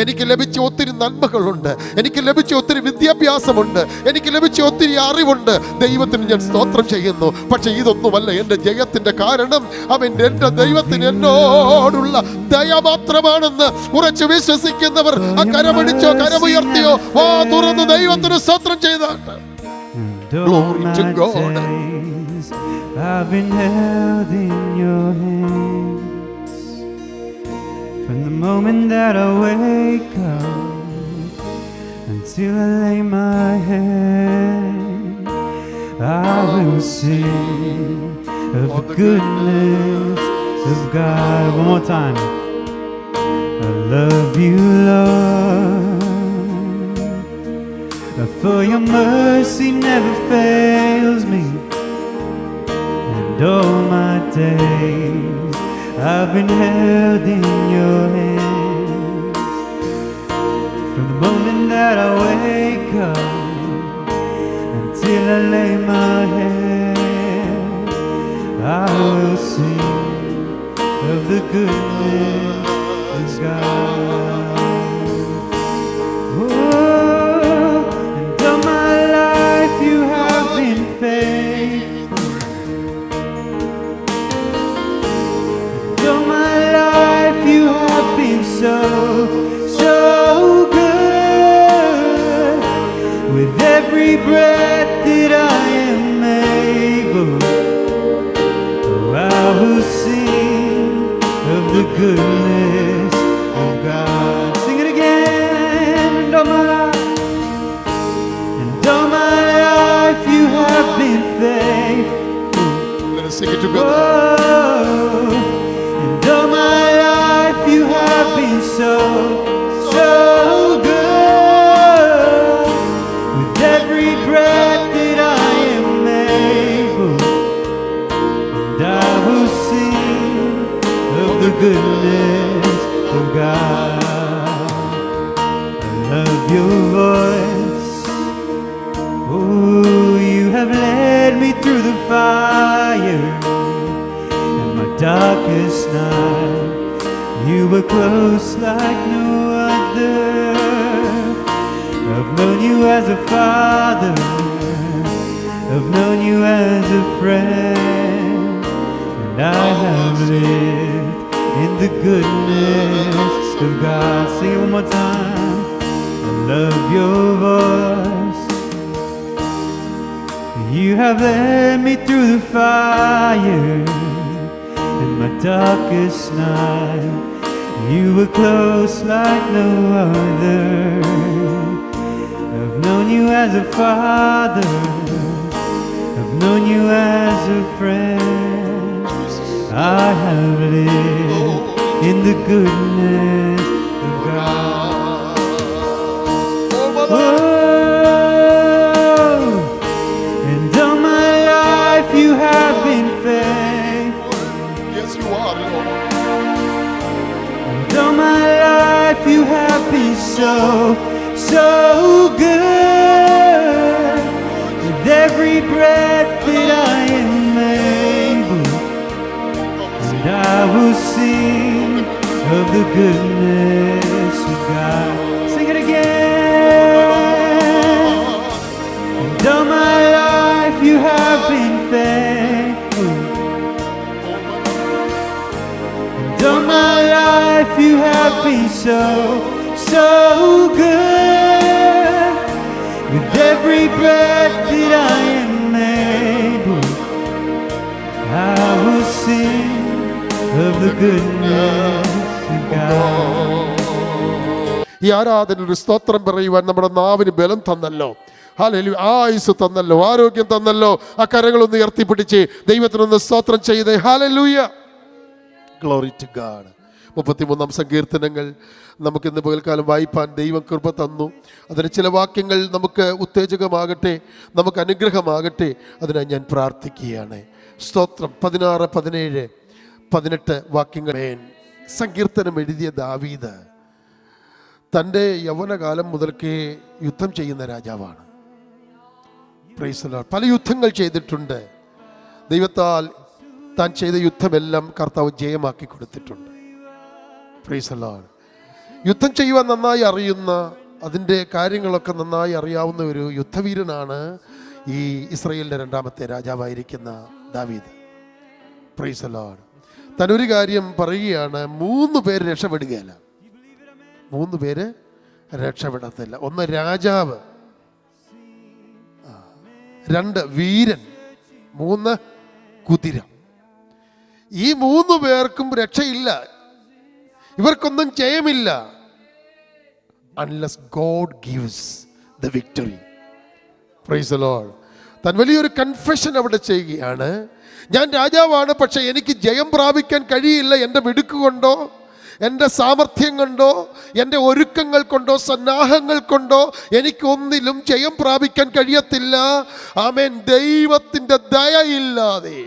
എനിക്ക് ലഭിച്ച ഒത്തിരി നന്മകളുണ്ട്, എനിക്ക് ലഭിച്ച ഒത്തിരി വിദ്യാഭ്യാസമുണ്ട്, എനിക്ക് ലഭിച്ച ഒത്തിരി അറിവുണ്ട്. ദൈവത്തിന് ഞാൻ സ്തോത്രം ചെയ്യുന്നു. പക്ഷെ ഇതൊന്നുമല്ല എൻ്റെ ജയത്തിന്റെ കാരണം. എൻ്റെ ദൈവത്തിന് എന്നോടുള്ള ദയ മാത്രമാണെന്ന് ഉറച്ചു വിശ്വസിക്കുന്നവർ ആ കരമടിച്ചോ കരമുയർത്തിയോ വാ തുറന്ന് ദൈവത്തിന് സ്തോത്രം ചെയ്താട്ടെ. Glory to God. I've been held in your hands from the moment that I wake up until I lay my head. I will sing of the goodness of God. One more time. I love you, Lord, for your mercy never fails me. And all my days I've been held in your hands. From the moment that I wake up until I lay my head, I will sing of the goodness of God. So, so good. With every breath that I am able, oh, I will sing of the goodness of God. Sing it again. And all my life you have been faithful. Let us sing it together. And all my life you have been so, so good. With every breath that I am able, and I will sing of the goodness of God. I love your voice. Oh, you have led me through the fire in my darkest night. You were close like no other. I've known you as a father, I've known you as a friend, and I have lived in the goodness of God. Sing it one more time. I love your voice. You have led me through the fire in my darkest night. You were close like no other. I've known you as a father, I've known you as a friend. I have lived in the goodness of God. Oh, and all my life you have been faithful. Yes, you are, Lord. All my life you have been so, so good. With every breath that I am able, and I will sing of the goodness of God. Sing it again. And all my life you have been faithful. All my life you have been so, so good. With every breath that I am able, I will sing of the goodness of God. ഈ ആരാധനയിൽ സ്തോത്രം പറയുവാൻ നമ്മുടെ നാവിന് ബലം തന്നല്ലോ. Hallelujah. ആയുസ് തന്നല്ലോ, ആരോഗ്യം തന്നല്ലോ. ആ കരങ്ങളൊന്ന് ഉയർത്തിപ്പിടിച്ച് ദൈവത്തിനൊന്ന് സ്തോത്രം ചെയ്തേ. ഹല്ലേലൂയ. Glory to God. 33 സങ്കീർത്തനങ്ങൾ നമുക്കിന്ന് പകൽക്കാലം വായിപ്പാൻ ദൈവം കൃപ തന്നു. അതിന് ചില വാക്യങ്ങൾ നമുക്ക് ഉത്തേജകമാകട്ടെ, നമുക്ക് അനുഗ്രഹമാകട്ടെ. അതിനായി ഞാൻ പ്രാർത്ഥിക്കുകയാണ്. സ്തോത്രം. 16, 17, 18 വാക്യങ്ങൾ. സങ്കീർത്തനം എഴുതിയ ദാവീദ് തൻ്റെ യൗവനകാലം മുതൽക്കേ യുദ്ധം ചെയ്യുന്ന രാജാവാണ്. Praise the Lord. പല യുദ്ധങ്ങൾ ചെയ്തിട്ടുണ്ട്. ദൈവത്താൽ താൻ ചെയ്ത യുദ്ധമെല്ലാം കർത്താവ് ജയമാക്കി കൊടുത്തിട്ടുണ്ട്. Praise the Lord. യുദ്ധം ചെയ്യുവാൻ നന്നായി അറിയുന്ന, അതിൻ്റെ കാര്യങ്ങളൊക്കെ നന്നായി അറിയാവുന്ന ഒരു യുദ്ധവീരനാണ് ഈ ഇസ്രായേലിൻ്റെ രണ്ടാമത്തെ രാജാവായിരിക്കുന്ന ദാവീദ്. Praise the Lord. താനൊരു കാര്യം പറയുകയാണ്, 3 പേര് രക്ഷപ്പെടുകയല്ല, 3 പേര് രക്ഷപ്പെടത്തില്ല. 1 രാജാവ്, 2 വീരൻ, 3 കുതിര. ഈ 3 പേർക്കും രക്ഷയില്ല, ഇവർക്കൊന്നും ജയമില്ല. Unless God gives the victory. Praise the Lord. താൻ വലിയൊരു കൺഫെഷൻ അവിടെ ചെയ്യുകയാണ്. ഞാൻ രാജാവാണ്, പക്ഷെ എനിക്ക് ജയം പ്രാപിക്കാൻ കഴിയില്ല. എൻ്റെ മിടുക്ക് കൊണ്ടോ, എൻ്റെ സാമർഥ്യം കൊണ്ടോ, എൻ്റെ ഒരുക്കങ്ങൾ കൊണ്ടോ, സന്നാഹങ്ങൾ കൊണ്ടോ എനിക്കൊന്നിലും ജയം പ്രാപിക്കാൻ കഴിയത്തില്ല. ആമേൻ. ദൈവത്തിൻ്റെ ദയയില്ലാതെ,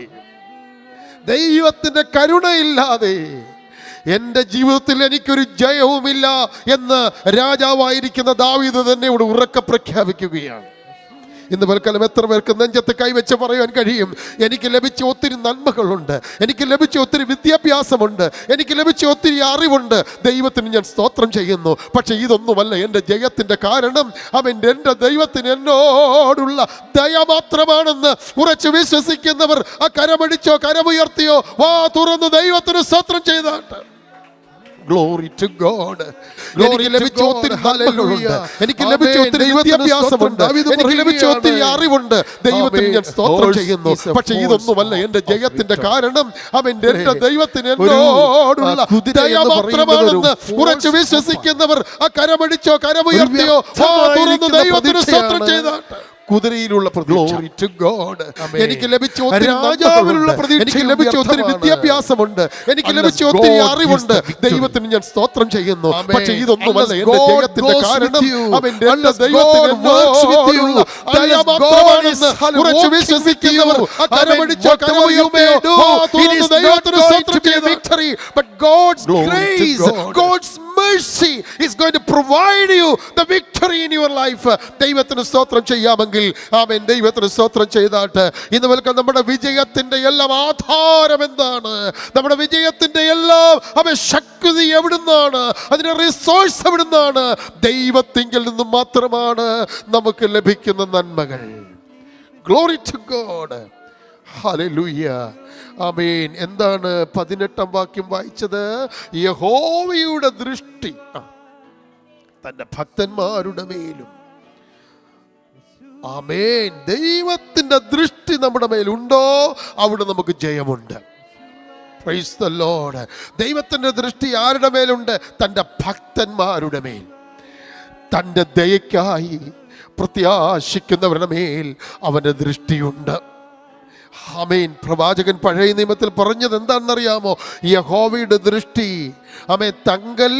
ദൈവത്തിൻ്റെ കരുണയില്ലാതെ എൻ്റെ ജീവിതത്തിൽ എനിക്കൊരു ജയവുമില്ല എന്ന് രാജാവായിരിക്കുന്ന ദാവീദ് തന്നെ ഇവിടെ ഉറക്കെ പ്രഖ്യാപിക്കുകയാണ്. ഇന്ന് പൽക്കാലം എത്ര പേർക്ക് നെഞ്ചത്ത് കൈവച്ച് പറയാൻ കഴിയും, എനിക്ക് ലഭിച്ച ഒത്തിരി നന്മകളുണ്ട്, എനിക്ക് ലഭിച്ച ഒത്തിരി വിദ്യാഭ്യാസമുണ്ട്, എനിക്ക് ലഭിച്ച ഒത്തിരി അറിവുണ്ട്, ദൈവത്തിന് ഞാൻ സ്തോത്രം ചെയ്യുന്നു. പക്ഷെ ഇതൊന്നുമല്ല എൻ്റെ ജയത്തിൻ്റെ കാരണം. എൻ്റെ ദൈവത്തിന് എന്നോടുള്ള ദയ മാത്രമാണെന്ന് ഉറച്ചു വിശ്വസിക്കുന്നവർ ആ കരമടിച്ചോ കരമുയർത്തിയോ വാ തുറന്ന് ദൈവത്തിന് സ്തോത്രം ചെയ്താട്ട്. Glory to God. എനിക്ക് ലഭിച്ച ഒത്തിരി നന്മകളുണ്ട്, എനിക്ക് ലഭിച്ച ഒത്തിരി വിദ്യാഭ്യാസമുണ്ട്, എനിക്ക് ലഭിച്ച ഒത്തിരി അറിവുണ്ട്, ദൈവത്തിന് ഞാൻ സ്തോത്രം ചെയ്യുന്നു. പക്ഷെ ഇതൊന്നുമല്ല എൻ്റെ ജയത്തിന്റെ കാരണം. എൻ്റെ ദൈവത്തിന് എന്നോടുള്ള ദയ മാത്രമാണെന്ന് ഉറച്ചു വിശ്വസിക്കുന്നവർ ആ കരമടിച്ചോ കരമുയർത്തിയോ തുറന്ന് ദൈവത്തിന് സ്തോത്രം ചെയ്താട്ട്. കുതിരയിലുള്ള Glory to God. എനിക്ക് ലഭിച്ച ഒത്തിരി രാജാവിലുള്ള പ്രതീക്ഷ, എനിക്ക് ലഭിച്ച ഒത്തിരി വിദ്യാഭ്യാസമുണ്ട്, എനിക്ക് ലഭിച്ച ഒത്തിരി അറിവുണ്ട്, ദൈവത്തിന് ഞാൻ സ്തോത്രം ചെയ്യുന്നു. പക്ഷെ ഇതൊന്നുമല്ല എൻ്റെ ജയത്തിന്റെ കാരണം. എൻ്റെ ദൈവത്തിന് എന്നോടുള്ള ദയ മാത്രമാണെന്ന് ഉറച്ചു വിശ്വസിക്കുന്നവർ കരമടിച്ചോ കരമുയർത്തിയോ തുറന്ന് ദൈവത്തിന് സ്തോത്രം ചെയ്താട്ട്. But God's grace, God's mercy is going to provide you the victory in your life. ദൈവത്തിന് സ്തോത്രം ചെയ്യാമെങ്കിൽ ആമേൻ, ദൈവത്തിന് സ്തോത്രം ചെയ്താട്ട്. ഇന്ന് വൽക്കം നമ്മുടെ വിജയത്തിന്റെ എല്ലാം ആധാരം എന്താണ്? നമ്മുടെ വിജയത്തിന്റെ എല്ലാം ശക്തി എവിടുന്നാണ്? അതിന്റെ റിസോഴ്സ് എവിടുന്നാണ്? ദൈവത്തിങ്കിൽ നിന്നും മാത്രമാണ് നമുക്ക് ലഭിക്കുന്ന നന്മകൾ. Glory to God. Hallelujah. ആമേൻ. എന്താണ് 18-ാം വാക്യം വായിച്ചത്? യഹോവയുടെ ദൃഷ്ടി തന്റെ ഭക്തന്മാരുടെ മേലും. ആമേൻ. ദൈവത്തിന്റെ ദൃഷ്ടി നമ്മുടെ മേലുണ്ടോ അവിടെ നമുക്ക് ജയമുണ്ട്. Praise the Lord. ദൈവത്തിന്റെ ദൃഷ്ടി ആരുടെ മേലുണ്ട്? തന്റെ ഭക്തന്മാരുടെ മേൽ. തന്റെ ദയക്കായി പ്രത്യാശിക്കുന്നവരുടെ മേൽ അവന്റെ ദൃഷ്ടിയുണ്ട്. ആമേൻ. പ്രവാചകൻ പഴയ നിയമത്തിൽ പറഞ്ഞത് എന്താണെന്നറിയാമോ? യഹോവയുടെ ദൃഷ്ടി തങ്കൽ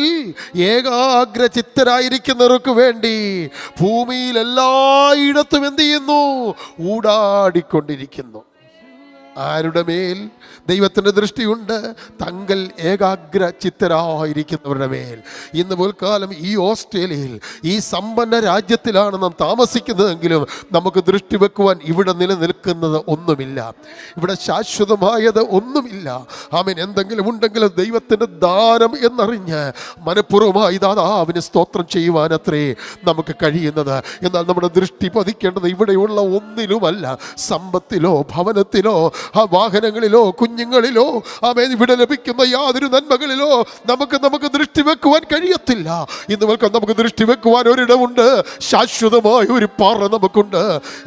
ഏകാഗ്രചിത്തരായിരിക്കുന്നവർക്ക് വേണ്ടി ഭൂമിയിൽ എല്ലായിടത്തും എന്ത് ചെയ്യുന്നു? ഊടാടിക്കൊണ്ടിരിക്കുന്നു. ആരുടെ മേൽ ദൈവത്തിൻ്റെ ദൃഷ്ടിയുണ്ട്? തങ്കൽ ഏകാഗ്ര ചിത്തരായിരിക്കുന്നവരുടെ മേൽ. ഇന്ന് പോൽക്കാലം ഈ ഓസ്ട്രേലിയയിൽ, ഈ സമ്പന്ന രാജ്യത്തിലാണ് നാം താമസിക്കുന്നതെങ്കിലും നമുക്ക് ദൃഷ്ടി വെക്കുവാൻ ഇവിടെ നിലനിൽക്കുന്നത് ഒന്നുമില്ല, ഇവിടെ ശാശ്വതമായത് ഒന്നുമില്ല. ആമേൻ. എന്തെങ്കിലും ഉണ്ടെങ്കിലും ദൈവത്തിൻ്റെ ദാനം എന്നറിഞ്ഞ് മനഃപൂർവ്വമായി ദാതാവിന് സ്തോത്രം ചെയ്യുവാനത്രേ നമുക്ക് കഴിയുന്നത്. എന്നാൽ നമ്മുടെ ദൃഷ്ടി പതിക്കേണ്ടത് ഇവിടെയുള്ള ഒന്നിലുമല്ല, സമ്പത്തിലോ ഭവനത്തിലോ വാഹനങ്ങളിലോ കുഞ്ഞുങ്ങളിലോ ആമേൻ ഇവിടെ ലഭിക്കുന്ന യാതൊരു നന്മകളിലോ നമുക്ക് ദൃഷ്ടി വെക്കുവാൻ കഴിയത്തില്ല. ഇന്ന് നമുക്ക് ദൃഷ്ടി വെക്കുവാൻ ഒരിടമുണ്ട്, ശാശ്വതമായ ഒരു പാറ നമുക്കുണ്ട്.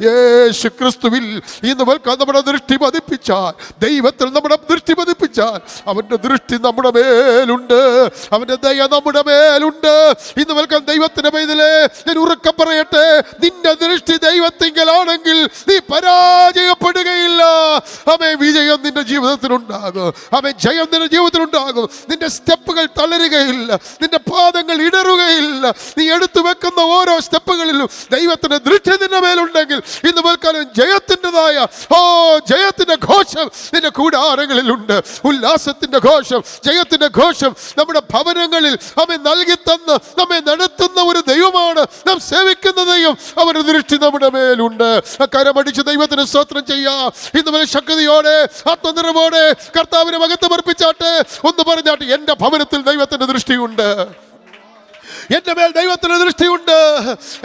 യേശു ക്രിസ്തുവിൽ ഇന്ന് നമ്മുടെ ദൃഷ്ടി പതിപ്പിച്ചാൽ, ദൈവത്തിൽ നമ്മുടെ ദൃഷ്ടി പതിപ്പിച്ചാൽ അവന്റെ ദൃഷ്ടി നമ്മുടെ മേലുണ്ട്, അവന്റെ ദയ നമ്മുടെ മേലുണ്ട്. ഇന്ന് ദൈവത്തിന്റെ പൈതലേ, ഞാൻ ഉറക്കെ പറയട്ടെ, നിന്റെ ദൃഷ്ടി ദൈവത്തിങ്കലാണെങ്കിൽ നീ പരാജയപ്പെടുകയില്ല. ആമേൻ. വിജയം നിന്റെ ജീവിതത്തിലുണ്ടാകും. ആമേൻ. ജയം നിന്റെ ജീവിതത്തിലുണ്ടാകും. നിന്റെ സ്റ്റെപ്പുകൾ തളരുകയില്ല, നിന്റെ പാദങ്ങൾ ഇടറുകയില്ല. നീ എടുത്തു വെക്കുന്ന ഓരോ സ്റ്റെപ്പുകളിലും ദൈവത്തിന്റെ ദൃഷ്ടി നിന്റെ മേലുണ്ടെങ്കിൽ ഇന്ന് പോൽക്കാലം ജയത്തിന്റെ ഘോഷം നിന്റെ കൂടാരങ്ങളിലുണ്ട്. ഉല്ലാസത്തിന്റെ ഘോഷം, ജയത്തിന്റെ ഘോഷം നമ്മുടെ ഭവനങ്ങളിൽ നൽകി തന്ന് നമ്മെ നടത്തുന്ന ഒരു ദൈവമാണ് നാം സേവിക്കുന്ന ദൈവം. അവരുടെ ദൃഷ്ടി നമ്മുടെ മേലുണ്ട്. കരമടിച്ച് ദൈവത്തിന് സ്തോത്രം ചെയ്യാം. ഇന്ന് ശക്തിയോടെ ആത്മനിറവോടെ കർത്താവിനെ മഹത്വമർപ്പിച്ചാട്ടെ. ഒന്ന് പറഞ്ഞാട്ടെ, എന്റെ ഭവനത്തിൽ ദൈവത്തിന്റെ ദൃഷ്ടിയുണ്ട്. എൻ്റെ മേൽ ദൈവത്തിന് ദൃഷ്ടിയുണ്ട്,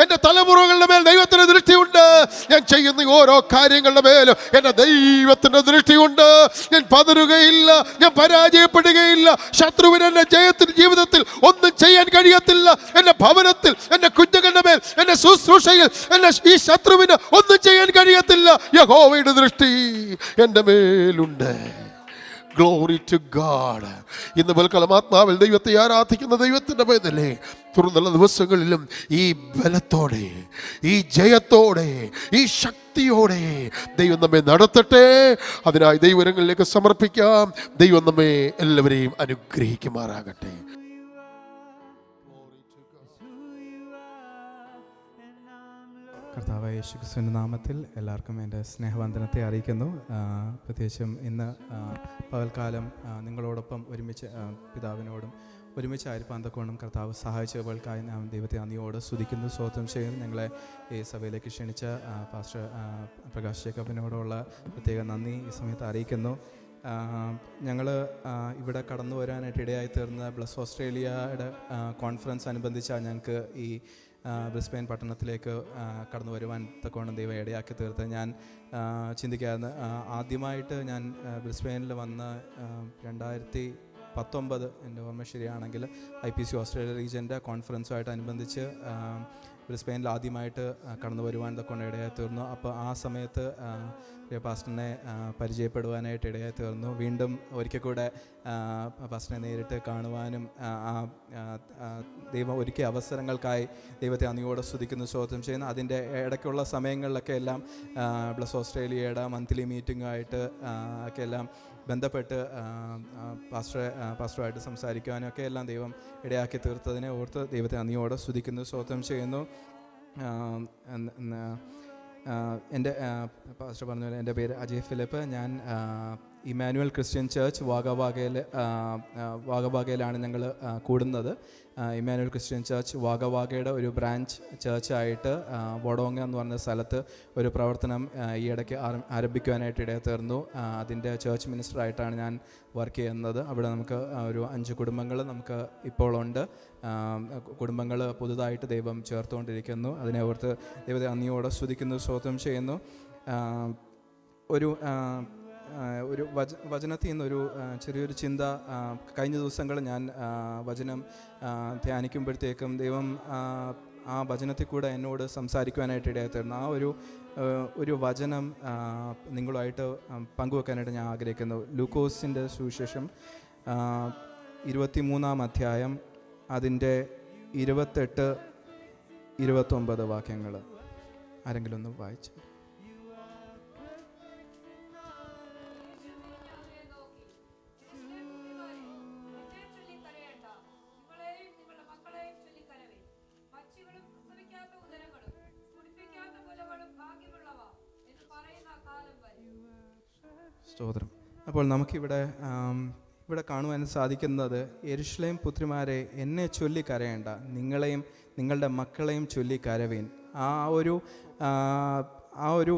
എൻ്റെ തലമുറകളുടെ മേൽ ദൈവത്തിന് ദൃഷ്ടിയുണ്ട്. ഞാൻ ചെയ്യുന്ന ഓരോ കാര്യങ്ങളുടെ മേലും എൻ്റെ ദൈവത്തിൻ്റെ ദൃഷ്ടിയുണ്ട്. ഞാൻ പതറുകയില്ല, ഞാൻ പരാജയപ്പെടുകയില്ല. ശത്രുവിന് എൻ്റെ ജീവിതത്തിൽ ഒന്നും ചെയ്യാൻ കഴിയത്തില്ല. എൻ്റെ ഭവനത്തിൽ, എൻ്റെ കുഞ്ഞുങ്ങളുടെ മേൽ, എൻ്റെ ശുശ്രൂഷയിൽ എൻ്റെ ഈ ശത്രുവിന് ഒന്നും ചെയ്യാൻ കഴിയത്തില്ല. യഹോവയുടെ ദൃഷ്ടി എൻ്റെ മേലുണ്ട്. Glory to God. ഇന്ന് പൽക്കാലം ആത്മാവിൽ ദൈവത്തെ ആരാധിക്കുന്ന ദൈവത്തിൻ്റെ പേരിലേ തുടർന്നുള്ള ദിവസങ്ങളിലും ഈ ബലത്തോടെ, ഈ ജയത്തോടെ, ഈ ശക്തിയോടെ ദൈവം നമ്മെ നടത്തട്ടെ. അതിനായി ദൈവരങ്ങളിലേക്ക് സമർപ്പിക്കാം. ദൈവം നമ്മെ എല്ലാവരെയും അനുഗ്രഹിക്കുമാറാകട്ടെ. കർത്താവായ യേശുക്രിസ്തുവിൻ്റെ നാമത്തിൽ എല്ലാവർക്കും എൻ്റെ സ്നേഹവന്ദനത്തെ അറിയിക്കുന്നു. പ്രത്യേകിച്ചും ഇന്ന് പകൽക്കാലം നിങ്ങളോടൊപ്പം ഒരുമിച്ച് പിതാവിനോടും ഒരുമിച്ചായിരിക്കാൻ തക്കവണ്ണം കർത്താവ് സഹായിച്ചവൾക്കായി ഞാൻ ദൈവത്തെ നന്ദിയോട് സ്തുതിക്കുന്നു, സ്തോത്രം ചെയ്യുന്നു. ഞങ്ങളെ ഈ സഭയിലേക്ക് ക്ഷണിച്ച പാസ്റ്റർ പ്രകാശ് ജേക്കബിനോടുള്ള പ്രത്യേക നന്ദി ഈ സമയത്ത് അറിയിക്കുന്നു. ഞങ്ങൾ ഇവിടെ കടന്നു വരാനായിട്ട് ഇടയായി തീർന്ന ബ്ലസ് ഓസ്ട്രേലിയയുടെ കോൺഫറൻസ് അനുബന്ധിച്ചാണ് ഞങ്ങൾക്ക് ഈ ബ്രിസ്ബെയിൻ പട്ടണത്തിലേക്ക് കടന്നു വരുവാൻ തക്കവണ്ണം ദൈവം ഇടയാക്കി തീർത്ത്. ഞാൻ ചിന്തിക്കായിരുന്നു, ആദ്യമായിട്ട് ഞാൻ ബ്രിസ്ബെയിനിൽ വന്ന് 2019 എൻ്റെ ഓർമ്മ ശരിയാണെങ്കിൽ IPC ഓസ്ട്രേലിയ റീജിയൻ്റെ കോൺഫറൻസുമായിട്ട് അനുബന്ധിച്ച് ബ്രിസ്ബെയിനിൽ ആദ്യമായിട്ട് കടന്നു വരുവാൻ തക്കൊണ്ട് ഇടയായി തീർന്നു. അപ്പോൾ ആ സമയത്ത് പാസ്റ്ററിനെ പരിചയപ്പെടുവാനായിട്ട് ഇടയായി തീർന്നു. വീണ്ടും ഒരിക്കൽ കൂടെ പാസ്റ്ററിനെ നേരിട്ട് കാണുവാനും ദൈവം ഒരുക്കിയ അവസരങ്ങൾക്കായി ദൈവത്തെ നന്ദിയോടെ സ്തുതിക്കുന്നു, സ്തോത്രം ചെയ്യുന്നു. അതിൻ്റെ ഇടയ്ക്കുള്ള സമയങ്ങളിലൊക്കെ എല്ലാം ബ്ലസ് ഓസ്ട്രേലിയയുടെ മന്ത്ലി മീറ്റിങ്ങുമായിട്ട് ഒക്കെ എല്ലാം ബന്ധപ്പെട്ട് പാസ്റ്ററുമായിട്ട് സംസാരിക്കുവാനും ഒക്കെ എല്ലാം ദൈവം ഇടയാക്കി തീർത്തതിനെ ഓർത്ത് ദൈവത്തെ നന്ദിയോടെ സ്തുതിക്കുന്നു, സ്തോത്രം ചെയ്യുന്നു. എൻ്റെ പാസ്റ്റർ പറഞ്ഞ പോലെ എൻ്റെ പേര് അജയ് ഫിലിപ്പ്. ഞാൻ ഇമ്മാനുവൽ ക്രിസ്ത്യൻ ചർച്ച് വാഗവാഗയിലാണ് ഞങ്ങൾ കൂടുന്നത്. ഇമ്മാനുവൽ ക്രിസ്ത്യൻ ചർച്ച് വാഗവാഗയുടെ ഒരു ബ്രാഞ്ച് ചർച്ചായിട്ട് വോഡോങ്ങ എന്ന് പറഞ്ഞ സ്ഥലത്ത് ഒരു പ്രവർത്തനം ഈ ഇടയ്ക്ക് ആരംഭിക്കുവാനായിട്ട് ഇടയായി തീർന്നു. അതിൻ്റെ ചർച്ച് മിനിസ്റ്ററായിട്ടാണ് ഞാൻ വർക്ക് ചെയ്യുന്നത്. അവിടെ നമുക്ക് ഒരു 5 കുടുംബങ്ങൾ നമുക്ക് ഇപ്പോൾ ഉണ്ട്. കുടുംബങ്ങൾ പുതുതായിട്ട് ദൈവം ചേർത്തുകൊണ്ടിരിക്കുന്നു. അതിനെ ഓർത്ത് ദൈവത്തെ നന്ദിയോടെ സ്തുതിക്കുന്നു, സ്തോത്രം ചെയ്യുന്നു. ഒരു വചനത്തിൽ നിന്നൊരു ചെറിയൊരു ചിന്ത, കഴിഞ്ഞ ദിവസങ്ങൾ ഞാൻ വചനം ധ്യാനിക്കുമ്പോഴത്തേക്കും ദൈവം ആ വചനത്തിൽ കൂടെ എന്നോട് സംസാരിക്കുവാനായിട്ട് ഇടയായിത്തീർന്നു. ആ ഒരു വചനം നിങ്ങളുമായിട്ട് പങ്കുവെക്കാനായിട്ട് ഞാൻ ആഗ്രഹിക്കുന്നു. ലൂക്കോസിൻ്റെ സുവിശേഷം 23-ാം അധ്യായം അതിൻ്റെ 28-29 വാക്യങ്ങൾ ആരെങ്കിലും ഒന്ന് വായിച്ചു. സ്തോത്രം. അപ്പോൾ നമുക്കിവിടെ കാണുവാൻ സാധിക്കുന്നത്, യെരൂശലേം പുത്രിമാരെ, എന്നെ ചൊല്ലി കരയേണ്ട, നിങ്ങളെയും നിങ്ങളുടെ മക്കളെയും ചൊല്ലി കരവീൻ. ആ ഒരു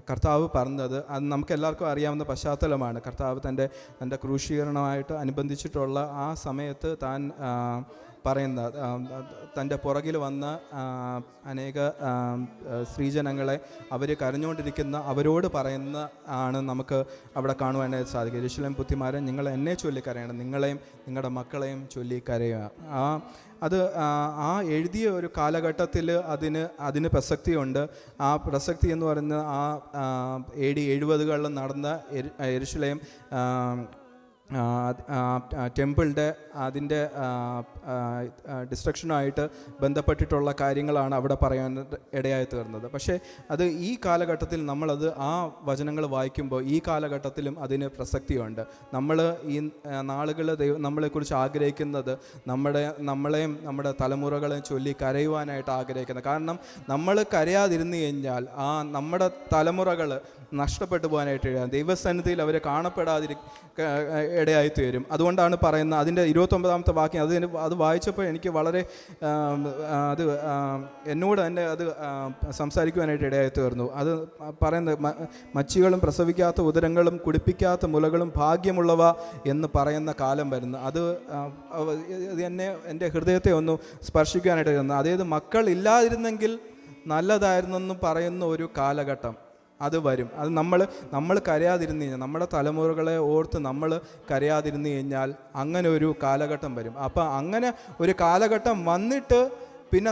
കർത്താവ് പറഞ്ഞത് അത് നമുക്കെല്ലാവർക്കും അറിയാവുന്ന പശ്ചാത്തലമാണ്. കർത്താവ് തൻ്റെ ക്രൂശീകരണമായിട്ട് അനുബന്ധിച്ചിട്ടുള്ള ആ സമയത്ത് താൻ പറയുന്ന, തൻ്റെ പുറകിൽ വന്ന അനേക സ്ത്രീജനങ്ങളെ അവർ കരഞ്ഞുകൊണ്ടിരിക്കുന്ന അവരോട് പറയുന്ന ആണ് നമുക്ക് അവിടെ കാണുവാനായിട്ട് സാധിക്കും. യെരൂശലേം പുത്രിമാരെ, നിങ്ങൾ എന്നെ ചൊല്ലി കരയണം, നിങ്ങളെയും നിങ്ങളുടെ മക്കളെയും ചൊല്ലി കരയുക. അത് ആ എഴുതിയ ഒരു കാലഘട്ടത്തിൽ അതിന് പ്രസക്തിയുണ്ട്. ആ പ്രസക്തി എന്ന് പറയുന്നത് AD 70 നടന്ന യെരൂശലേം ടെമ്പിളിൻ്റെ അതിൻ്റെ ഡിസ്ട്രക്ഷനുമായിട്ട് ബന്ധപ്പെട്ടിട്ടുള്ള കാര്യങ്ങളാണ് അവിടെ പറയാൻ ഇടയായി തീർന്നത്. പക്ഷേ അത് ഈ കാലഘട്ടത്തിൽ നമ്മളത് ആ വചനങ്ങൾ വായിക്കുമ്പോൾ ഈ കാലഘട്ടത്തിലും അതിന് പ്രസക്തിയുണ്ട്. നമ്മൾ ഈ നാളുകൾ നമ്മളെക്കുറിച്ച് ആഗ്രഹിക്കുന്നത് നമ്മളെയും നമ്മുടെ തലമുറകളെയും ചൊല്ലി കരയുവാനായിട്ട് ആഗ്രഹിക്കുന്നത്. കാരണം നമ്മൾ കരയാതിരുന്നു കഴിഞ്ഞാൽ നമ്മുടെ തലമുറകൾ നഷ്ടപ്പെട്ടു പോകാനായിട്ട് ദൈവസന്നിധിയിൽ അവർ ഇടയായി തീരും. അതുകൊണ്ടാണ് പറയുന്നത് അതിൻ്റെ 29ാമത്തെ വാക്യം. അത് വായിച്ചപ്പോൾ എനിക്ക് വളരെ എന്നോട് തന്നെ അത് സംസാരിക്കുവാനായിട്ട് ഇടയായി തീർന്നു. അത് പറയുന്നത് മച്ചികളും പ്രസവിക്കാത്ത ഉദരങ്ങളും കുടിപ്പിക്കാത്ത മുലകളും ഭാഗ്യമുള്ളവ എന്ന് പറയുന്ന കാലം വരുന്നു. അത് എന്നെ എൻ്റെ ഹൃദയത്തെ ഒന്ന് സ്പർശിക്കാനായിട്ട് വരുന്നു. അതായത് മക്കൾ ഇല്ലാതിരുന്നെങ്കിൽ നല്ലതായിരുന്നെന്ന് പറയുന്ന ഒരു കാലഘട്ടം അത് വരും. അത് നമ്മൾ കരയാതിരുന്നു കഴിഞ്ഞാൽ, നമ്മുടെ തലമുറകളെ ഓർത്ത് നമ്മൾ കരയാതിരുന്നു കഴിഞ്ഞാൽ അങ്ങനെ ഒരു കാലഘട്ടം വരും. അപ്പം അങ്ങനെ ഒരു കാലഘട്ടം വന്നിട്ട് പിന്നെ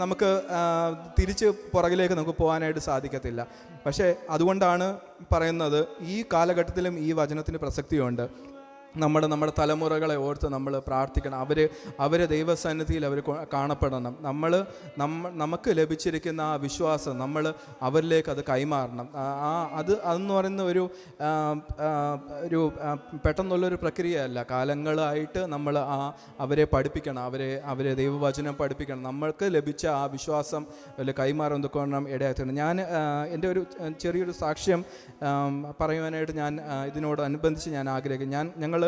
നമുക്ക് തിരിച്ച് പുറകിലേക്ക് നമുക്ക് പോകാനായിട്ട് സാധിക്കത്തില്ല. പക്ഷേ അതുകൊണ്ടാണ് പറയുന്നത് ഈ കാലഘട്ടത്തിലും ഈ വചനത്തിന് പ്രസക്തിയുണ്ട്. നമ്മുടെ തലമുറകളെ ഓർത്ത് നമ്മൾ പ്രാർത്ഥിക്കണം. അവരെ ദൈവസന്നിധിയിൽ അവർ കാണപ്പെടണം. നമുക്ക് ലഭിച്ചിരിക്കുന്ന ആ വിശ്വാസം നമ്മൾ അവരിലേക്ക് അത് കൈമാറണം. അതെന്ന് പറയുന്ന ഒരു പെട്ടെന്നുള്ളൊരു പ്രക്രിയയല്ല. കാലങ്ങളായിട്ട് നമ്മൾ അവരെ പഠിപ്പിക്കണം, അവരെ ദൈവവചനം പഠിപ്പിക്കണം. നമ്മൾക്ക് ലഭിച്ച ആ വിശ്വാസം കൈമാറാൻ തൊക്കണം ഇടയായിട്ടുണ്ട്. ഞാൻ എൻ്റെ ഒരു ചെറിയൊരു സാക്ഷ്യം പറയുവാനായിട്ട് ഞാൻ ഇതിനോടനുബന്ധിച്ച് ഞാൻ ആഗ്രഹിക്കുന്നു. ഞങ്ങൾ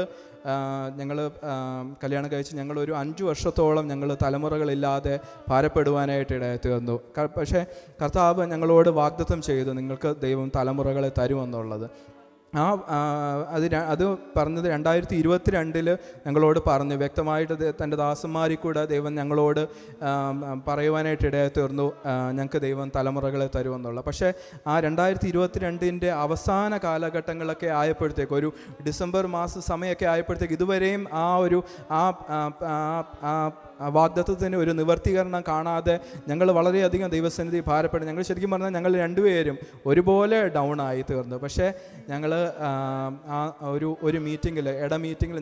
കല്യാണം കഴിച്ച് ഞങ്ങളൊരു 5 വർഷത്തോളം ഞങ്ങൾ തലമുറകളില്ലാതെ ഭാരപ്പെടുവാനായിട്ട് ഇടയായി തീർന്നു. പക്ഷേ കർത്താവ് ഞങ്ങളോട് വാഗ്ദത്തം ചെയ്തു, നിങ്ങൾക്ക് ദൈവം തലമുറകളെ തരുമെന്നുള്ളത്. അത് പറഞ്ഞത് 2022 ഞങ്ങളോട് പറഞ്ഞു, വ്യക്തമായിട്ട് തൻ്റെ ദാസന്മാരിൽ കൂടെ ദൈവം ഞങ്ങളോട് പറയുവാനായിട്ട് ഇടയായി തീർന്നു, ഞങ്ങൾക്ക് ദൈവം തലമുറകളെ തരുമെന്നുള്ള. പക്ഷേ ആ 2022 അവസാന കാലഘട്ടങ്ങളൊക്കെ ആയപ്പോഴത്തേക്ക്, ഒരു ഡിസംബർ മാസം സമയമൊക്കെ ആയപ്പോഴത്തേക്ക് ഇതുവരെയും വാഗ്ദത്തത്തിന് ഒരു നിവർത്തീകരണം കാണാതെ ഞങ്ങൾ വളരെയധികം ദൈവസന്നിധി ഭാരപ്പെട്ടു. ഞങ്ങൾ ശരിക്കും പറഞ്ഞാൽ ഞങ്ങൾ രണ്ടുപേരും ഒരുപോലെ ഡൗൺ ആയി തീർന്നു. പക്ഷേ ഞങ്ങൾ ഒരു മീറ്റിങ്ങിൽ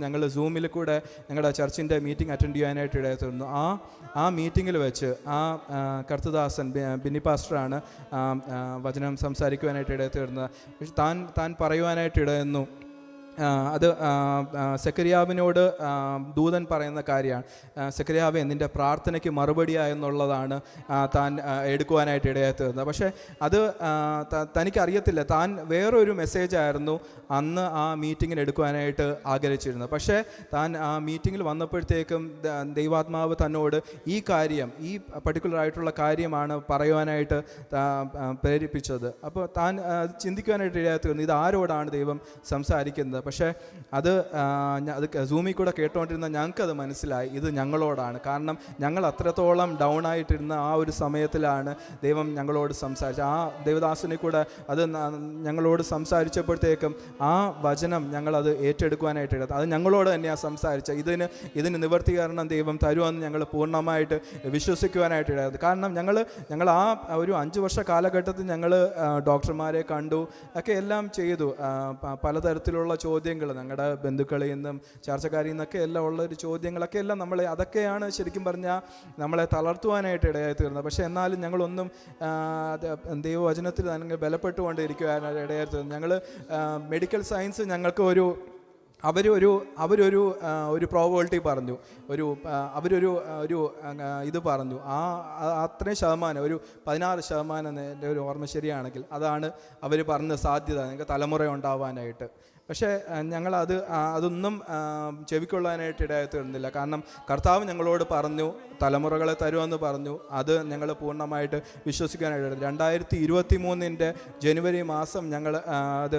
ഞങ്ങൾ സൂമിൽ കൂടെ ഞങ്ങളുടെ ചർച്ചിൻ്റെ മീറ്റിംഗ് അറ്റൻഡ് ചെയ്യാനായിട്ട് ഇടയായി തീർന്നു. ആ മീറ്റിങ്ങിൽ വെച്ച് കർത്തദാസൻ ബിന്നി പാസ്റ്ററാണ് വചനം സംസാരിക്കുവാനായിട്ട് ഇടയായി തീർന്നത്. പക്ഷെ താൻ പറയുവാനായിട്ട് ഇടയുന്നു, അത് സെക്കരിയാവിനോട് ദൂതൻ പറയുന്ന കാര്യമാണ്. സെക്കരിയാവെ, നിൻ്റെ പ്രാർത്ഥനയ്ക്ക് മറുപടിയായെന്നുള്ളതാണ് താൻ എടുക്കുവാനായിട്ട് ഇടയായി തീർന്നത്. പക്ഷേ അത് തനിക്കറിയത്തില്ല, താൻ വേറൊരു മെസ്സേജായിരുന്നു അന്ന് ആ മീറ്റിങ്ങിന് എടുക്കുവാനായിട്ട് ആഗ്രഹിച്ചിരുന്നത്. പക്ഷേ താൻ ആ മീറ്റിങ്ങിൽ വന്നപ്പോഴത്തേക്കും ദൈവാത്മാവ് തന്നോട് ഈ പർട്ടിക്കുലറായിട്ടുള്ള കാര്യമാണ് പറയുവാനായിട്ട് പ്രേരിപ്പിച്ചത്. അപ്പോൾ താൻ ചിന്തിക്കുവാനായിട്ട് ഇടയായി തീർന്നു, ഇത് ആരോടാണ് ദൈവം സംസാരിക്കുന്നത്. പക്ഷേ അത് സൂമിൽ കൂടെ കേട്ടുകൊണ്ടിരുന്ന ഞങ്ങൾക്കത് മനസ്സിലായി, ഇത് ഞങ്ങളോടാണ്. കാരണം ഞങ്ങൾ അത്രത്തോളം ഡൗൺ ആയിട്ടിരുന്ന ആ ഒരു സമയത്തിലാണ് ദൈവം ഞങ്ങളോട് സംസാരിച്ചത്. ആ ദൈവദാസനെ കൂടെ അത് ഞങ്ങളോട് സംസാരിച്ചപ്പോഴത്തേക്കും ആ വചനം ഞങ്ങളത് ഏറ്റെടുക്കുവാനായിട്ട് ഇടത്ത്. അത് ഞങ്ങളോട് തന്നെയാണ് സംസാരിച്ചത്. ഇതിന് നിവർത്തീകരണം ദൈവം തരുമെന്ന് ഞങ്ങൾ പൂർണ്ണമായിട്ട് വിശ്വസിക്കുവാനായിട്ട് ഇടയത്. കാരണം ഞങ്ങൾ ആ ഒരു 5 വർഷ കാലഘട്ടത്തിൽ ഞങ്ങൾ ഡോക്ടർമാരെ കണ്ടു, ഒക്കെ എല്ലാം ചെയ്തു. പലതരത്തിലുള്ള ചോദ്യങ്ങൾ ഞങ്ങളുടെ ബന്ധുക്കളിൽ നിന്നും ചർച്ചക്കാരിൽ നിന്നൊക്കെ എല്ലാം ഉള്ളൊരു ചോദ്യങ്ങളൊക്കെ എല്ലാം അതൊക്കെയാണ് ശരിക്കും പറഞ്ഞാൽ നമ്മളെ തളർത്തുവാനായിട്ട് ഇടയായി തീർന്നത്. പക്ഷേ എന്നാലും ഞങ്ങളൊന്നും ദൈവവചനത്തിൽ ഞങ്ങൾ ബലപ്പെട്ടുകൊണ്ടിരിക്കുവാനായിട്ട് ഇടയായി തീർന്നു. ഞങ്ങൾ മെഡിക്കൽ സയൻസ് ഞങ്ങൾക്ക് അവരൊരു പ്രോബബിലിറ്റി പറഞ്ഞു, ഇത് പറഞ്ഞു. അത്രയും ശതമാനം, ഒരു 16% എൻ്റെ ഒരു ഓർമ്മ ശരിയാണെങ്കിൽ അതാണ് അവർ പറഞ്ഞ സാധ്യത നിങ്ങൾക്ക് തലമുറ ഉണ്ടാവാനായിട്ട്. പക്ഷേ അതൊന്നും ചെവിക്കൊള്ളാനായിട്ട് ഇടയായി തീർന്നില്ല. കാരണം കർത്താവ് ഞങ്ങളോട് പറഞ്ഞു, തലമുറകളെ തരുമെന്ന് പറഞ്ഞു. അത് ഞങ്ങൾ പൂർണ്ണമായിട്ട് വിശ്വസിക്കാനായിട്ട് 2023 ജനുവരി മാസം ഞങ്ങൾ അത്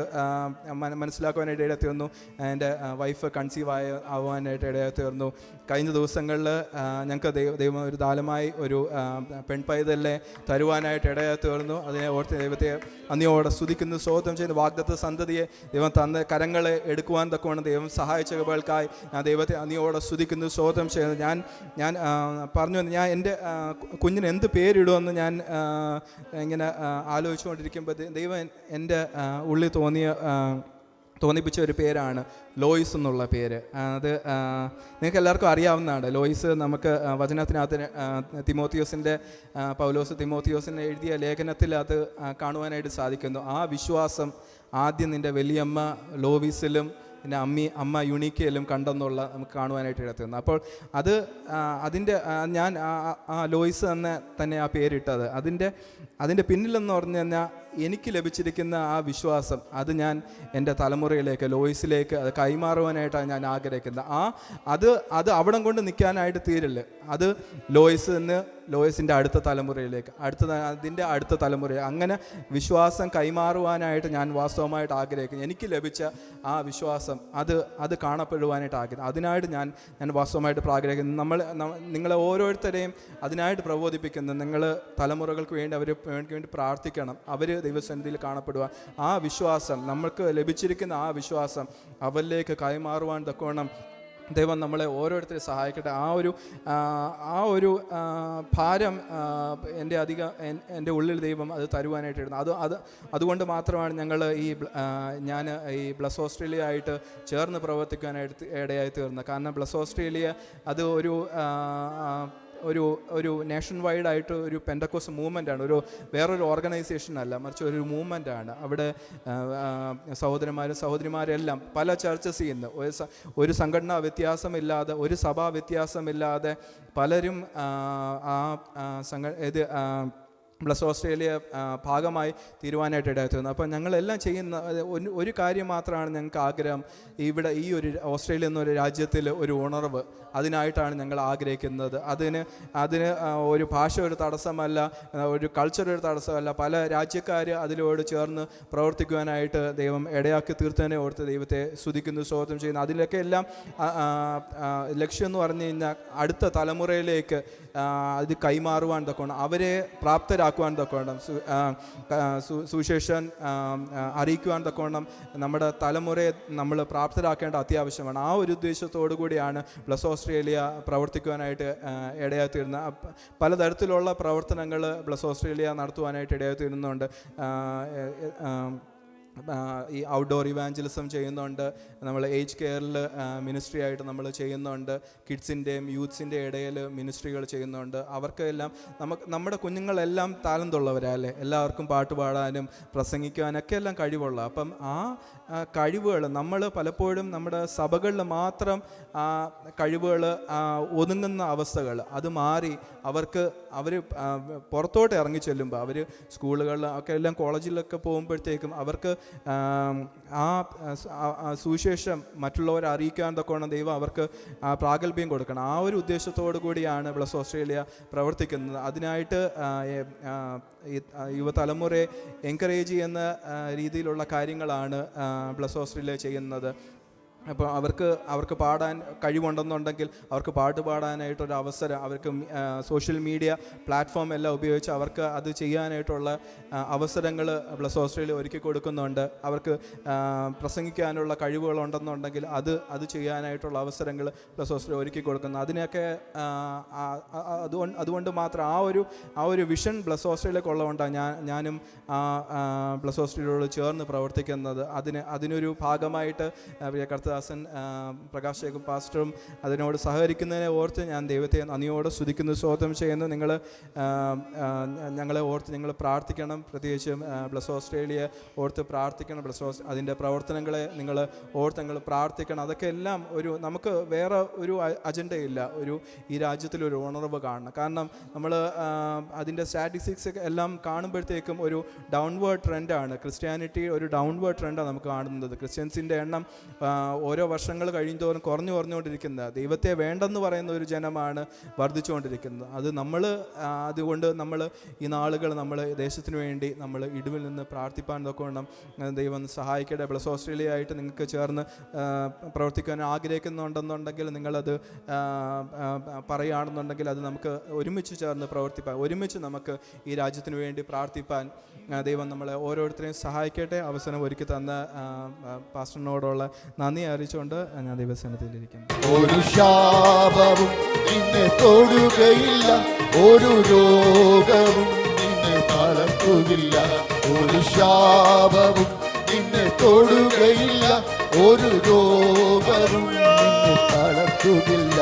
മനസ്സിലാക്കുവാനായിട്ട് ഇടയായി തീർന്നു. എൻ്റെ വൈഫ് കൺസീവ് ആവാനായിട്ട് ഇടയായി തീർന്നു. കഴിഞ്ഞ ദിവസങ്ങളിൽ ഞങ്ങൾക്ക് ദൈവം ഒരു ദാനമായി ഒരു പെൺപൈതലിനെ തരുവാനായിട്ട് ഇടയായി തീർന്നു. അതിനെ ഓർത്ത് ദൈവത്തെ അന്യോടെ സ്തുതിക്കുന്നു, സ്തോത്രം ചെയ്യുന്നു. വാഗ്ദത്ത സന്തതിയെ ദൈവം തന്ന കരങ്ങളെ എടുക്കുവാൻ തക്കവണ്ണം ദൈവം സഹായിച്ചകൾക്കായി ഞാൻ ദൈവത്തെ അന്യോടെ സ്തുതിക്കുന്നു, സ്തോത്രം ചെയ്യുന്നു. ഞാൻ പറഞ്ഞു, ഞാൻ എൻ്റെ കുഞ്ഞിന് എന്ത് പേരിടുമെന്ന് ഞാൻ ഇങ്ങനെ ആലോചിച്ചുകൊണ്ടിരിക്കുമ്പോൾ ദൈവം എൻ്റെ ഉള്ളിൽ തോന്നിപ്പിച്ച ഒരു പേരാണ് ലോയിസ് എന്നുള്ള പേര്. അത് നിങ്ങൾക്ക് എല്ലാവർക്കും അറിയാവുന്നതാണ്. ലോയിസ് നമുക്ക് വചനത്തിനകത്ത് പൗലോസ് തിമോത്തിയോസിന് എഴുതിയ ലേഖനത്തിൽ അത് കാണുവാനായിട്ട് സാധിക്കുന്നു. ആ വിശ്വാസം ആദ്യം നിൻ്റെ വലിയമ്മ ലോവിസിലും പിന്നെ അമ്മ യുണീക്കയിലും കണ്ടെന്നുള്ള നമുക്ക് കാണുവാനായിട്ട് ഇടത്തുന്നു. അപ്പോൾ അത് അതിൻ്റെ ഞാൻ ആ ലോയ്സ് തന്നെ ആ പേരിട്ടത് അതിൻ്റെ പിന്നിലെന്ന് പറഞ്ഞു കഴിഞ്ഞാൽ എനിക്ക് ലഭിച്ചിരിക്കുന്ന ആ വിശ്വാസം അത് ഞാൻ എൻ്റെ തലമുറയിലേക്ക് ലോയ്സിലേക്ക് അത് കൈമാറുവാനായിട്ടാണ് ഞാൻ ആഗ്രഹിക്കുന്നത്. അത് അവിടം കൊണ്ട് നിൽക്കാനായിട്ട് തീരില്ല. അത് ലോയ്സിൻ്റെ അടുത്ത തലമുറയിലേക്ക് അതിൻ്റെ അടുത്ത തലമുറ അങ്ങനെ വിശ്വാസം കൈമാറുവാനായിട്ട് ഞാൻ വാസ്തവമായിട്ട് ആഗ്രഹിക്കുന്നു. എനിക്ക് ലഭിച്ച ആ വിശ്വാസം അത് കാണപ്പെടുവാനായിട്ട് ആഗ്രഹിക്കുന്നു. അതിനായിട്ട് ഞാൻ വാസ്തവമായിട്ട് ആഗ്രഹിക്കുന്നു. നിങ്ങളെ ഓരോരുത്തരെയും അതിനായിട്ട് പ്രബോധിപ്പിക്കുന്നു. നിങ്ങൾ തലമുറകൾക്ക് വേണ്ടി അവർക്ക് വേണ്ടി പ്രാർത്ഥിക്കണം. അവർ ദൈവസന്നിധിയിൽ കാണപ്പെടുക. ആ വിശ്വാസം നമ്മൾക്ക് ലഭിച്ചിരിക്കുന്ന ആ വിശ്വാസം അവരിലേക്ക് കൈമാറുവാൻ തക്കവണ്ണം ദൈവം നമ്മളെ ഓരോരുത്തരെയും സഹായിക്കട്ടെ. ആ ഒരു ഭാരം എൻ്റെ ഉള്ളിൽ ദൈവം അത് തരുവാനായിട്ട് ഇടുന്നു. അതുകൊണ്ട് മാത്രമാണ് ഞാൻ ഈ ബ്ലസ് ഓസ്ട്രേലിയ ആയിട്ട് ചേർന്ന് പ്രവർത്തിക്കാനായിട്ട് ഇടയായി തീർന്നത്. കാരണം ബ്ലസ് ഓസ്ട്രേലിയ അത് ഒരു നേഷൻ വൈഡ് ആയിട്ട് ഒരു പെന്തക്കോസ്റ്റ് മൂവ്മെൻ്റാണ്. വേറൊരു ഓർഗനൈസേഷൻ അല്ല, മറിച്ച് ഒരു മൂവ്മെൻ്റാണ്. അവിടെ സഹോദരിമാരെല്ലാം പല ചർച്ചസ് ചെയ്യുന്നു. ഒരു സംഘടനാ വ്യത്യാസമില്ലാതെ, ഒരു സഭാ വ്യത്യാസമില്ലാതെ പലരും ബ്ലസ് ഓസ്ട്രേലിയ ഭാഗമായി തീരുവാനായിട്ട് ഇടയായിരുന്നു. അപ്പോൾ ഞങ്ങളെല്ലാം ചെയ്യുന്ന ഒരു കാര്യം മാത്രമാണ് ഞങ്ങൾക്ക് ആഗ്രഹം. ഇവിടെ ഈ ഒരു ഓസ്ട്രേലിയ എന്നൊരു രാജ്യത്തിൽ ഒരു ഉണർവ്, അതിനായിട്ടാണ് ഞങ്ങൾ ആഗ്രഹിക്കുന്നത്. അതിന് ഒരു ഭാഷ ഒരു തടസ്സമല്ല, ഒരു കൾച്ചർ ഒരു തടസ്സമല്ല. പല രാജ്യക്കാർ അതിലോട് ചേർന്ന് പ്രവർത്തിക്കുവാനായിട്ട് ദൈവം ഇടയാക്കി തീർത്തതിനെ ഓർത്ത് ദൈവത്തെ സ്തുതിക്കുന്നു, സ്തോത്രം ചെയ്യുന്നു. അതിലൊക്കെ എല്ലാം ലക്ഷ്യം എന്ന് പറഞ്ഞു കഴിഞ്ഞാൽ അടുത്ത തലമുറയിലേക്ക് ഇത് കൈമാറുവാൻ തക്കോണം, അവരെ പ്രാപ്തരാക്കുവാൻ തക്കോണം, സുവിശേഷം അറിയിക്കുവാൻ തക്കോണം നമ്മുടെ തലമുറയെ നമ്മൾ പ്രാപ്തരാക്കേണ്ട അത്യാവശ്യമാണ്. ആ ഒരു ഉദ്ദേശത്തോടു കൂടിയാണ് ബ്ലസ് ഓസ്ട്രേലിയ പ്രവർത്തിക്കുവാനായിട്ട് ഇടയായിത്തീരുന്നത്. പലതരത്തിലുള്ള പ്രവർത്തനങ്ങൾ ബ്ലസ് ഓസ്ട്രേലിയ നടത്തുവാനായിട്ട് ഇടയായിത്തീരുന്നുണ്ട്. ഈ ഔട്ട്ഡോർ ഇവാഞ്ചലിസം ചെയ്യുന്നുണ്ട്. നമ്മൾ ഏജ് കെയറിൽ മിനിസ്ട്രി ആയിട്ട് നമ്മൾ ചെയ്യുന്നുണ്ട്. കിഡ്സിൻ്റെയും യൂത്ത്സിൻ്റെ ഇടയിൽ മിനിസ്ട്രികൾ ചെയ്യുന്നുണ്ട്. അവർക്കെല്ലാം നമ്മുടെ കുഞ്ഞുങ്ങളെല്ലാം താലന്തുള്ളവരല്ലേ, എല്ലാവർക്കും പാട്ട് പാടാനും പ്രസംഗിക്കാനൊക്കെ എല്ലാം കഴിവുള്ള. അപ്പം ആ കഴിവുകൾ നമ്മൾ പലപ്പോഴും നമ്മുടെ സഭകളിൽ മാത്രം കഴിവുകൾ ഒതുങ്ങുന്ന അവസ്ഥകൾ അത് മാറി അവർ പുറത്തോട്ട് ഇറങ്ങി ചെല്ലുമ്പോൾ, അവർ സ്കൂളുകളിൽ ഒക്കെ എല്ലാം കോളേജിലൊക്കെ പോകുമ്പോഴത്തേക്കും അവർക്ക് ആ സുവിശേഷം മറ്റുള്ളവരെ അറിയിക്കാൻ തക്കോണം ദൈവം അവർക്ക് പ്രാഗൽഭ്യം കൊടുക്കണം. ആ ഒരു ഉദ്ദേശത്തോടു കൂടിയാണ് ബ്ലസ് ഓസ്ട്രേലിയ പ്രവർത്തിക്കുന്നത്. അതിനായിട്ട് യുവതലമുറയെ എൻകറേജ് ചെയ്യുന്ന രീതിയിലുള്ള കാര്യങ്ങളാണ് ബ്ലസ് ഓസ്ട്രേലിയ ചെയ്യുന്നത്. അപ്പോൾ അവർക്ക് പാടാൻ കഴിവുണ്ടെന്നുണ്ടെങ്കിൽ അവർക്ക് പാട്ട് പാടാനായിട്ടൊരു അവസരം, അവർക്ക് സോഷ്യൽ മീഡിയ പ്ലാറ്റ്ഫോം എല്ലാം ഉപയോഗിച്ച് അവർക്ക് അത് ചെയ്യാനായിട്ടുള്ള അവസരങ്ങൾ ബ്ലസ് ഓസ്ട്രേലിയ ഒരുക്കി കൊടുക്കുന്നുണ്ട്. അവർക്ക് പ്രസംഗിക്കാനുള്ള കഴിവുകളുണ്ടെന്നുണ്ടെങ്കിൽ അത് ചെയ്യാനായിട്ടുള്ള അവസരങ്ങൾ ബ്ലസ് ഓസ്ട്രേലിയ ഒരുക്കി കൊടുക്കുന്നു. അതിനൊക്കെ അതുകൊണ്ട് മാത്രം ആ ഒരു വിഷൻ ബ്ലസ് ഓസ്ട്രേലിയക്കുള്ളതുകൊണ്ടാണ് ഞാനും ബ്ലസ് ഓസ്ട്രേലിയയോട് ചേർന്ന് പ്രവർത്തിക്കുന്നത്. അതിനൊരു ഭാഗമായിട്ട് കർത്താവ് പ്രകാശ് ജേക്കബ് പാസ്റ്ററും അതിനോട് സഹകരിക്കുന്നതിനെ ഓർത്ത് ഞാൻ ദൈവത്തെ നന്ദിയോടെ സ്തുതിക്കുന്നു, സ്തോത്രം ചെയ്യുന്നു. ഞങ്ങളെ ഓർത്ത് നിങ്ങൾ പ്രാർത്ഥിക്കണം. പ്രത്യേകിച്ചും ബ്ലസ് ഓസ്ട്രേലിയ ഓർത്ത് പ്രാർത്ഥിക്കണം. അതിൻ്റെ പ്രവർത്തനങ്ങളെ നിങ്ങൾ പ്രാർത്ഥിക്കണം. അതൊക്കെ എല്ലാം നമുക്ക് വേറെ ഒരു അജണ്ടയില്ല. ഈ രാജ്യത്തിലൊരു ഉണർവ് കാണണം. കാരണം നമ്മൾ അതിൻ്റെ സ്റ്റാറ്റിസ്റ്റിക്സ് എല്ലാം കാണുമ്പോഴത്തേക്കും ഒരു ഡൗൺവേർഡ് ട്രെൻഡാണ്. ക്രിസ്ത്യാനിറ്റി ഒരു ഡൗൺവേർഡ് ട്രെൻഡാണ് നമുക്ക് കാണുന്നത്. ക്രിസ്ത്യൻസിൻ്റെ എണ്ണം ഓരോ വർഷങ്ങൾ കഴിയുന്തോറും കുറഞ്ഞുകൊണ്ടിരിക്കുന്നത്. ദൈവത്തെ വേണ്ടെന്ന് പറയുന്ന ഒരു ജനമാണ് വർദ്ധിച്ചുകൊണ്ടിരിക്കുന്നത്. അതുകൊണ്ട് നമ്മൾ ഈ നാളുകൾ നമ്മൾ ദേശത്തിന് വേണ്ടി നമ്മൾ ഇടിവിൽ നിന്ന് പ്രാർത്ഥിപ്പാൻ നോക്കണം. ദൈവം സഹായിക്കട്ടെ. ബ്ലസ് ഓസ്ട്രേലിയ ആയിട്ട് നിങ്ങൾക്ക് ചേർന്ന് പ്രവർത്തിക്കാൻ ആഗ്രഹിക്കുന്നുണ്ടെന്നുണ്ടെങ്കിൽ നിങ്ങളത് പറയുകയാണെന്നുണ്ടെങ്കിൽ അത് നമുക്ക് ഒരുമിച്ച് ചേർന്ന് പ്രവർത്തിപ്പാൻ, ഒരുമിച്ച് നമുക്ക് ഈ രാജ്യത്തിന് വേണ്ടി പ്രാർത്ഥിപ്പാൻ ദൈവം നമ്മളെ ഓരോരുത്തരെയും സഹായിക്കട്ടെ. അവസരം ഒരുക്കി തന്ന പാസ്റ്ററിനോടുള്ള നന്ദി അറിയിച്ചുകൊണ്ട് ഞാൻ ദൈവസന്നിധിയിലിരിക്കുന്നു. ഒരു ശാപവും നിന്നെ തൊടുകയില്ല, ഒരു രോഗവും നിന്നെ തളർത്തുകില്ല. ഒരു ശാപവും നിന്നെ തൊടുകയില്ല, ഒരു രോഗവും നിന്നെ തളർത്തുകില്ല.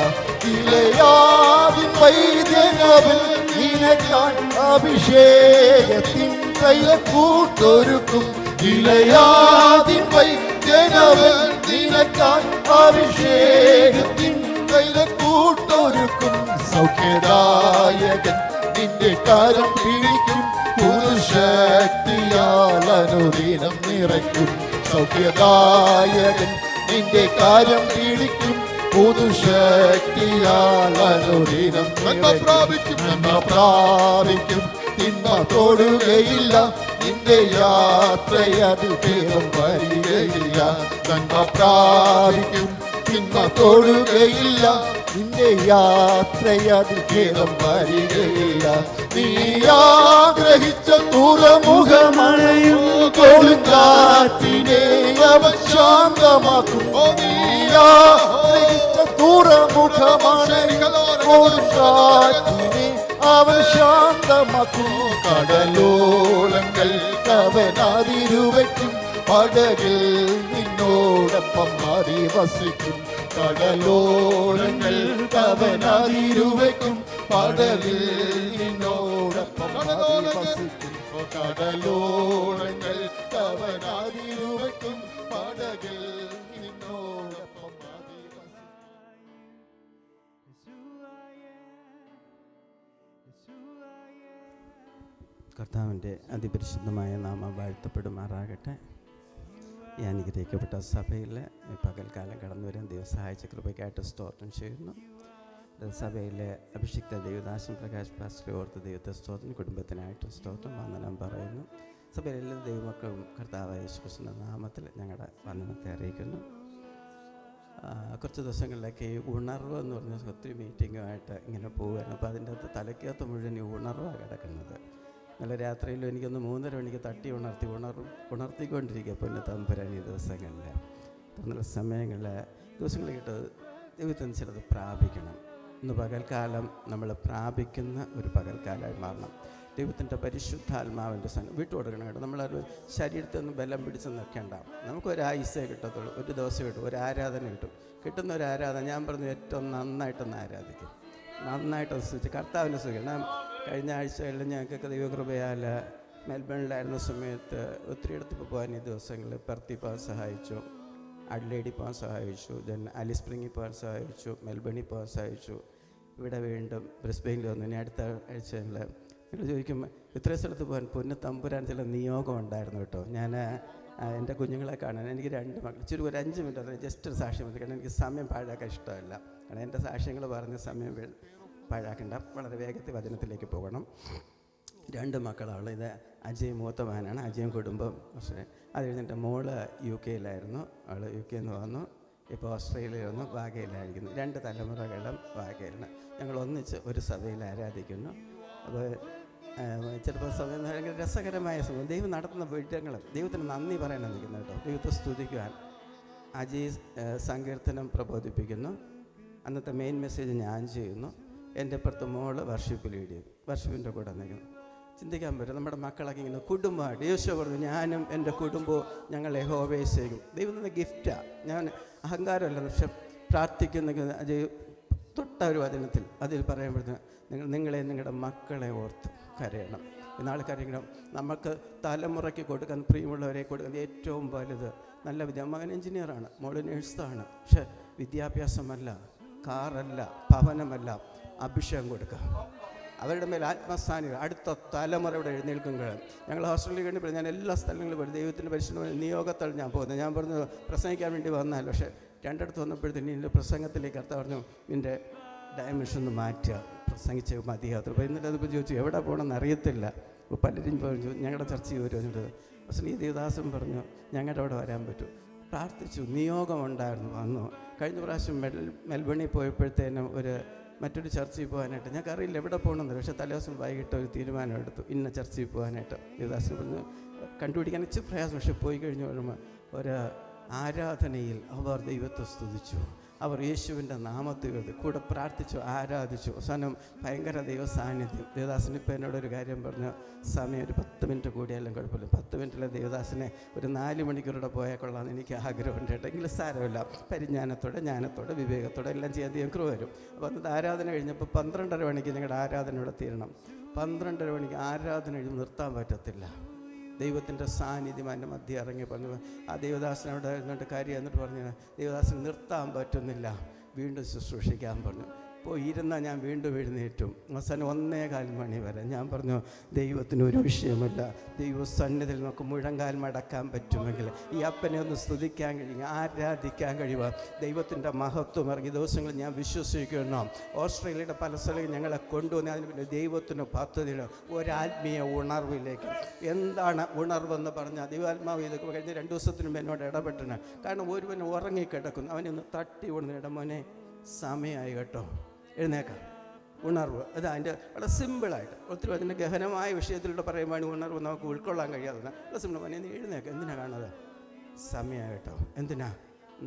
ഇലയാതിൻ വൈദ്യനവൻ നിനക്കാൻ അഭിഷേകത്തിൻ തൈലക്കൂട്ടൊരുക്കും. ഇലയാതിൻ വൈദ്യനവൻ നിനക്കായി അഭിഷേകത്തിൻ കൂട്ടൊരുക്കും. സൗഖ്യദായകൻ നിന്റെ കരം പിടിക്കും, പുതുശക്തിയാൽ അനുദിനം നിറയ്ക്കും. സൗഖ്യദായകൻ നിന്റെ കരം പിടിക്കും, പുതുശക്തിയാൽ അനുദിനം പ്രാപിക്കും. തിന്മ തൊടുകയില്ല, നിന്റെ യാത്രയതിൽ ഭേദം വരികയില്ല. നന്മ പ്രാപിക്കും, തിന്മ തൊടുകയില്ല, നിന്റെ യാത്രയതിൽ ഭേദം വരികയില്ല. നീ ആഗ്രഹിച്ച തുറമുഖമണയും കൊടുങ്കാറ്റിനെ അവൻ ശാന്തമാക്കും. നീ ആഗ്രഹിച്ച തുറമുഖമണയും കൊടുങ്കാറ്റിനെ അവൻ ശാന്തമാക്കും. കടലോളങ്ങൾ അവൻ അതിരുവയ്ക്കും, പടകിൽ നിന്നോടൊപ്പം അധിവസിക്കും. കടലോളങ്ങൾ അവൻ അതിരുവയ്ക്കും, പടകിൽ നിന്നോടൊപ്പം അധിവസിക്കും. കടലോളങ്ങൾ അവൻ അതിരുവയ്ക്കും, പടകിൽ നിന്നോടൊപ്പം അധിവസിക്കും. കർത്താവിൻ്റെ അതിപരിശുദ്ധമായ നാമം വാഴ്ത്തപ്പെടുമാറാകട്ടെ. ഈ അനുഗ്രഹിക്കപ്പെട്ട സഭയിൽ പകൽക്കാലം കടന്നു വരാൻ ദൈവം സഹായിച്ച കൃപയ്ക്കായിട്ട് സ്തോത്രം ചെയ്യുന്നു. സഭയിലെ അഭിഷിക്ത ദേവദാസൻ പ്രകാശ് പാസ്റ്ററെ ഓർത്ത് ദൈവത്തെ സ്തോത്രം, കുടുംബത്തിനായിട്ട് സ്തോത്രം, വന്ദനം പറയുന്നു. സഭയിലെ എല്ലാ ദൈവമക്കളും കർത്താവായ യേശുക്രിസ്തുവിന്റെ നാമത്തിൽ ഞങ്ങളുടെ വന്ദനത്തെ അറിയിക്കുന്നു. കുറച്ച് ദിവസങ്ങളിലൊക്കെ ഈ ഉണർവ് എന്ന് പറഞ്ഞ ഒത്തിരി മീറ്റിങ്ങുമായിട്ട് ഇങ്ങനെ പോവുകയാണ്. അപ്പോൾ അതിൻ്റെ അകത്ത് തലയ്ക്കകത്ത് മുഴുവൻ ഈ ഉണർവാണ് കിടക്കുന്നത്. നല്ല രാത്രിയിലും എനിക്കൊന്ന് 3:30 മണിക്ക് തട്ടി ഉണർത്തിക്കൊണ്ടിരിക്കുക പൊന്നെ തമ്പുരാൻ. ഈ ദിവസങ്ങളിൽ നല്ല ദിവസങ്ങളിൽ കിട്ട് ദൈവത്തിന് ചിലത് പ്രാപിക്കണം. ഇന്ന് പകൽക്കാലം നമ്മൾ പ്രാപിക്കുന്ന ഒരു പകൽക്കാലമായി മാറണം. ദൈവത്തിൻ്റെ പരിശുദ്ധാത്മാവിൻ്റെ വിട്ടു കൊടുക്കണം കേട്ടോ. നമ്മളത് ശരീരത്തിൽ നിന്ന് ബലം പിടിച്ച് നിൽക്കേണ്ട. നമുക്കൊരായുസേ കിട്ടത്തുള്ളൂ, ഒരു ദിവസം കിട്ടും, ഒരു ആരാധന കിട്ടും. കിട്ടുന്ന ഒരു ആരാധന ഞാൻ പറഞ്ഞു ഏറ്റവും നന്നായിട്ടൊന്ന് ആരാധിക്കും, നന്നായിട്ടൊന്ന് സ്തുതിച്ച് കർത്താവിനെ സ്തുതിക്കണം. കഴിഞ്ഞ ആഴ്ചകളിൽ ഞങ്ങൾക്കൊക്കെ ദൈവകൃപയാൽ മെൽബണിലായിരുന്ന സമയത്ത് ഒത്തിരി ഇടത്ത് പോകാൻ ഈ ദിവസങ്ങളിൽ പെർത്തി പോകാൻ സഹായിച്ചു, അഡ്ലേഡി പോകാൻ സഹായിച്ചു, ദെൻ ആലിസ് സ്പ്രിങ്ങിൽ പോകാൻ സഹായിച്ചു, മെൽബണിൽ പോകാൻ സഹായിച്ചു. ഇവിടെ വീണ്ടും ബ്രിസ്ബെയിനിൽ വന്നു. ഇനി അടുത്ത ആഴ്ചകളിൽ നിങ്ങൾ ചോദിക്കും ഇത്രയും സ്ഥലത്ത് പോകാൻ പൊന്നു തമ്പുരാൻ ചില നിയോഗം ഉണ്ടായിരുന്നു കേട്ടോ. ഞാൻ എൻ്റെ കുഞ്ഞുങ്ങളെ കാണാൻ എനിക്ക് 2 മക്കൾ, ഇച്ചിരി ഒരു 5 മിനിറ്റ് അത് ജസ്റ്റ് ഒരു സാക്ഷ്യം മതി. കാരണം എനിക്ക് സമയം പാഴാക്കാൻ ഇഷ്ടമല്ല. കാരണം എൻ്റെ സാക്ഷ്യങ്ങൾ പറഞ്ഞ സമയം പാഴാക്കേണ്ട, വളരെ വേഗത്തിൽ വചനത്തിലേക്ക് പോകണം. 2 മക്കളാണ്. ഇത് അജയ് മൂത്ത മകനാണ്, അജയും കുടുംബം. പക്ഷേ അത് കഴിഞ്ഞിട്ട് മോള് UK അവൾ UK വന്നു. ഇപ്പോൾ ഓസ്ട്രേലിയയിൽ വന്നു, വാഗയിലായിരിക്കുന്നു. 2 തലമുറകളും വാഗയിലാണ്. ഞങ്ങൾ ഒന്നിച്ച് ഒരു സഭയിൽ ആരാധിക്കുന്നു. അപ്പോൾ ചിലപ്പോൾ സമയം ഭയങ്കര രസകരമായ സമയം. ദൈവം നടത്തുന്ന വിടങ്ങൾ ദൈവത്തിന് നന്ദി പറയാനാണ് നിൽക്കുന്നത് കേട്ടോ. ദൈവത്തെ സ്തുതിക്കുവാൻ അജയ് സങ്കീർത്തനം പ്രബോധിപ്പിക്കുന്നു. അന്നത്തെ മെയിൻ മെസ്സേജ് ഞാൻ ചെയ്യുന്നു. എൻ്റെ ഇപ്പുറത്ത് മോള് വർഷിപ്പിൻ്റെ കൂടെ നിൽക്കുന്നു. ചിന്തിക്കാൻ പറ്റും നമ്മുടെ മക്കളൊക്കെ ഇങ്ങനെ കുടുംബമായിട്ട് യേശു പറഞ്ഞു ഞാനും എൻ്റെ കുടുംബവും ഞങ്ങൾ യഹോവയെ സേവിക്കും. ദൈവത്തിൻ്റെ ഗിഫ്റ്റാണ്. ഞാൻ അഹങ്കാരമല്ല, പക്ഷെ പ്രാർത്ഥിക്കുന്ന അജയ് തൊട്ട ഒരു വചനത്തിൽ അതിൽ പറയുമ്പോഴത്തേന് നിങ്ങളുടെ മക്കളെ ഓർത്ത് കരയണം. ഇന്നാൾ കരയണം. നമുക്ക് തലമുറയ്ക്ക് കൊടുക്കാൻ, പ്രിയമുള്ളവരെ കൊടുക്കാൻ ഏറ്റവും വലുത് നല്ല മകൻ എഞ്ചിനീയറാണ്, മോള് നേഴ്സാണ്. പക്ഷെ വിദ്യാഭ്യാസമല്ല, കാറല്ല, ഭവനമല്ല, അഭിഷേകം കൊടുക്കുക. അവരുടെ മേൽ ആത്മസ്ഥാനികൾ അടുത്ത തലമുറയുടെ എഴുന്നേൽക്കുമ്പോൾ ഞങ്ങൾ ഹോസ്റ്റലിൽ കഴിഞ്ഞപ്പോൾ ഞാൻ എല്ലാ സ്ഥലങ്ങളിലും പോയി ദൈവത്തിൻ്റെ പരിശുദ്ധമായ നിയോഗത്തിൽ ഞാൻ പോകുന്നത്. ഞാൻ പറഞ്ഞു പ്രസംഗിക്കാൻ വേണ്ടി വന്നാൽ, പക്ഷേ 2 ഇടത്ത് വന്നപ്പോഴത്തേന് എൻ്റെ പ്രസംഗത്തിലേക്ക് കർത്താവ് പറഞ്ഞു നിൻ്റെ ഡയമെൻഷൻ ഒന്ന് മാറ്റുക, പ്രസംഗിച്ച് മതിയാത്ര. അപ്പോൾ എന്നിട്ട് അതിപ്പോൾ ചോദിച്ചു എവിടെ പോകണമെന്ന് അറിയത്തില്ല. അപ്പോൾ പലരും പറഞ്ഞു ഞങ്ങളുടെ ചർച്ചയിൽ വരുന്നത്. പക്ഷേ ഈ ദേവദാസൻ പറഞ്ഞു ഞങ്ങളുടെ അവിടെ വരാൻ പറ്റും. പ്രാർത്ഥിച്ചു, നിയോഗമുണ്ടായിരുന്നു, വന്നു. കഴിഞ്ഞ പ്രാവശ്യം മെൽബണിൽ പോയപ്പോഴത്തേനും മറ്റൊരു ചർച്ചയിൽ പോകാനായിട്ട് ഞങ്ങൾക്കറിയില്ല എവിടെ പോകണമെന്ന്. പക്ഷേ തലേദിവസം വൈകിട്ട് ഒരു തീരുമാനം എടുത്തു, ഇന്ന ചർച്ചയിൽ പോകാനായിട്ട്. ദേവദാസൻ പറഞ്ഞു കണ്ടുപിടിക്കാൻ ഇച്ചിരി പ്രയാസം. പക്ഷെ പോയി കഴിഞ്ഞ് വരുമ്പോൾ ഒരു ആരാധനയിൽ അവർ ദൈവത്തെ സ്തുതിച്ചു, അവർ യേശുവിൻ്റെ നാമത്തിൽ കൂടെ പ്രാർത്ഥിച്ചു, ആരാധിച്ചു. അവസാനം ഭയങ്കര ദൈവ സാന്നിധ്യം. ദേവദാസൻ ഇപ്പോൾ എന്നോടൊരു കാര്യം പറഞ്ഞു, സമയം ഒരു 10 മിനിറ്റ് കൂടിയാലും കുഴപ്പമില്ല, 10 മിനിറ്റിലെ ദേവദാസനെ ഒരു 4 മണിക്കൂറുടെ പോയാൽ കൊള്ളാമെന്ന് എനിക്ക് ആഗ്രഹമുണ്ട് കേട്ടോ. എങ്കിലും സാരമില്ല, ജ്ഞാനത്തോടെ വിവേകത്തോടെ എല്ലാം ചെയ്യാൻ ദൈവം കൃപ വരും. അപ്പോൾ അന്നത്തെ ആരാധന കഴിഞ്ഞപ്പോൾ 12:30 മണിക്ക് ഞങ്ങളുടെ ആരാധന ഇവിടെ തീരണം. 12:30 മണിക്ക് ആരാധന കഴിഞ്ഞ് നിർത്താൻ പറ്റത്തില്ല. ദൈവത്തിൻ്റെ സാന്നിധ്യം എൻ്റെ മധ്യ ഇറങ്ങി പറഞ്ഞു. ആ ദൈവദാസനോട് എന്നിട്ട് കാര്യം എന്നിട്ട് പറഞ്ഞു, ദൈവദാസന് നിർത്താൻ പറ്റുന്നില്ല, വീണ്ടും ശുശ്രൂഷിക്കാൻ പറഞ്ഞു. ഇപ്പോൾ ഇരുന്നാൽ ഞാൻ വീണ്ടും എഴുന്നേറ്റും. അവസാനം 1:15 മണി വരെ. ഞാൻ പറഞ്ഞു, ദൈവത്തിന് ഒരു വിഷയമല്ല, ദൈവസന്നിധിയിൽ നമുക്ക് മുഴങ്കാൽ മടക്കാൻ പറ്റുമെങ്കിൽ ഈ അപ്പനെ ഒന്ന് സ്തുതിക്കാൻ കഴിയും, ആരാധിക്കാൻ കഴിയുക, ദൈവത്തിൻ്റെ മഹത്വം ഇറങ്ങി ദിവസങ്ങൾ ഞാൻ വിശ്വസിക്കുന്നു. ഓസ്ട്രേലിയയുടെ പല സ്ഥലങ്ങളിൽ ഞങ്ങളെ കൊണ്ടുവന്ന് അതിന് പിന്നെ ദൈവത്തിന് പദ്ധതിയിൽ ഒരാത്മീയ ഉണർവിലേക്ക്. എന്താണ് ഉണർവെന്ന് പറഞ്ഞാൽ, ദൈവാത്മാവ് ഇതൊക്കെ കഴിഞ്ഞ 2 ദിവസത്തിന് മുമ്പ് എന്നോട് ഇടപെട്ടിന്. കാരണം ഒരുവൻ ഉറങ്ങിക്കിടക്കുന്നു, അവനൊന്ന് തട്ടി ഉണർന്ന്, ഇടമോനെ സമയമായി കേട്ടോ, എഴുന്നേക്കാം. ഉണർവ് അത് അതിൻ്റെ വളരെ സിമ്പിളായിട്ട്, ഒത്തിരി അതിൻ്റെ ഗഹനമായ വിഷയത്തിലൂടെ പറയുമ്പോൾ ഉണർവ് നമുക്ക് ഉൾക്കൊള്ളാൻ കഴിയാതെ വളരെ സിമ്പിൾ. മോനെ നീ എഴുന്നേക്കാം, എന്തിനാ കാണുന്നത്? സമയമായി കേട്ടോ. എന്തിനാ?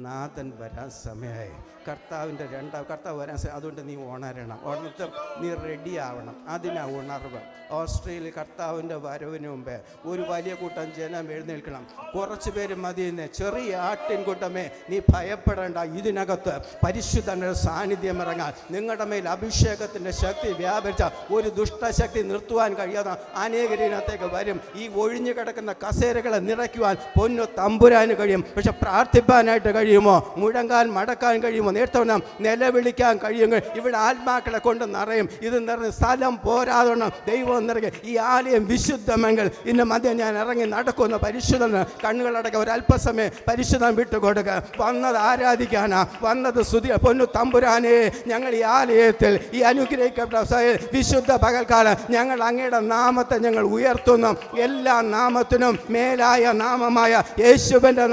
നാഥൻ വരാൻ സമയമായി. കർത്താവ് വരാൻ സമയം. അതുകൊണ്ട് നീ ഉണരണം, ഉണർത്തും നീ റെഡി ആവണം. അതിനാ ഉണർവ്. ഓസ്ട്രേലിയ കർത്താവിൻ്റെ വരവിന് മുമ്പേ ഒരു വലിയ കൂട്ടം ജനം എഴുന്നേൽക്കണം. കുറച്ച് പേര് മതിയെന്ന്. ചെറിയ ആട്ടിൻകൂട്ടമേ നീ ഭയപ്പെടേണ്ട, ഇതിനകത്ത് പരിശുദ്ധൻ്റെ സാന്നിധ്യം ഇറങ്ങാൻ, നിങ്ങളുടെ മേൽ അഭിഷേകത്തിൻ്റെ ശക്തി വ്യാപരിച്ച ഒരു ദുഷ്ടശക്തി നിർത്തുവാൻ കഴിയാതെ അനേകരിനകത്തേക്ക് വരും. ഈ ഒഴിഞ്ഞു കിടക്കുന്ന കസേരകളെ നിറയ്ക്കുവാൻ പൊന്നു തമ്പുരാന് കഴിയും. പക്ഷെ പ്രാർത്ഥിപ്പാനായിട്ട് കഴിയുമോ? മുഴങ്കാൽ മടക്കാൻ കഴിയുമോ? നേർത്തവണ്ണം നിലവിളിക്കാൻ കഴിയുമെങ്കിൽ ഇവിടെ ആത്മാക്കളെ കൊണ്ട് നിറയും. ഇത് നിറഞ്ഞ് സ്ഥലം പോരാതോണം ദൈവം നിറയെ. ഈ ആലയം വിശുദ്ധമെങ്കിൽ ഇന്ന് മധ്യം ഞാൻ ഇറങ്ങി നടക്കുന്ന പരിശുദ്ധന് കണ്ണുകളടക്കം ഒരല്പസമയം പരിശുദ്ധം വിട്ടുകൊടുക്കുക. വന്നത് ആരാധിക്കാനാ, വന്നത് സ്തുതി. പൊന്നു തമ്പുരാനെ, ഞങ്ങൾ ഈ ആലയത്തിൽ ഈ അനുഗ്രഹിക്കപ്പെട്ട വിശുദ്ധ പകൽക്കാലം ഞങ്ങൾ അങ്ങയുടെ നാമത്തെ ഞങ്ങൾ ഉയർത്തുന്നു. എല്ലാ നാമത്തിനും മേലായ നാമമായ യേശുവിൻ്റെ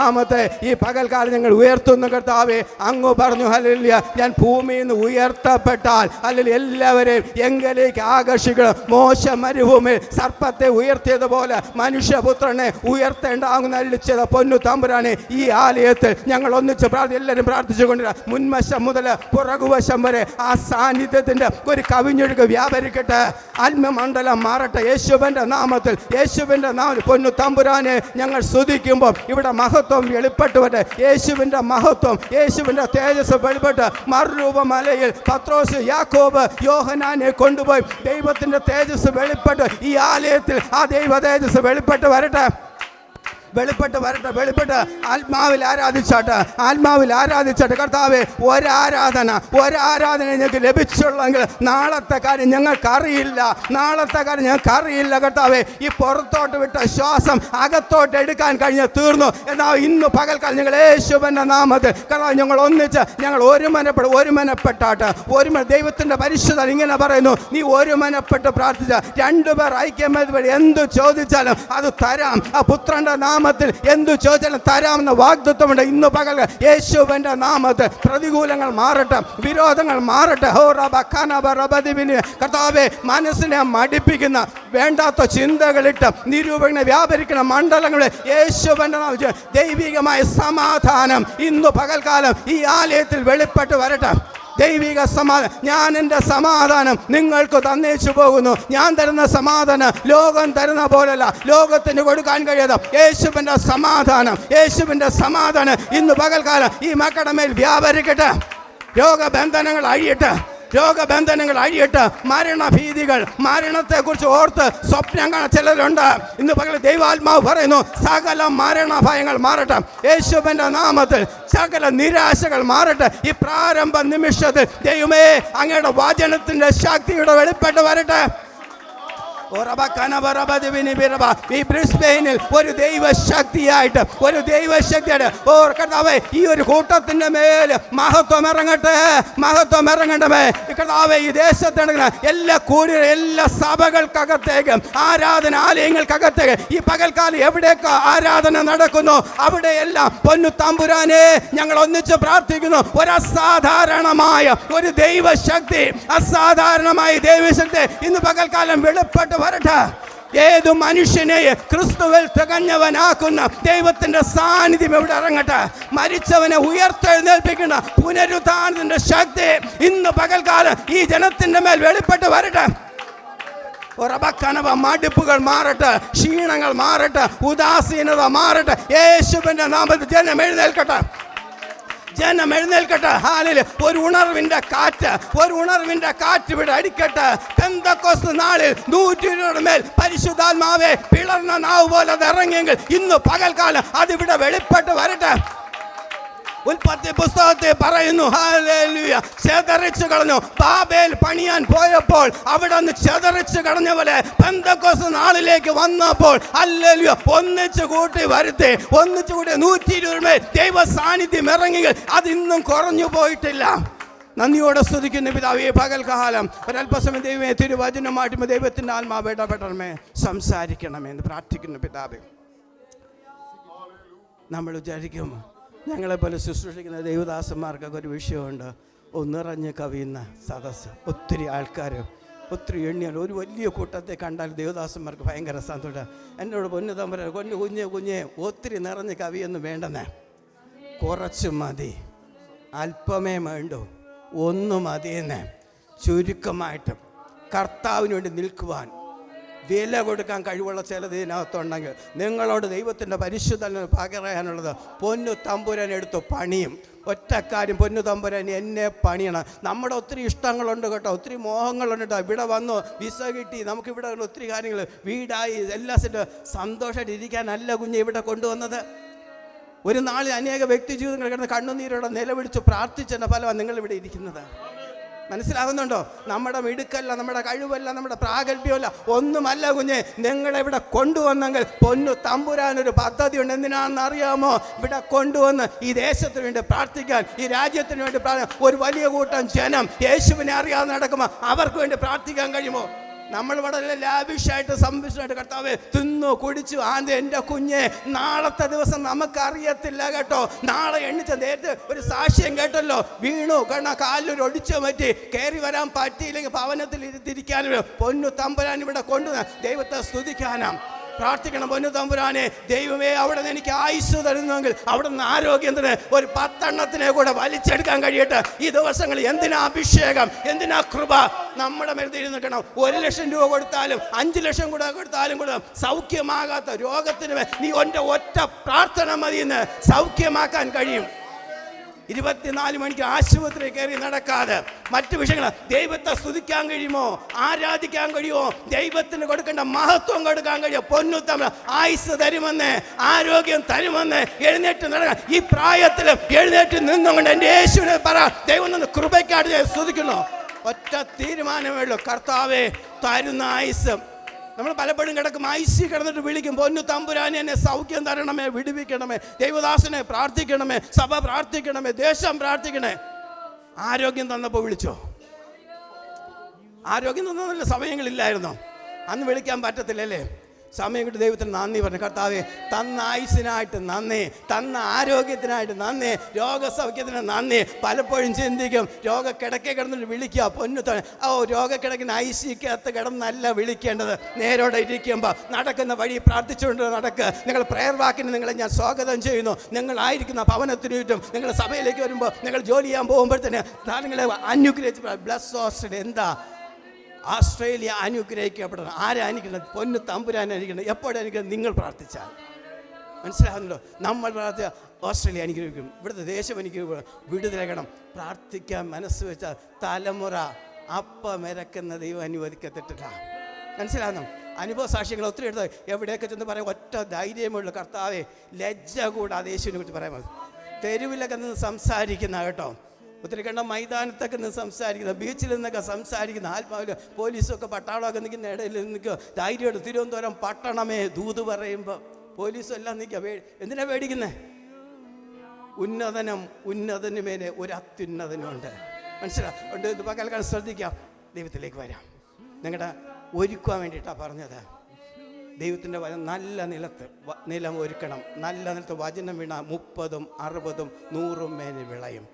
നാമത്തെ ഈ പകൽക്കാലം ഞങ്ങൾ ഉയർത്തുന്നു. കർത്താവേ, അങ്ങ് പറഞ്ഞു ഹല്ലേലൂയ, ഞാൻ ഭൂമിയിൽ നിന്ന് ഉയർത്തപ്പെട്ടാൽ അല്ലെങ്കിൽ എല്ലാവരെയും എങ്കിലേക്ക് ആകർഷിക്കണം. മോശ മരുഭൂമിയിൽ സർപ്പത്തെ ഉയർത്തിയതുപോലെ മനുഷ്യപുത്രനെ ഉയർത്തേണ്ടാകുന്ന അല്ലിച്ചത് പൊന്നു തമ്പുരാനെ, ഈ ആലയത്തിൽ ഞങ്ങൾ ഒന്നിച്ച് എല്ലാവരും പ്രാർത്ഥിച്ചുകൊണ്ടിരിക്കുക. മുൻവശം മുതൽ പുറകുവശം വരെ ആ സാന്നിധ്യത്തിൻ്റെ ഒരു കവിഞ്ഞൊഴുക്ക് വ്യാപരിക്കട്ടെ. ആത്മമണ്ഡലം മാറട്ടെ യേശുവിൻ്റെ നാമത്തിൽ. പൊന്നു തമ്പുരാനെ ഞങ്ങൾ സ്തുതിക്കുമ്പോൾ ഇവിടെ മഹത്വം വെളിപ്പെട്ട് വരട്ടെ. യേശുവിൻ്റെ മഹത്വം, യേശുവിൻ്റെ തേജസ് വെളിപ്പെട്ട് മറുരൂപമലയിൽ പത്രോസ്, യാക്കോബ്, യോഹന്നാനെ കൊണ്ടുപോയി ദൈവത്തിൻ്റെ തേജസ് വെളിപ്പെട്ട് ഈ ആലയത്തിൽ ആ ദൈവ തേജസ് വെളിപ്പെട്ട് വരട്ടെ. ആത്മാവിൽ ആരാധിച്ചാട്ടെ. കർത്താവേ, ഒരാരാധന ഞങ്ങൾക്ക് ലഭിച്ചുള്ളെങ്കിൽ നാളത്തെ കാര്യം ഞങ്ങൾക്കറിയില്ല. കർത്താവേ, ഈ പുറത്തോട്ട് വിട്ട ശ്വാസം അകത്തോട്ട് എടുക്കാൻ കഴിഞ്ഞ് തീർന്നു. എന്നാൽ ഇന്ന് പകൽക്കാലം ഞങ്ങൾ യേശുവിൻ്റെ നാമത്തിൽ കർത്താവ് ഞങ്ങൾ ഒന്നിച്ച് ഞങ്ങൾ ഒരുമനപ്പെട്ടാട്ട്. ദൈവത്തിൻ്റെ പരിശുദ്ധ ഇങ്ങനെ പറയുന്നു, നീ ഒരുമനപ്പെട്ട് പ്രാർത്ഥിച്ച 2 പേർ ഐക്യമത് വഴി എന്തു ചോദിച്ചാലും അത് തരാം. ആ പുത്രൻ്റെ നാമത്തിൽ എന്തു ചോദിച്ചാലും തരാമെന്ന വാഗ്ദത്വമുണ്ട്. ഇന്ന് പകൽ യേശുവിൻ്റെ നാമത്തിൽ പ്രതികൂലങ്ങൾ മാറട്ടെ, വിരോധങ്ങൾ മാറട്ടെ. കർത്താവേ, മനസ്സിനെ മടിപ്പിക്കുന്ന വേണ്ടാത്ത ചിന്തകളിട്ട് നിരൂപണ വ്യാപരിക്കുന്ന മണ്ഡലങ്ങളിൽ യേശുവിൻ്റെ നാമത്തിൽ ദൈവികമായ സമാധാനം ഇന്ന് പകൽക്കാലം ഈ ആലയത്തിൽ വെളിപ്പെട്ട് വരട്ടെ. ദൈവിക സമാധാനം. ഞാൻ എൻ്റെ സമാധാനം നിങ്ങൾക്ക് തന്നേച്ചു പോകുന്നു. ഞാൻ തരുന്ന സമാധാനം ലോകം തരുന്ന പോലല്ല, ലോകത്തിന് കൊടുക്കാൻ കഴിയാതെ യേശുവിൻ്റെ സമാധാനം ഇന്ന് പകൽക്കാലം ഈ മക്കളുടെ മേൽ വ്യാപരിക്കട്ടെ. രോഗബന്ധനങ്ങൾ അഴിയട്ടെ. മരണഭീതികൾ, മരണത്തെക്കുറിച്ച് ഓർത്ത് സ്വപ്നം കാണാൻ ചിലരുണ്ട്. ഇന്ന് പകൽ ദൈവാത്മാവ് പറയുന്നു, സകല മരണഭയങ്ങൾ മാറട്ടെ യേശുവിൻ്റെ നാമത്തിൽ. സകല നിരാശകൾ മാറട്ടെ ഈ പ്രാരംഭ നിമിഷത്തിൽ. ദൈവമേ, അങ്ങയുടെ വചനത്തിൻ്റെ ശക്തിയുടെ വെളിപ്പെട്ട് വരട്ടെ. ഈ ബ്രിസ്ബെയിനിൽ ഒരു ദൈവശക്തിയായിട്ട് കർത്താവേ, ഈ ഒരു കൂട്ടത്തിന്റെ മേൽ മഹത്വം ഇറങ്ങട്ടെ. കർത്താവേ, ഈ ദേശത്ത് എല്ലാ സഭകൾക്കകത്തേക്ക്, ആരാധനാലയങ്ങൾക്കകത്തേക്ക് ഈ പകൽക്കാലം എവിടെയൊക്കെ ആരാധന നടക്കുന്നു അവിടെയെല്ലാം പൊന്നു തമ്പുരാനെ ഞങ്ങൾ ഒന്നിച്ച് പ്രാർത്ഥിക്കുന്നു. ഒരസാധാരണമായ ഒരു ദൈവശക്തി, അസാധാരണമായ ദൈവശക്തി ഇന്ന് പകൽക്കാലം വെളിപ്പെട്ട് വരട്ടെ. ഏതു മനുഷ്യനെ ക്രിസ്തുവിൽ തികഞ്ഞവനാക്കുന്ന ദൈവത്തിന്റെ സാന്നിധ്യം ഇവിടെ ഇറങ്ങട്ടെ. മരിച്ചവനെ ഉയർത്തെഴുന്നേൽപ്പിക്കുന്ന പുനരുത്ഥാനത്തിന്റെ ശക്തി ഇന്ന് പകൽക്കാലം ഈ ജനത്തിന്റെ മേൽ വെളിപ്പെട്ട് വരട്ടെ. മടുപ്പുകൾ മാറട്ടെ, ക്ഷീണങ്ങൾ മാറട്ടെ, ഉദാസീനത മാറട്ടെ. യേശുവിന്റെ നാമത്തിൽ ജനം എഴുന്നേൽക്കട്ടെ. ജനം എഴുന്നേൽക്കട്ടെ. ഹാലയില് ഒരു ഉണർവിന്റെ കാറ്റ് ഇവിടെ അടിക്കട്ടെ. പെന്തക്കോസ്ത് നാളിൽ 120 മേൽ പരിശുദ്ധാത്മാവെ പിളർന്ന നാവ് പോലെ അത് ഇറങ്ങിയെങ്കിൽ ഇന്ന് പകൽക്കാലം അതിവിടെ വെളിപ്പെട്ട് വരട്ടെ. ഉൽപ്പത്തി പുസ്തകത്തെ പറയുന്നു, ഹല്ലേലൂയ, ചെതറിച്ചു കളഞ്ഞു. ബാബേൽ പണിയാൻ പോയപ്പോൾ അവിടെ നിന്ന് ചെതറിച്ചു കളഞ്ഞ പോലെ പെന്തക്കോസ്ത് നാളിലേക്ക് വന്നപ്പോൾ ഹല്ലേലൂയ ഒന്നിച്ചു കൂട്ടി വരുത്തി, ഒന്നിച്ചു കൂട്ടി 120 മേൽ ദൈവ സാന്നിധ്യം ഇറങ്ങിയെങ്കിൽ അതിന്നും കുറഞ്ഞു പോയിട്ടില്ല. നന്ദിയോടെ സ്തുതിക്കുന്ന പിതാവേ, പകൽക്കാലം ഒരല്പസമയം ദൈവമേ തിരുവചനമായിട്ടും ദൈവത്തിൻ്റെ ആത്മാവ് ഇടപെടണമേ, സംസാരിക്കണമേ എന്ന് പ്രാർത്ഥിക്കുന്നു പിതാവേ. നമ്മൾ വിചാരിക്കും ഞങ്ങളെപ്പോലെ ശുശ്രൂഷിക്കുന്ന ദൈവദാസന്മാർക്കൊക്കെ ഒരു വിഷയമുണ്ട്. നിറഞ്ഞ് കവിയുന്ന സദസ്സ്, ഒത്തിരി ആൾക്കാർ, ഒത്തിരി എണ്ണിയാൽ ഒരു വലിയ കൂട്ടത്തെ കണ്ടാൽ ദേവദാസന്മാർക്ക് ഭയങ്കര സന്തോഷം. എന്നോട് പൊന്നു തമ്പുരാൻ, കുഞ്ഞെ ഒത്തിരി നിറഞ്ഞ് കവിയൊന്നും വേണ്ടെന്നേ, കുറച്ച് മതി, അല്പമേ വേണ്ടൂ, ഒന്ന് മതിയെന്ന്. ചുരുക്കമായിട്ട് കർത്താവിന് വേണ്ടി നിൽക്കുവാൻ വില കൊടുക്കാൻ കഴിവുള്ള ചിലത് ഇതിനകത്തുണ്ടെങ്കിൽ നിങ്ങളോട് ദൈവത്തിൻ്റെ പരിശുദ്ധ പകരാനുള്ളത്, പൊന്നു തമ്പുരാൻ എടുത്തു പണിയും. ഒറ്റ കാര്യം, പൊന്നു തമ്പുരാൻ എന്നെ പണിയണം. നമ്മുടെ ഒത്തിരി ഇഷ്ടങ്ങളുണ്ട് കേട്ടോ, ഒത്തിരി മോഹങ്ങളുണ്ട് കേട്ടോ. ഇവിടെ വന്നു വിസ കിട്ടി, നമുക്കിവിടെ ഒത്തിരി കാര്യങ്ങൾ, വീടായി, എല്ലാ സെറ്റ് സന്തോഷമായിട്ട് ഇരിക്കാനല്ല കുഞ്ഞ് ഇവിടെ കൊണ്ടുവന്നത്. ഒരു നാളിൽ അനേക വ്യക്തി ജീവിതങ്ങൾ കിടന്ന് കണ്ണുനീരോടെ നിലവിളിച്ച് പ്രാർത്ഥിച്ചതിൻ്റെ ഫലമാണ് നിങ്ങളിവിടെ ഇരിക്കുന്നത്. മനസ്സിലാകുന്നുണ്ടോ? നമ്മുടെ മിടുക്കല്ല, നമ്മുടെ കഴിവല്ല, നമ്മുടെ പ്രാഗൽഭ്യമല്ല, ഒന്നുമല്ല കുഞ്ഞെ. നിങ്ങളിവിടെ കൊണ്ടുവന്നെങ്കിൽ പൊന്നു തമ്പുരാനൊരു പദ്ധതിയുണ്ട്. എന്തിനാണെന്ന് അറിയാമോ? ഇവിടെ കൊണ്ടുവന്ന് ഈ ദേശത്തിന് വേണ്ടി പ്രാർത്ഥിക്കാൻ, ഈ രാജ്യത്തിന് വേണ്ടി ഒരു വലിയ കൂട്ടം ജനം യേശുവിനെ അറിയാതെ നടക്കുമ്പോൾ അവർക്ക് വേണ്ടി പ്രാർത്ഥിക്കാൻ കഴിയുമോ? നമ്മൾ ഇവിടെ ലാവിഷായിട്ട് സംരക്ഷണമായിട്ട് കർത്താവേ തിന്നു കുടിച്ചു ആദ്യം. എൻ്റെ കുഞ്ഞെ, നാളത്തെ ദിവസം നമുക്കറിയത്തില്ല കേട്ടോ. നാളെ എണ്ണിച്ച നേരത്തെ ഒരു സാക്ഷ്യം കേട്ടല്ലോ, വീണു കാരണം കാലിലൊരു ഒടിച്ചു പറ്റി, കയറി വരാൻ പറ്റിയില്ലെങ്കിൽ ഭവനത്തിൽ ഇരുത്തിരിക്കാനും പൊന്നു തമ്പുരാൻ ഇവിടെ കൊണ്ടുവന്ന ദൈവത്തെ സ്തുതിക്കാനാം. പ്രാർത്ഥിക്കണം, പൊന്നു തമ്പുരാനെ ദൈവമേ അവിടെ നിന്ന് എനിക്ക് ആയുസ് തരുന്നെങ്കിൽ അവിടെ നിന്ന് ആരോഗ്യം തന്നെ ഒരു 10 എണ്ണത്തിനെ കൂടെ വലിച്ചെടുക്കാൻ കഴിയട്ടെ. ഈ ദിവസങ്ങളിൽ എന്തിനാ അഭിഷേകം, എന്തിനാ കൃപ നമ്മുടെ മേൽ തിരിഞ്ഞിരിക്കണം. 1 ലക്ഷം രൂപ കൊടുത്താലും 5 ലക്ഷം കൂടെ കൊടുത്താലും കൂടെ സൗഖ്യമാകാത്ത രോഗത്തിന് നീ ഒറ്റ പ്രാർത്ഥന മതിയെന്ന് സൗഖ്യമാക്കാൻ കഴിയും. 24 മണിക്ക് ആശുപത്രി കയറി നടക്കാതെ മറ്റു വിഷയങ്ങൾ ദൈവത്തെ സ്തുതിക്കാൻ കഴിയുമോ? ആരാധിക്കാൻ കഴിയുമോ? ദൈവത്തിന് കൊടുക്കേണ്ട മഹത്വം കൊടുക്കാൻ കഴിയുമോ? പൊന്നുത്തം ആയുസ് തരുമെന്ന്, ആരോഗ്യം തരുമെന്ന്, എഴുന്നേറ്റ് നടക്കാൻ ഈ പ്രായത്തിലും എഴുന്നേറ്റ് നിന്നുകൊണ്ട് എൻ്റെ യേശുവിനെ പറ. ദൈവം നിന്ന് കൃപയ്ക്കായിട്ട് സ്തുതിക്കുന്നു. ഒറ്റ തീരുമാനമേ ഉള്ളൂ, കർത്താവേ തരുന്ന ആയുസ്. നമ്മൾ പലപ്പോഴും കിടക്കും, ഐസി കിടന്നിട്ട് വിളിക്കും, പൊന്നു തമ്പുരാനെ എന്നെ സൗഖ്യം തരണമേ, വിടുവിക്കണമേ, ദൈവദാസനെ പ്രാർത്ഥിക്കണമേ, സഭ പ്രാർത്ഥിക്കണമേ, ദേശം പ്രാർത്ഥിക്കണേ. ആരോഗ്യം തന്നപ്പോൾ വിളിച്ചോ? ആരോഗ്യം തന്നതല്ല, സമയങ്ങളില്ലായിരുന്നോ? അന്ന് വിളിക്കാൻ പറ്റത്തില്ലല്ലേ? സമയം കിട്ടി ദൈവത്തിന് നന്ദി പറഞ്ഞു. കർത്താവേ തന്ന ആയുസിനായിട്ട് നന്ദി, തന്ന ആരോഗ്യത്തിനായിട്ട് നന്ദി, രോഗസൗഖ്യത്തിന് നന്ദി. പലപ്പോഴും ചിന്തിക്കും രോഗക്കിടക്കെ കിടന്നിട്ട് വിളിക്കുക, പൊന്നു രോഗക്കിടക്കുന്ന ഐസിക്കകത്ത് കിടന്നല്ല വിളിക്കേണ്ടത്. നേരോടെ ഇരിക്കുമ്പോൾ നടക്കുന്ന വഴി പ്രാർത്ഥിച്ചുകൊണ്ട് നടക്കുക. നിങ്ങൾ പ്രയർ വാക്കിന് നിങ്ങളെ ഞാൻ സ്വാഗതം ചെയ്യുന്നു. നിങ്ങളായിരിക്കുന്ന ഭവനത്തിന് ചുറ്റും നിങ്ങൾ സഭയിലേക്ക് വരുമ്പോൾ, നിങ്ങൾ ജോലി ചെയ്യാൻ പോകുമ്പോഴത്തേന് നിങ്ങളെ അനുഗ്രഹിച്ച് ബ്ലസ് ഓസ്ട്രേലിയ. എന്താ ഓസ്ട്രേലിയ അനുഗ്രഹിക്കപ്പെടണം? ആരാ അനുഗ്രഹിക്കുന്നത്? പൊന്നു തമ്പുരാൻ അനുഗ്രഹിക്കണം. എപ്പോഴനുഗ്രഹിക്കണം? നിങ്ങൾ പ്രാർത്ഥിച്ചാൽ. മനസ്സിലാകുന്നുണ്ടോ? നമ്മൾ പ്രാർത്ഥിച്ചാൽ ഓസ്ട്രേലിയ അനുഗ്രഹിക്കും, ഇവിടുത്തെ ദേശം എനിക്ക് വിടുതലകണം. പ്രാർത്ഥിക്കാൻ മനസ്സ് വെച്ചാൽ തലമുറ അപ്പമിരക്കുന്ന ദൈവം അനുവദിക്കത്തിട്ടില്ല. മനസ്സിലാകുന്നു? അനുഭവ സാക്ഷ്യങ്ങൾ ഒത്തിരി എടുത്ത് എവിടെയൊക്കെ ചെന്ന് പറയാം, ഒറ്റ ധൈര്യമുള്ള കർത്താവെ ലജ്ജ കൂടാതെ യേശുവിനെ കുറിച്ച് പറയാൻ മതി. തെരുവിലൊക്കെ നിന്ന് സംസാരിക്കുന്ന കേട്ടോ, ഒത്തിരി കണ്ട മൈതാനത്തൊക്കെ നിന്ന് സംസാരിക്കുന്ന, ബീച്ചിൽ നിന്നൊക്കെ സംസാരിക്കുന്ന, ആത്മാവിൽ പോലീസൊക്കെ പട്ടാളമൊക്കെ നിൽക്കുന്ന ഇടയിൽ നിൽക്കുക ധൈര്യമായിട്ട്. തിരുവനന്തപുരം പട്ടണമേ ദൂത് പറയുമ്പോൾ പോലീസും എല്ലാം നിൽക്കുക. എന്തിനാ പേടിക്കുന്നത്? ഉന്നതന് മേലെ ഒരു അത്യുന്നതനുണ്ട്. മനസ്സിലാവുണ്ട്? ഇത് പകൽക്കാലം ശ്രദ്ധിക്കാം. ദൈവത്തിലേക്ക് വരാം. നിങ്ങളുടെ ഒരുക്കുവാൻ വേണ്ടിയിട്ടാണ് പറഞ്ഞത്. ദൈവത്തിൻ്റെ നല്ല നിലം ഒരുക്കണം. നല്ല നിലത്ത് വചനം വീണ 30, 60, 100 മേലെ വിളയും.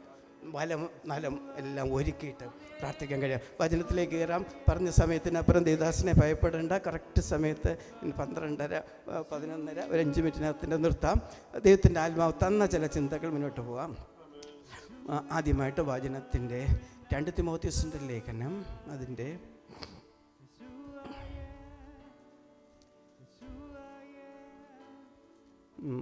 നിലം എല്ലാം ഒരുക്കിയിട്ട് പ്രാർത്ഥിക്കാൻ കഴിയാം. വചനത്തിലേക്ക് കയറാം. പറഞ്ഞ സമയത്തിനപ്പുറം ദേവദാസിനെ ഭയപ്പെടേണ്ട. കറക്റ്റ് സമയത്ത് 12:30, 11:30 ഒരു 5 മിനിറ്റിനകത്തിൻ്റെ നിർത്താം. ദൈവത്തിൻ്റെ ആത്മാവ് തന്ന ചില ചിന്തകൾ മുന്നോട്ട് പോവാം. ആദ്യമായിട്ട് വചനത്തിൻ്റെ 2 തിമോഥെയോസിൻ്റെ ലേഖനം, അതിൻ്റെ 1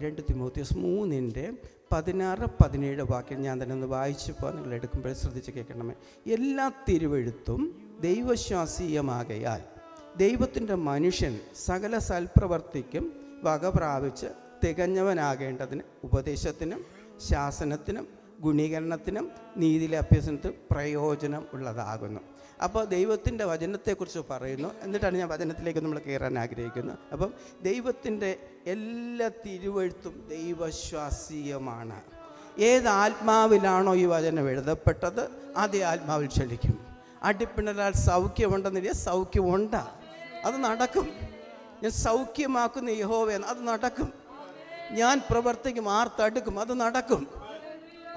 2 തിമോത്തിയോസ് 3:16-17 വാക്യം ഞാൻ തന്നെ ഒന്ന് വായിച്ചപ്പോൾ നിങ്ങൾ എടുക്കുമ്പോൾ ശ്രദ്ധിച്ച് കേൾക്കണമേ. എല്ലാ തിരുവെഴുത്തും ദൈവശ്വാസീയമാകയാൽ ദൈവത്തിൻ്റെ മനുഷ്യൻ സകല സൽപ്രവർത്തിക്കും വക പ്രാപിച്ച് തികഞ്ഞവനാകേണ്ടതിന് ഉപദേശത്തിനും ശാസനത്തിനും ഗുണീകരണത്തിനും നീതിയിലെ അഭ്യസനത്തിനും പ്രയോജനം ഉള്ളതാകുന്നു. അപ്പോൾ ദൈവത്തിൻ്റെ വചനത്തെക്കുറിച്ച് പറയുന്നു. എന്നിട്ടാണ് ഞാൻ വചനത്തിലേക്ക് നമ്മൾ കയറാൻ ആഗ്രഹിക്കുന്നത്. അപ്പം ദൈവത്തിൻ്റെ എല്ലാ തിരുവെഴുത്തും ദൈവശ്വാസീയമാണ്. ഏത് ആത്മാവിലാണോ ഈ വചനം എഴുതപ്പെട്ടത് അതേ ആത്മാവിൽ ചലിക്കും. അടിപ്പിണരാൽ സൗഖ്യമുണ്ടെന്നില്ല, സൗഖ്യമുണ്ട്, അത് നടക്കും. ഞാൻ സൗഖ്യമാക്കുന്ന യഹോവ, അത് നടക്കും. ഞാൻ പ്രവർത്തിക്കും, ആർത്തടുക്കും, അത് നടക്കും.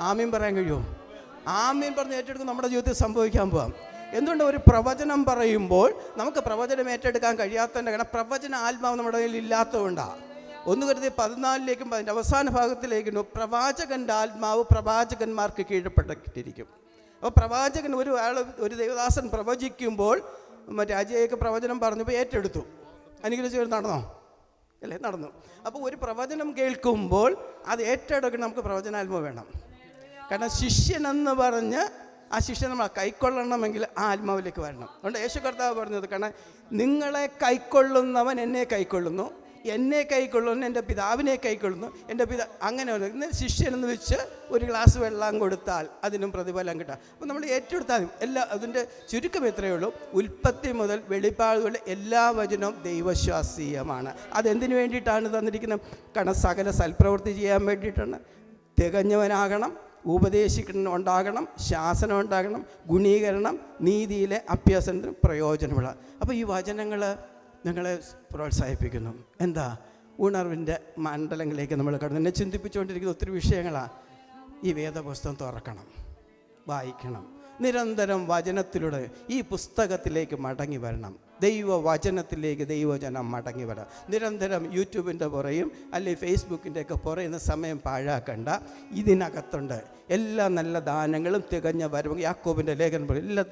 ആമീൻ പറയാൻ കഴിയുമോ? ആമീൻ പറഞ്ഞ് ഏറ്റെടുക്കും നമ്മുടെ ജീവിതത്തിൽ സംഭവിക്കാൻ പോകാം. എന്തുകൊണ്ട്? ഒരു പ്രവചനം പറയുമ്പോൾ നമുക്ക് പ്രവചനം ഏറ്റെടുക്കാൻ കഴിയാത്തതിൻ്റെ കാരണം പ്രവചന ആത്മാവ് നമ്മുടെ കയ്യിൽ ഇല്ലാത്തതുകൊണ്ടാണ്. 1 Corinthians 14 അതിൻ്റെ അവസാന ഭാഗത്തിലേക്കും പ്രവാചകൻ്റെ ആത്മാവ് പ്രവാചകന്മാർക്ക് കീഴ്പ്പെട്ടിരിക്കും. അപ്പോൾ പ്രവാചകൻ ഒരു ദൈവദാസൻ പ്രവചിക്കുമ്പോൾ മറ്റേ അജയൊക്കെ പ്രവചനം പറഞ്ഞപ്പോൾ ഏറ്റെടുത്തു, അനുഗ്രഹിച്ച് നടന്നോ? അല്ലേ? നടന്നു. അപ്പോൾ ഒരു പ്രവചനം കേൾക്കുമ്പോൾ അത് ഏറ്റെടുക്കണം. നമുക്ക് പ്രവചനാത്മാവ് വേണം. കാരണം ശിഷ്യനെന്ന് പറഞ്ഞ് ആ ശിഷ്യൻ നമ്മൾ കൈക്കൊള്ളണമെങ്കിൽ ആ ആത്മാവിലേക്ക് വരണം. അതുകൊണ്ട് യേശു കർത്താവ് പറഞ്ഞത്, കാരണം നിങ്ങളെ കൈക്കൊള്ളുന്നവൻ എന്നെ കൈക്കൊള്ളുന്നു, എന്നെ കൈക്കൊള്ളുന്നു എൻ്റെ പിതാവിനെ കൈക്കൊള്ളുന്നു, എൻ്റെ അങ്ങനെ ഇന്ന് ശിഷ്യനെന്ന് വെച്ച് ഒരു ഗ്ലാസ് വെള്ളം കൊടുത്താൽ അതിനും പ്രതിഫലം കിട്ടാം. അപ്പോൾ നമ്മൾ ഏറ്റെടുത്താൽ എല്ലാ അതിൻ്റെ ചുരുക്കം എത്രയേ ഉള്ളൂ, ഉൽപ്പത്തി മുതൽ വെളിപ്പാട് വരെ എല്ലാ വചനവും ദൈവശ്വാസീയമാണ്. അതെന്തിനു വേണ്ടിയിട്ടാണ് തന്നിരിക്കുന്നത്? കാരണം സകല സൽപ്രവൃത്തി ചെയ്യാൻ വേണ്ടിയിട്ടാണ്. തികഞ്ഞവനാകണം, ഉപദേശിക്കണം ഉണ്ടാകണം, ശാസനം ഉണ്ടാകണം, ഗുണീകരണം, നീതിയിലെ അഭ്യാസനത്തിന് പ്രയോജനമുള്ള. അപ്പോൾ ഈ വചനങ്ങൾ ഞങ്ങളെ പ്രോത്സാഹിപ്പിക്കുന്നു. എന്താ? ഉണർവിൻ്റെ മണ്ഡലങ്ങളിലേക്ക് നമ്മൾ കടന്നു. എന്നെ ചിന്തിപ്പിച്ചുകൊണ്ടിരിക്കുന്ന ഒത്തിരി വിഷയങ്ങളാണ്. ഈ വേദപുസ്തകം തുറക്കണം, വായിക്കണം, നിരന്തരം വചനത്തിലൂടെ ഈ പുസ്തകത്തിലേക്ക് മടങ്ങി വരണം. ദൈവവചനത്തിലേക്ക് ദൈവജനം മടങ്ങി വരാം. നിരന്തരം യൂട്യൂബിൻ്റെ പുറയും അല്ലെങ്കിൽ ഫേസ്ബുക്കിൻ്റെ ഒക്കെ പുറയുന്ന സമയം പാഴാക്കണ്ട. ഇതിനകത്തുണ്ട് എല്ലാ നല്ല ദാനങ്ങളും തികഞ്ഞ വരവും. യാക്കോബിൻ്റെ ലേഖനം പറയും എല്ലാ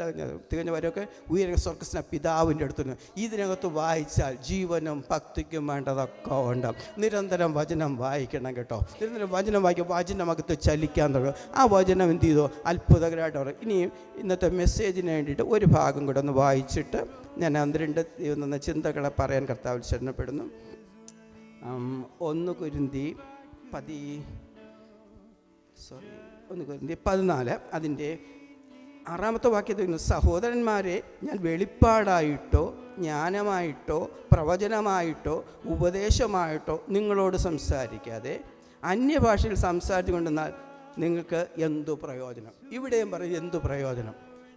തികഞ്ഞ വരവൊക്കെ ഉയർന്ന സ്വർഗ്ഗസ്ന പിതാവിൻ്റെ അടുത്തുനിന്ന്. ഇതിനകത്ത് വായിച്ചാൽ ജീവനും ഭക്തിക്കും വേണ്ടതൊക്കെ ഉണ്ട്. നിരന്തരം വചനം വായിക്കണം കേട്ടോ. നിരന്തരം വചനം വായിക്കും, വചനമകത്ത് ചലിക്കാൻ തുടങ്ങും. ആ വചനം എന്ത് ചെയ്തോ അത്ഭുതകരമായിട്ട് പറയും. ഇനിയും ഇന്നത്തെ മെസ്സേജിന് വേണ്ടിയിട്ട് ഒരു ഭാഗം കൂടെ ഒന്ന് വായിച്ചിട്ട് ഞാൻ 12 ചിന്തകളെ പറയാൻ കർത്താവിൽ ശരണപ്പെടുന്നു. 1 Corinthians 14 അതിൻ്റെ 6 വാക്യത്തിൽ, സഹോദരന്മാരെ, ഞാൻ വെളിപ്പാടായിട്ടോ ജ്ഞാനമായിട്ടോ പ്രവചനമായിട്ടോ ഉപദേശമായിട്ടോ നിങ്ങളോട് സംസാരിക്കാതെ അന്യഭാഷയിൽ സംസാരിച്ചു കൊണ്ടെന്നാൽ നിങ്ങൾക്ക് എന്തു പ്രയോജനം? ഇവിടെയും പറയും എന്തു പ്രയോജനം.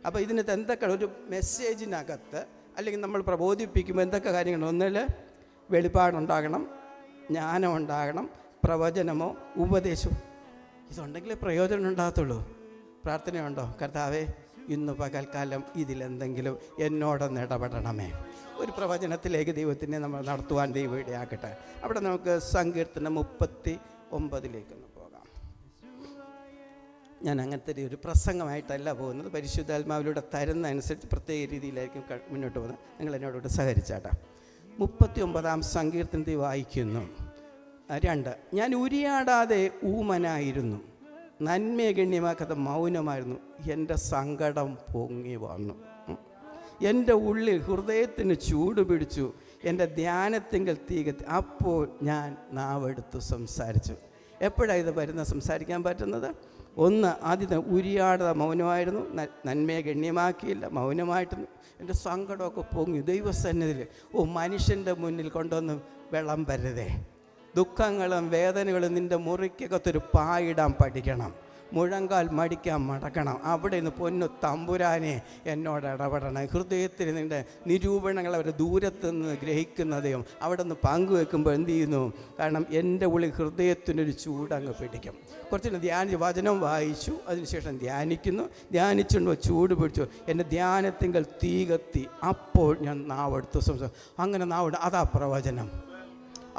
അപ്പോൾ ഇതിനകത്ത് എന്തൊക്കെ ഒരു മെസ്സേജിനകത്ത് അല്ലെങ്കിൽ നമ്മൾ പ്രബോധിപ്പിക്കുമ്പോൾ എന്തൊക്കെ കാര്യങ്ങൾ? ഒന്നിൽ വെളിപ്പാടുണ്ടാകണം, ജ്ഞാനം ഉണ്ടാകണം, പ്രവചനമോ ഉപദേശമോ. ഇതുണ്ടെങ്കിലേ പ്രയോജനം ഉണ്ടാകത്തുള്ളൂ. പ്രാർത്ഥനയുണ്ടോ? കർത്താവേ, ഇന്ന് പകൽക്കാലം ഇതിലെന്തെങ്കിലും എന്നോടൊന്ന് ഇടപെടണമേ. ഒരു പ്രവചനത്തിലേക്ക് ദൈവത്തിനെ നമ്മൾ നടത്തുവാൻ ദൈവം ഇടയാക്കട്ടെ. അവിടെ നമുക്ക് സങ്കീർത്തനം 39 പോകാം. ഞാൻ അങ്ങനത്തെ ഒരു പ്രസംഗമായിട്ടല്ല പോകുന്നത്, പരിശുദ്ധാത്മാവിലൂടെ തരുന്ന അനുസരിച്ച് പ്രത്യേക രീതിയിലായിരിക്കും മുന്നോട്ട് പോകുന്നത്. നിങ്ങൾ എന്നോട് സഹകരിച്ചാട്ടെ. 39 സങ്കീർത്തനത്തിൽ വായിക്കുന്നു 2. ഞാൻ ഉരിയാടാതെ ഊമനായിരുന്നു, നന്മയെ ഗണ്യമാക്കാതെ മൗനമായിരുന്നു, എൻ്റെ സങ്കടം പൊങ്ങി വന്നു, എൻ്റെ ഉള്ളിൽ ഹൃദയത്തിന് ചൂട് പിടിച്ചു, എൻ്റെ ധ്യാനത്തിങ്കൽ തീ കത്തി, അപ്പോൾ ഞാൻ നാവെടുത്ത് സംസാരിച്ചു. എപ്പോഴാണ് ഇത് വരുന്നത് സംസാരിക്കാൻ പറ്റുന്നത്? ആദ്യത്തെ ഉരിയാടാതെ മൗനമായിരുന്നു, നന്മയെ ഗണ്യമാക്കിയില്ല, മൗനമായിട്ടൊന്നും എൻ്റെ സങ്കടമൊക്കെ പൊങ്ങി ദൈവസന്നിധിയിൽ. മനുഷ്യൻ്റെ മുന്നിൽ കൊണ്ടുവന്ന് വെള്ളം വരരുതേ. ദുഃഖങ്ങളും വേദനകളും നിൻ്റെ മുറിക്കകത്തൊരു പായിടാൻ പഠിക്കണം, മുഴങ്കാൽ മടിക്കാൻ മടക്കണം. അവിടെ നിന്ന് പൊന്നു തമ്പുരാനെ എന്നോട് ഇടപെടണം. ഹൃദയത്തിൽ നിൻ്റെ നിരൂപണങ്ങൾ അവർ ദൂരത്തു നിന്ന് ഗ്രഹിക്കുന്നതെയും അവിടെ നിന്ന് പങ്കുവെക്കുമ്പോൾ എന്ത് ചെയ്യുന്നു? കാരണം എൻ്റെ ഉള്ളിൽ ഹൃദയത്തിനൊരു ചൂടങ്ങ് പിടിക്കും. കുറച്ച് വചനം വായിച്ചു, അതിനുശേഷം ധ്യാനിച്ചുണ്ടോ ചൂട് പിടിച്ചു, എൻ്റെ ധ്യാനത്തിങ്കൽ തീ കത്തി, അപ്പോൾ ഞാൻ നാവെടുത്ത് അങ്ങനെ അതാ പ്രവചനം.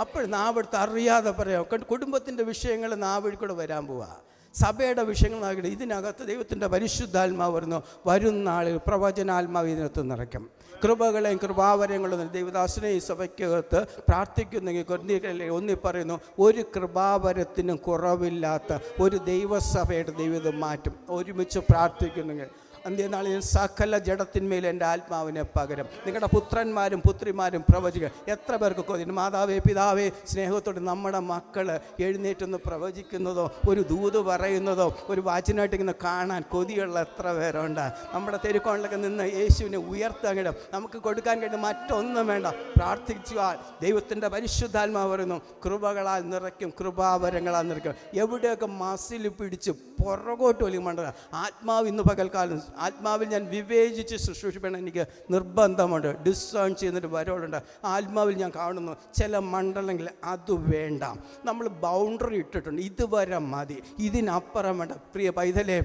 അപ്പോൾ നാവെടുത്ത് അറിയാതെ പറയാം. കുടുംബത്തിൻ്റെ വിഷയങ്ങൾ നാവഴി കൂടെ വരാൻ പോവാ, സഭയുടെ വിഷയങ്ങളാകട്ടെ, ഇതിനകത്ത് ദൈവത്തിൻ്റെ പരിശുദ്ധാത്മാവ് വരുന്നു. വരും നാളിൽ പ്രവചനാത്മാവ് ഇതിനകത്ത് നിറയ്ക്കും. കൃപകളെയും കൃപാവരങ്ങളും ദൈവദാസനെ ഈ സഭയ്ക്കകത്ത് പ്രാർത്ഥിക്കുന്നെങ്കിൽ കൊരിന്ത്യരിലെ 1 പറയുന്നു, ഒരു കൃപാവരത്തിനും കുറവില്ലാത്ത ഒരു ദൈവസഭയുടെ ദൈവം മാറ്റും. ഒരുമിച്ച് പ്രാർത്ഥിക്കുന്നെങ്കിൽ അന്ത്യനാളിൽ സകല ജഡത്തിന്മേൽ എൻ്റെ ആത്മാവിനെ പകരം. നിങ്ങളുടെ പുത്രന്മാരും പുത്രിമാരും പ്രവചിക്കുക. എത്ര പേർക്ക് കൊതി. മാതാവേ പിതാവേ സ്നേഹത്തോടെ നമ്മുടെ മക്കൾ എഴുന്നേറ്റൊന്ന് പ്രവചിക്കുന്നതോ ഒരു ദൂത് പറയുന്നതോ ഒരു വാച്ചിനായിട്ട് ഇങ്ങനെ കാണാൻ കൊതിയുള്ള എത്ര പേരുണ്ട്. നമ്മുടെ തെരുക്കോണിലൊക്കെ നിന്ന് യേശുവിനെ ഉയർത്താൻ കഴിയും. നമുക്ക് കൊടുക്കാൻ കഴിയും മറ്റൊന്നും വേണ്ട. പ്രാർത്ഥിച്ചാൽ ദൈവത്തിൻ്റെ പരിശുദ്ധാത്മാവ് പറയുന്നു, കൃപകളാൽ നിറയ്ക്കും, കൃപാവരങ്ങളാൽ നിറയ്ക്കും. എവിടെയൊക്കെ മസിൽ പിടിച്ച് പുറകോട്ട് ഒലിമണ്ട ആത്മാവ് ഇന്ന് പകൽക്കാലം ആത്മാവിൽ ഞാൻ വിവേചിച്ച് ശുശ്രൂഷിക്കണം. എനിക്ക് നിർബന്ധമുണ്ട്. ഡിസേൺ ചെയ്യുന്നൊരു വരോളുണ്ട്. ആത്മാവിൽ ഞാൻ കാണുന്നു ചില മണ്ഡലങ്ങളിൽ അത് വേണ്ട. നമ്മൾ ബൗണ്ടറി ഇട്ടിട്ടുണ്ട്. ഇതുവരെ മതി, ഇതിനപ്പുറം വേണ്ട. പ്രിയ പൈതലേ,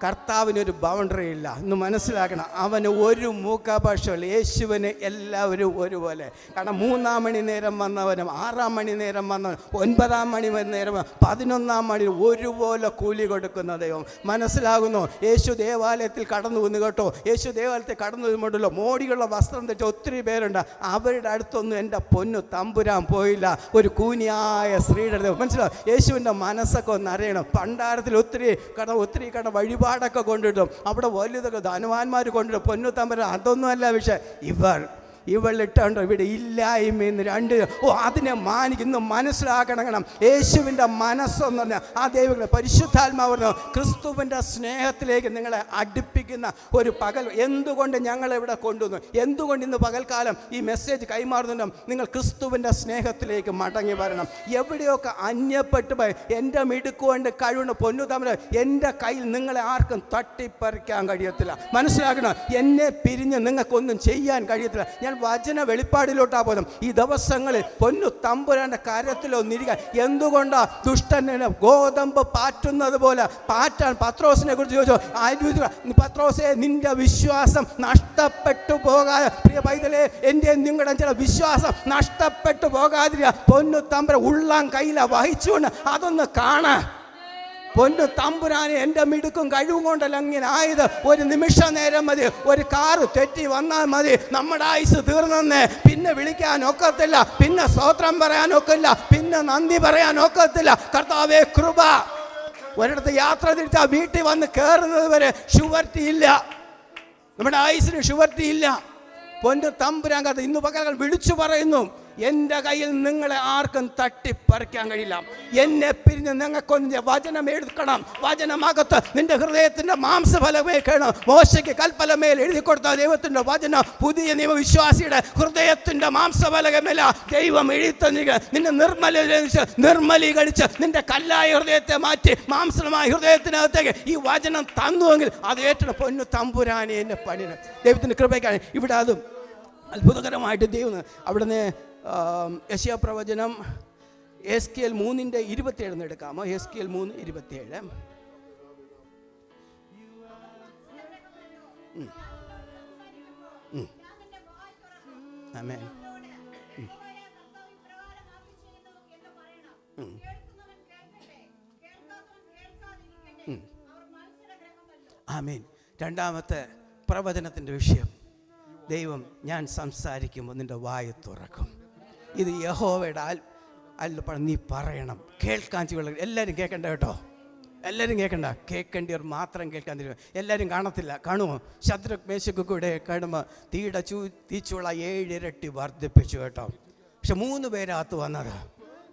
കർത്താവിനൊരു ബൗണ്ടറി ഇല്ല എന്ന് മനസ്സിലാക്കണം. അവന് ഒരു മൂക്കാഭാഷമില്ല. യേശുവിന് എല്ലാവരും ഒരുപോലെ. കാരണം 3-ാം മണി നേരം വന്നവനും 6-ാം മണി നേരം വന്നവനും 9-ാം മണി നേരം 11-ാം മണി ഒരുപോലെ കൂലി കൊടുക്കുന്ന ദൈവം. മനസ്സിലാകുന്നു. യേശു ദേവാലയത്തിൽ കടന്നു വന്നു കേട്ടോ. യേശു ദേവാലയത്തിൽ കടന്നു വരുമ്പോഴല്ലോ മോടിയുള്ള വസ്ത്രം തെറ്റ ഒത്തിരി പേരുണ്ട്. അവരുടെ അടുത്തൊന്നും എൻ്റെ പൊന്നു തമ്പുരാൻ പോയില്ല. ഒരു കൂനിയായ സ്ത്രീയുടെ ദൈവം. മനസ്സിലാവും. യേശുവിൻ്റെ മനസ്സൊക്കെ ഒന്ന് അറിയണം. പണ്ടാരത്തിൽ ഒത്തിരി കട വഴിപാടൊക്കെ കൊണ്ടിട്ടും അവിടെ വലുതൊക്കെ ധനവാന്മാർ കൊണ്ടിട്ടും പൊന്നു തമ്പുരാൻ അതൊന്നുമല്ല വിഷയം. ഇവളിട്ടുണ്ടോ ഇവിടെ ഇല്ലായ്മയെന്ന് 2 അതിനെ മാനിക്കുന്നു. മനസ്സിലാക്കണം. യേശുവിൻ്റെ മനസ്സെന്ന് പറഞ്ഞാൽ ആ ദൈവങ്ങളെ പരിശുദ്ധാത്മാവ് പറഞ്ഞു ക്രിസ്തുവിൻ്റെ സ്നേഹത്തിലേക്ക് നിങ്ങളെ അടുപ്പിക്കുന്ന ഒരു പകൽ. എന്തുകൊണ്ട് ഞങ്ങളിവിടെ കൊണ്ടുവന്നു? എന്തുകൊണ്ട് ഇന്ന് പകൽക്കാലം ഈ മെസ്സേജ് കൈമാറുന്നുണ്ടോ? നിങ്ങൾ ക്രിസ്തുവിൻ്റെ സ്നേഹത്തിലേക്ക് മടങ്ങി വരണം. എവിടെയൊക്കെ അന്യപ്പെട്ടു പോയി എൻ്റെ മിടുക്കുകൊണ്ട് കഴിവുണ്ട് പൊന്നു തമ്മിൽ എൻ്റെ കയ്യിൽ നിങ്ങളെ ആർക്കും തട്ടിപ്പറിക്കാൻ കഴിയത്തില്ല. മനസ്സിലാക്കണം. എന്നെ പിരിഞ്ഞ് നിങ്ങൾക്കൊന്നും ചെയ്യാൻ കഴിയത്തില്ല. ഞാൻ വചന വെളിപ്പാടിലോട്ടാ പോകുന്നത്. ഈ ദിവസങ്ങളിൽ പൊന്നു തമ്പുരാൻ്റെ കാര്യത്തിലൊന്നിരിക്കാൻ. എന്തുകൊണ്ടാ ദുഷ്ടനെ ഗോതമ്പ് പാറ്റുന്നത് പോലെ പാറ്റാൻ പത്രോസിനെ കുറിച്ച് ചോദിച്ചു. പത്രോസേ, നിന്റെ വിശ്വാസം നഷ്ടപ്പെട്ടു പോകാതെ, പ്രിയ പൈതലേ, എൻ്റെ നിങ്ങളുടെ ചില വിശ്വാസം നഷ്ടപ്പെട്ടു പോകാതിരിക്കുക. പൊന്നു തമ്പുരാൻ ഉള്ളം കയ്യില വഹിച്ചുകൊണ്ട് അതൊന്ന് കാണാൻ. പൊന്നു തമ്പുരാനെ എൻ്റെ മിടുക്കും കഴിവും കൊണ്ടല്ല ഇങ്ങനെ ആയത്. ഒരു നിമിഷ നേരം മതി. ഒരു കാറ് തെറ്റി വന്നാൽ മതി, നമ്മുടെ ആയുസ് തീർന്നെന്ന്. പിന്നെ വിളിക്കാൻ ഒക്കത്തില്ല, പിന്നെ സ്തോത്രം പറയാൻ ഒക്കില്ല, പിന്നെ നന്ദി പറയാൻ ഒക്കത്തില്ല. കർത്താവേ കൃപ. ഒരിടത്ത് യാത്ര തിരിച്ചാൽ വീട്ടിൽ വന്ന് കയറുന്നത് വരെ ഷുവർട്ടി ഇല്ല. നമ്മുടെ ആയുസിന് ഷുവർട്ടി ഇല്ല. പൊന്നു തമ്പുരാൻ കഥ ഇന്ന് പകൽ വിളിച്ചു പറയുന്നു, എൻ്റെ കയ്യിൽ നിങ്ങളെ ആർക്കും തട്ടിപ്പറിക്കാൻ കഴിയില്ല. എന്നെ പിരിഞ്ഞ് നിങ്ങൾക്കൊന്ന് വചനം എടുക്കണം. വചനമകത്ത് നിന്റെ ഹൃദയത്തിൻ്റെ മാംസഫലമേ കേണം. മോശയ്ക്ക് കൽപ്പലമേൽ എഴുതി കൊടുത്ത ദൈവത്തിൻ്റെ വചനം പുതിയ നിയമവിശ്വാസിയുടെ ഹൃദയത്തിൻ്റെ മാംസഫലമേല ദൈവം എഴുത്തന്നിക. നിന്നെ നിർമ്മലീകരിച്ച് നിന്റെ കല്ലായ ഹൃദയത്തെ മാറ്റി മാംസമായ ഹൃദയത്തിനകത്തേക്ക് ഈ വചനം തന്നുവെങ്കിൽ അത് ഏറ്റവും പൊന്നു തമ്പുരാനെ എന്നെ പണിന്. ദൈവത്തിൻ്റെ കൃപയ്ക്കാണ് ഇവിടെ അതും അത്ഭുതകരമായിട്ട് ദൈവം അവിടുന്ന് യെശയ്യാ പ്രവചനം എസ്കേൽ 3:27 എടുക്കാമോ? എസ്കേൽ 3:27. ആമേൻ. ആമേൻ. രണ്ടാമത്തെ പ്രവചനത്തിൻ്റെ വിഷയം, ദൈവം ഞാൻ സംസാരിക്കുമ്പോൾ നിൻ്റെ വായ തുറക്കും. ഇത് യഹോവയുടെ അല്ല നീ പറയണം. കേൾക്കാൻ ചെയ്യുള്ളൂ. എല്ലാവരും കേൾക്കണ്ട കേട്ടോ. എല്ലാവരും കേൾക്കണ്ട. കേൾക്കേണ്ടിയവർ മാത്രം കേൾക്കാൻ തരും. എല്ലാവരും കാണത്തില്ല. കാണുമോ? ശദ്രക് മേശക്ക് കൂടെ കാണുമ്പോൾ തീച്ചുള്ള 7 ഇരട്ടി വർദ്ധിപ്പിച്ചു കേട്ടോ. പക്ഷെ 3 പേരകത്ത് വന്നത്.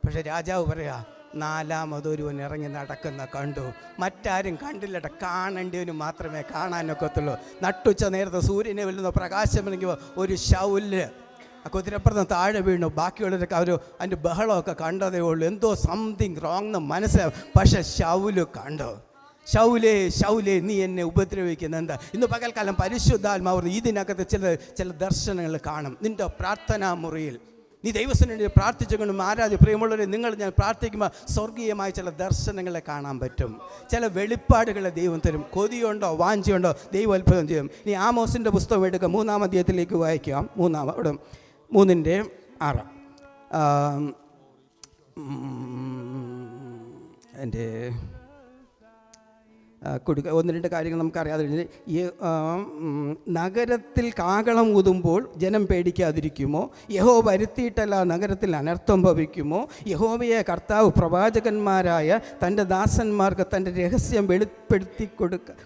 പക്ഷെ രാജാവ് പറയാ, 4മതൊരുവൻ ഇറങ്ങി നടക്കുന്ന കണ്ടു. മറ്റാരും കണ്ടില്ലട്ടെ. കാണേണ്ടവന് മാത്രമേ കാണാനൊക്കത്തുള്ളൂ. നട്ടുച്ച നേരത്തെ സൂര്യനെ വെല്ലുന്ന പ്രകാശമെങ്കിൽ ഒരു ശൗല് ആ കുതിരപ്പുറത്ത് താഴെ വീണു. ബാക്കിയുള്ളവരൊക്കെ അവർ അതിൻ്റെ ബഹളമൊക്കെ കണ്ടതേ ഉള്ളൂ. എന്തോ സംതിങ് റോങ് എന്ന് മനസ്സിലാവും. പക്ഷെ ശൗല് കണ്ടു. ശൗലേ നീ എന്നെ ഉപദ്രവിക്കുന്ന എന്താ? ഇന്ന് പകൽക്കാലം പരിശുദ്ധാത്മാവ് ഇതിനകത്ത് ചില ദർശനങ്ങൾ കാണും. നിൻ്റെ പ്രാർത്ഥനാ മുറിയിൽ നീ ദൈവസന്നിധിയിൽ പ്രാർത്ഥിച്ചുകൊണ്ടും പ്രിയമുള്ളവരെ, ഞാൻ പ്രാർത്ഥിക്കുമ്പോൾ സ്വർഗീയമായ ചില ദർശനങ്ങളെ കാണാൻ പറ്റും. ചില വെളിപ്പാടുകളെ ദൈവം തരും. കൊതിയുണ്ടോ വാഞ്ചയുണ്ടോ ദൈവം അത്ഭുതം ചെയ്യും. ഇനി ആമോസിൻ്റെ പുസ്തകം എടുക്കുക. 3-ാം അധ്യായത്തിലേക്ക് വായിക്കാം. 3:6. എൻ്റെ ഒന്ന് രണ്ട് കാര്യങ്ങൾ നമുക്കറിയാതെ ഈ നഗരത്തിൽ കാഹളം ഊതുമ്പോൾ ജനം പേടിക്കാതിരിക്കുമോ? യഹോവ വരുത്തിയിട്ടല്ല നഗരത്തിൽ അനർത്ഥം ഭവിക്കുമോ? യഹോവയെ കർത്താവ് പ്രവാചകന്മാരായ തൻ്റെ ദാസന്മാർക്ക് തൻ്റെ രഹസ്യം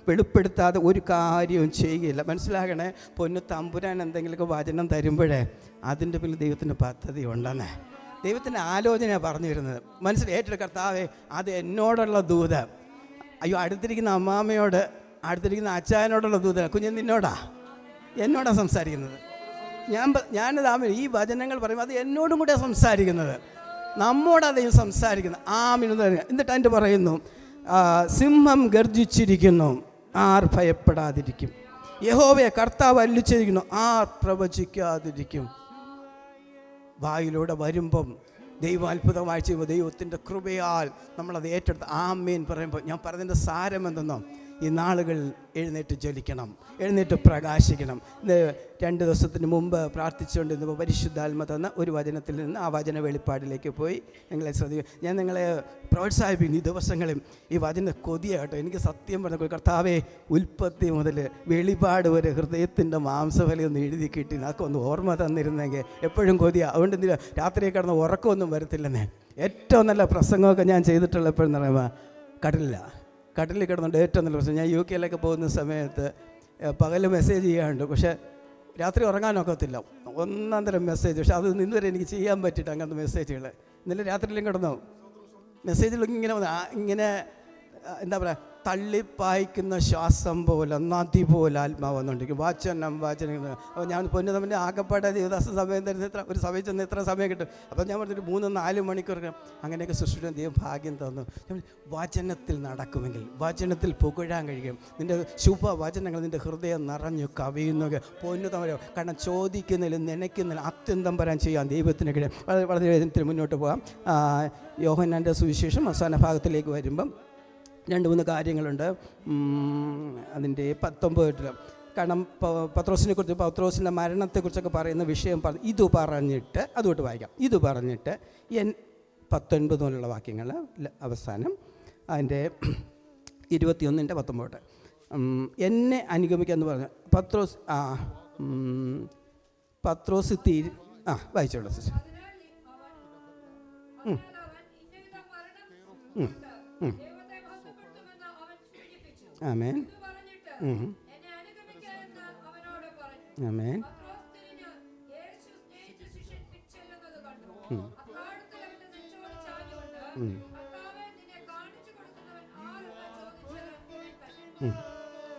വെളിപ്പെടുത്താതെ ഒരു കാര്യവും ചെയ്യുകയില്ല. മനസ്സിലാകണേ, പൊന്നു തമ്പുരാൻ എന്തെങ്കിലുമൊക്കെ വചനം തരുമ്പോഴേ അതിൻ്റെ പിന്നിൽ ദൈവത്തിൻ്റെ പദ്ധതി ഉണ്ടെന്നേ, ദൈവത്തിൻ്റെ ആലോചന പറഞ്ഞു വരുന്നത് മനസ്സിലേറ്റെടുത്ത കർത്താവേ, അത് എന്നോടുള്ള ദൂത്. അയ്യോ, അടുത്തിരിക്കുന്ന അമ്മാമ്മയോട്, അടുത്തിരിക്കുന്ന അച്ചായനോടുള്ള ദൂത, കുഞ്ഞ് നിന്നോടാ, എന്നോടാ സംസാരിക്കുന്നത്. ഞാനത് ഈ വചനങ്ങൾ പറയുമ്പോൾ അത് എന്നോടും കൂടെ സംസാരിക്കുന്നത്, നമ്മോടതേയും സംസാരിക്കുന്നത്. എന്നിട്ട് അതിൻ്റെ പറയുന്നു, സിംഹം ഗർജിച്ചിരിക്കുന്നു, ആർ ഭയപ്പെടാതിരിക്കും? യഹോവയെ കർത്താവ് അരുളിച്ചെയ്തിരിക്കുന്നു, ആർ പ്രവചിക്കാതിരിക്കും? വായിലൂടെ വരുമ്പം ദൈവാത്ഭുതമായി ചെയ്യുമ്പോൾ ദൈവത്തിൻ്റെ കൃപയാൽ നമ്മളത് ഏറ്റെടുത്ത് ആമേൻ പറയുമ്പോൾ, ഞാൻ പറഞ്ഞതിൻ്റെ സാരം എന്തെന്നോ, ഈ നാളുകൾ എഴുന്നേറ്റ് ജ്വലിക്കണം, എഴുന്നേറ്റ് പ്രകാശിക്കണം. ഇത് 2 ദിവസത്തിന് മുമ്പ് പ്രാർത്ഥിച്ചുകൊണ്ടിരുന്നപ്പോൾ പരിശുദ്ധാത്മ തന്ന ഒരു വചനത്തിൽ നിന്ന് ആ വചന വെളിപ്പാടിലേക്ക് പോയി നിങ്ങളെ ശ്രദ്ധിക്കും. ഞാൻ നിങ്ങളെ പ്രോത്സാഹിപ്പിക്കുന്നു. ഈ ദിവസങ്ങളിൽ ഈ വചന കൊതിയാട്ടോ. എനിക്ക് സത്യം പറഞ്ഞ കർത്താവേ, ഉൽപ്പത്തി മുതൽ വെളിപാട് വരെ ഹൃദയത്തിൻ്റെ മാംസഫലം ഒന്ന് എഴുതി കിട്ടി അതൊക്കെ ഒന്ന് ഓർമ്മ തന്നിരുന്നെങ്കിൽ എപ്പോഴും കൊതിയാണ്. അതുകൊണ്ട് എന്തിനാ രാത്രി കിടന്ന് ഉറക്കമൊന്നും വരത്തില്ലെന്നേ. ഏറ്റവും നല്ല പ്രസംഗമൊക്കെ ഞാൻ ചെയ്തിട്ടുള്ള എപ്പോഴെന്ന് പറയുമ്പോൾ കടലിൽ കിടന്നുണ്ട്. ഏറ്റവും നല്ല പ്രശ്നം, ഞാൻ UK പോകുന്ന സമയത്ത് പകൽ മെസ്സേജ് ചെയ്യാറുണ്ട്, പക്ഷേ രാത്രി ഉറങ്ങാനൊക്കത്തില്ല. ഒന്നാം തരം മെസ്സേജ്. പക്ഷെ അത് ഇന്നുവരെ എനിക്ക് ചെയ്യാൻ പറ്റിയിട്ട് അങ്ങനത്തെ മെസ്സേജുകൾ. ഇന്നലെ രാത്രിയിലും കിടന്നു മെസ്സേജിലൊക്കെ ഇങ്ങനെ എന്താ പറയുക, തള്ളിപ്പായിക്കുന്ന ശ്വാസം പോലെ, നദി പോലെ ആത്മാവ് വന്നുകൊണ്ടിരിക്കും. വാചനം. അപ്പോൾ ഞാൻ പൊന്നു തമ്മിൽ ആകപ്പാടെ ദേവദാസ സമയം തരുന്ന ഒരു സമയം ചെന്ന് എത്ര സമയം കിട്ടും? അപ്പോൾ ഞാൻ പറഞ്ഞിട്ട് 3-4 മണിക്കൂർ അങ്ങനെയൊക്കെ സൃഷ്ടിക്കാൻ ദൈവം ഭാഗ്യം തന്നു. വചനത്തിൽ നടക്കുമെങ്കിൽ, വചനത്തിൽ പുകഴാൻ കഴിയും. നിൻ്റെ ശുഭവചനങ്ങൾ നിൻ്റെ ഹൃദയം നിറഞ്ഞു കവിയുന്നൊക്കെ പൊന്നു തമ്മിൽ. കാരണം ചോദിക്കുന്നതിലും നനയ്ക്കുന്നതിലും അത്യന്തം വരാൻ ചെയ്യാൻ ദൈവത്തിന് കഴിയും. വളരെ വേദനത്തിൽ മുന്നോട്ട് പോകാം. യോഹന്നാൻ്റെ സുവിശേഷം അവസാന ഭാഗത്തിലേക്ക് വരുമ്പം 2-3 കാര്യങ്ങളുണ്ട്. അതിൻ്റെ 19 കാരണം പത്രോസിനെ കുറിച്ച്, പത്രോസിൻ്റെ മരണത്തെക്കുറിച്ചൊക്കെ പറയുന്ന വിഷയം ഇത് പറഞ്ഞിട്ട് അതുകൊണ്ട് വായിക്കാം. ഇത് പറഞ്ഞിട്ട് 19 മുതലുള്ള വാക്യങ്ങൾ അവസാനം അതിൻ്റെ 21-19 എന്നെ അനുഗമിക്കാമെന്ന് പറഞ്ഞു പത്രോസ് വായിച്ചോളൂ സിസ്റ്റർ. ആമേൻ. ആമേൻ.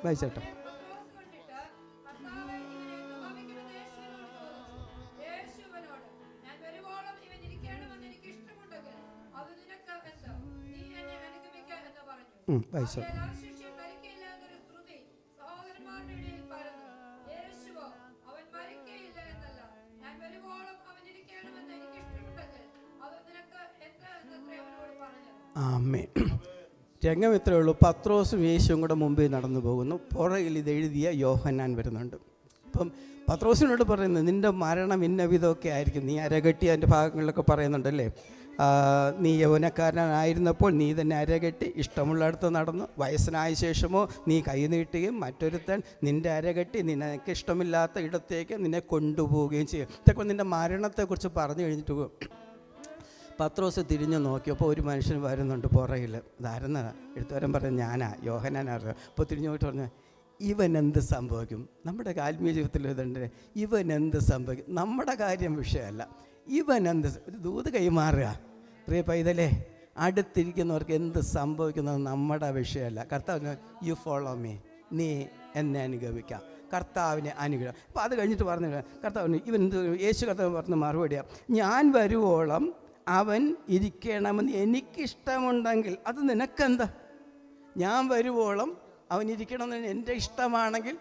വായിച്ചേട്ടോ. വായിച്ചോ. ആമേൻ. രംഗം ഇത്രയേ ഉള്ളൂ. പത്രോസും യേശുവും കൂടെ മുമ്പിൽ നടന്നു പോകുന്നു. പുറകിൽ ഇതെഴുതിയ യോഹന്നാൻ വരുന്നുണ്ട്. അപ്പം പത്രോസിനോട് പറയുന്നത്, നിൻ്റെ മരണം ഇന്ന വിധമൊക്കെ ആയിരിക്കും. നീ അരകെട്ടി അതിൻ്റെ ഭാഗങ്ങളിലൊക്കെ പറയുന്നുണ്ടല്ലേ. നീ യൗവനക്കാരനായിരുന്നപ്പോൾ നീ തന്നെ അരകെട്ടി ഇഷ്ടമുള്ളിടത്ത് നടന്നു. വയസ്സനായ ശേഷമോ നീ കൈ നീട്ടുകയും മറ്റൊരുത്തൻ നിൻ്റെ അരകെട്ടി നിനക്ക് ഇഷ്ടമില്ലാത്ത ഇടത്തേക്ക് നിന്നെ കൊണ്ടുപോവുകയും ചെയ്യും. ഇതൊക്കെ നിൻ്റെ മരണത്തെക്കുറിച്ച് പറഞ്ഞു കഴിഞ്ഞിട്ട് പത്രോസ് തിരിഞ്ഞു നോക്കിയപ്പോൾ ഒരു മനുഷ്യൻ വരുന്നുണ്ട് പുറകിൽ. ഇതായിരുന്ന എഴുത്തുകാരൻ പറഞ്ഞു, ഞാനാ യോഹന്നാനായിരുന്നു. അപ്പോൾ തിരിഞ്ഞു പോയിട്ട് പറഞ്ഞു, ഇവൻ എന്ത് സംഭവിക്കും? നമ്മുടെ ആത്മീയ ജീവിതത്തിൽ ഇതുണ്ട്, ഇവൻ എന്ത് സംഭവിക്കും? നമ്മുടെ കാര്യം വിഷയമല്ല, ഇവൻ എന്ത് ഒരു ദൂത് കൈമാറുക. പ്രിയ പൈതലേ, അടുത്തിരിക്കുന്നവർക്ക് എന്ത് സംഭവിക്കുന്നത് നമ്മുടെ വിഷയമല്ല. കർത്താവിന് യു ഫോളോ മീ, നീ എന്നെ അനുഗമിക്കാം. കർത്താവിനെ അനുഗ്രഹം. അപ്പോൾ അത് കഴിഞ്ഞിട്ട് പറഞ്ഞു കർത്താവിന് ഇവൻ യേശു കർത്താവ് പറഞ്ഞ മറുപടിയാണ്, ഞാൻ വരുവോളം അവൻ ഇരിക്കണമെന്ന് എനിക്കിഷ്ടമുണ്ടെങ്കിൽ അത് നിനക്കെന്താ? ഞാൻ വരുവോളം അവൻ ഇരിക്കണമെന്ന് എൻ്റെ ഇഷ്ടമാണെങ്കിൽ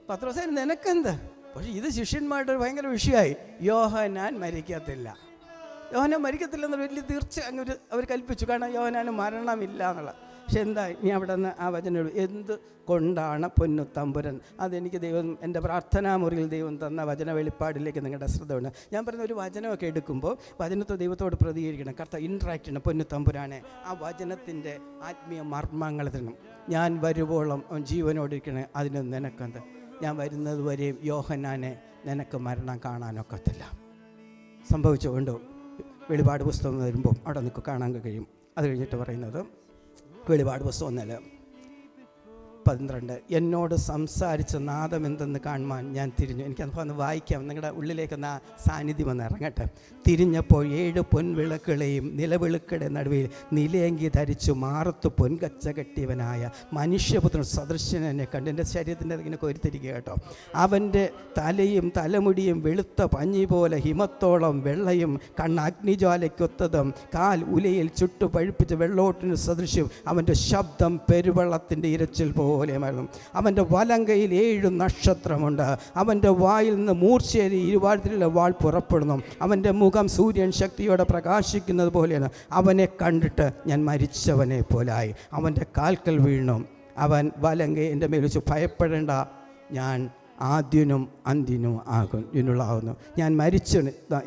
പത്രോസേ നിനക്കെന്താ? പക്ഷേ ഇത് ശിഷ്യന്മാരുടെ ഭയങ്കര വിഷയമായി. യോഹന്നാൻ മരിക്കത്തില്ല, യോഹന്നാൻ മരിക്കത്തില്ലെന്ന് വലിയ തീർച്ച അങ്ങ് അവർ കൽപ്പിച്ചു. കാരണം യോഹന്നാന് മരണമില്ല എന്നുള്ള. പക്ഷെ എന്താ ഇനി അവിടെ നിന്ന് ആ വചനം എന്ത് കൊണ്ടാണ് പൊന്നു തമ്പുരൻ, അതെനിക്ക് ദൈവം എൻ്റെ പ്രാർത്ഥനാ മുറിയിൽ ദൈവം തന്ന വചന വെളിപ്പാടിലേക്ക് നിങ്ങളുടെ ശ്രദ്ധ ഉണ്ട്. ഞാൻ പറയുന്ന ഒരു വചനമൊക്കെ എടുക്കുമ്പോൾ വചനത്തെ ദൈവത്തോട് പ്രതികരിക്കണം, കർത്താവ് ഇൻട്രാക്ട് ചെയ്യണം. പൊന്നു തമ്പുരാനെ ആ വചനത്തിൻ്റെ ആത്മീയ മർമ്മങ്ങൾ തരണം. ഞാൻ വരുവോളം അവൻ ജീവനോടിരിക്കണേ, അതിന് നിനക്കെന്ത്, ഞാൻ വരുന്നത് വരെയും യോഹന്നാനെ നിനക്ക് മരണം കാണാനൊക്കത്തില്ല. സംഭവിച്ചുകൊണ്ട് വെളിപാട് പുസ്തകം വരുമ്പോൾ അവിടെ നിൽക്കുക കാണാൻ കഴിയും. അത് കഴിഞ്ഞിട്ട് പറയുന്നത് വെളിപാട് പുസ്തകം 1:12 എന്നോട് സംസാരിച്ച നാദം എന്തെന്ന് കാണുവാൻ ഞാൻ തിരിഞ്ഞു. എനിക്കത് ഒന്ന് വായിക്കാം, നിങ്ങളുടെ ഉള്ളിലേക്ക് ആ സാന്നിധ്യം ഒന്ന് ഇറങ്ങട്ടെ. തിരിഞ്ഞപ്പോൾ 7 പൊൻവിളക്കുകളെയും നിലവിളക്കുകളുടെ നടുവിൽ നിലയങ്കി ധരിച്ചു മാറത്ത് പൊൻകച്ച കെട്ടിയവനായ മനുഷ്യപുത്രൻ സദൃശൻ എന്നെ കണ്ട്. എൻ്റെ ശരീരത്തിൻ്റെ ഇങ്ങനെ കൊരുത്തിരിക്കുക കേട്ടോ. അവൻ്റെ തലയും തലമുടിയും വെളുത്ത പഞ്ഞി പോലെ ഹിമത്തോളം വെള്ളയും, കണ്ണ് അഗ്നിജ്വാലയ്ക്കൊത്തതും, കാൽ ഉലയിൽ ചുട്ടു പഴുപ്പിച്ച വെള്ളോട്ടിന് സദൃശ്യം. അവൻ്റെ ശബ്ദം പെരുവെള്ളത്തിൻ്റെ ഇരച്ചിൽ പോലെയായിരുന്നു. അവൻ്റെ വലങ്കയിൽ 7 നക്ഷത്രമുണ്ട്. അവൻ്റെ വായിൽ നിന്ന് മൂർച്ചയേറി ഇരുവാഴത്തിലുള്ള വാൾ പുറപ്പെടുന്നു. അവൻ്റെ മുഖം സൂര്യൻ ശക്തിയോടെ പ്രകാശിക്കുന്നത് പോലെയാണ്. അവനെ കണ്ടിട്ട് ഞാൻ മരിച്ചവനെ പോലായി. അവൻ്റെ കാൽക്കൽ വീണു. അവൻ വലങ്കയെ എൻ്റെ മേൽ വെച്ച്, ഭയപ്പെടേണ്ട, ഞാൻ ആദ്യനും അന്ത്യനും ആകുന്നു. ഞാൻ മരിച്ചു,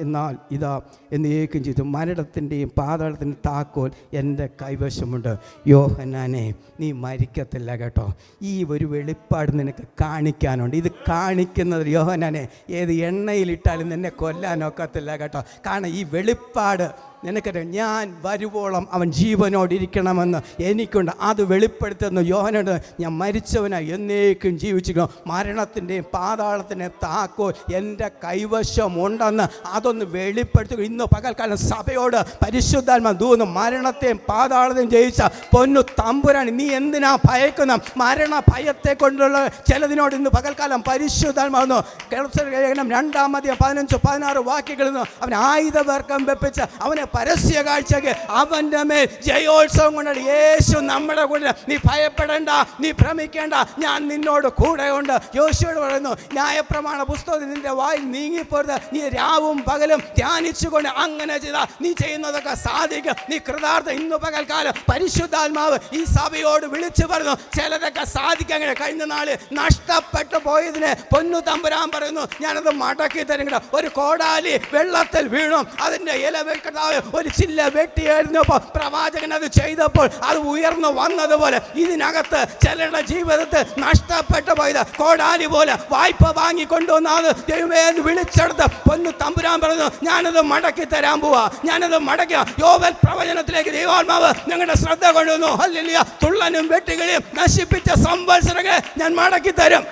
എന്നാൽ ഇതാ എന്നേക്കും ചെയ്തു. മരണത്തിൻ്റെയും പാതാളത്തിൻ്റെയും താക്കോൽ എൻ്റെ കൈവശമുണ്ട്. യോഹന്നാനെ, നീ മരിക്കത്തില്ല കേട്ടോ. ഈ ഒരു വെളിപ്പാട് നിനക്ക് കാണിക്കാനുണ്ട്. ഇത് കാണിക്കുന്നത് യോഹന്നാനെ ഏത് എണ്ണയിലിട്ടാലും നിന്നെ കൊല്ലാനൊക്കത്തില്ല കേട്ടോ. കാരണം ഈ വെളിപ്പാട് നിനക്കറിയാം, ഞാൻ വരുവോളം അവൻ ജീവനോടിരിക്കണമെന്ന് എനിക്കുണ്ട്. അത് വെളിപ്പെടുത്തുന്ന യോഹനോട്, ഞാൻ മരിച്ചവനായി എന്നേക്കും ജീവിച്ചിരിക്കണം. മരണത്തിൻ്റെയും പാതാളത്തിൻ്റെയും താക്കോൽ എൻ്റെ കൈവശമുണ്ടെന്ന് അതൊന്ന് വെളിപ്പെടുത്തുക. ഇന്ന് പകൽക്കാലം സഭയോട് പരിശുദ്ധാത്മാ ദൂന്ന്, മരണത്തെയും പാതാളത്തെയും ജയിച്ച പൊന്നു തമ്പുരാൻ, നീ എന്തിനാ ഭയക്കുന്ന? മരണ ഭയത്തെ കൊണ്ടുള്ള ചിലതിനോട് ഇന്ന് പകൽക്കാലം പരിശുദ്ധാത്മാവുന്നു. 2:15-16 വാക്യങ്ങളിൽ നിന്ന് അവൻ ആയുധവർക്കം വെപ്പിച്ച് അവനെ പരസ്യ കാഴ്ചക്ക് അവൻ്റെ മേൽ ജയോത്സവം കൊണ്ടാണ്. യേശു നമ്മുടെ കൂടെ. നീ ഭയപ്പെടേണ്ട, നീ ഭ്രമിക്കേണ്ട, ഞാൻ നിന്നോട് കൂടെയുണ്ട്. യോശുവോട് പറയുന്നു, ന്യായപ്രമാണ പുസ്തകത്തിൽ നിന്റെ വായിൽ നീങ്ങിപ്പോരുത്. നീ രാവും പകലും ധ്യാനിച്ചുകൊണ്ട് അങ്ങനെ ചെയ്താൽ നീ ചെയ്യുന്നതൊക്കെ സാധിക്കും. നീ കൃതാർത്ഥ. ഇന്ന് പകൽക്കാലം പരിശുദ്ധാത്മാവ് ഈ സഭയോട് വിളിച്ചു പറഞ്ഞു, ചിലതൊക്കെ സാധിക്കാൻ. കഴിഞ്ഞ നാള് നഷ്ടപ്പെട്ടു പോയതിനെ പൊന്നു തമ്പുരാൻ പറയുന്നു, ഞാനത് മടക്കി തരും. ഒരു കോടാലി വെള്ളത്തിൽ വീണു, അതിൻ്റെ ഇല വെക്കട്ടാവ് ഒരു ചില്ല വെട്ടിയായിരുന്നപ്പോൾ പ്രവാചകൻ അത് ചെയ്തപ്പോൾ അത് ഉയർന്നു വന്നതുപോലെ ഇതിനകത്ത് ചിലരുടെ ജീവിതത്തിൽ നഷ്ടപ്പെട്ടു പോയത് കോടാലി പോലെ വായ്പ വാങ്ങിക്കൊണ്ടുവന്നത് ദൈവമേ എന്ന് വിളിച്ചെടുത്ത് പൊന്നു തമ്പുരാൻ പറഞ്ഞു, ഞാനത് മടക്കി തരാൻ പോവാ. ഞാനത് മടക്കി. യോവേൽ പ്രവചനത്തിലേക്ക് ദൈവാത്മാവ് നിങ്ങളുടെ ശ്രദ്ധ കൊണ്ടുവന്നു. ഹല്ലേലൂയ. തുള്ളനും വെട്ടുകളെയും നശിപ്പിച്ച സംവത്സരങ്ങളെ ഞാൻ മടക്കി തരും.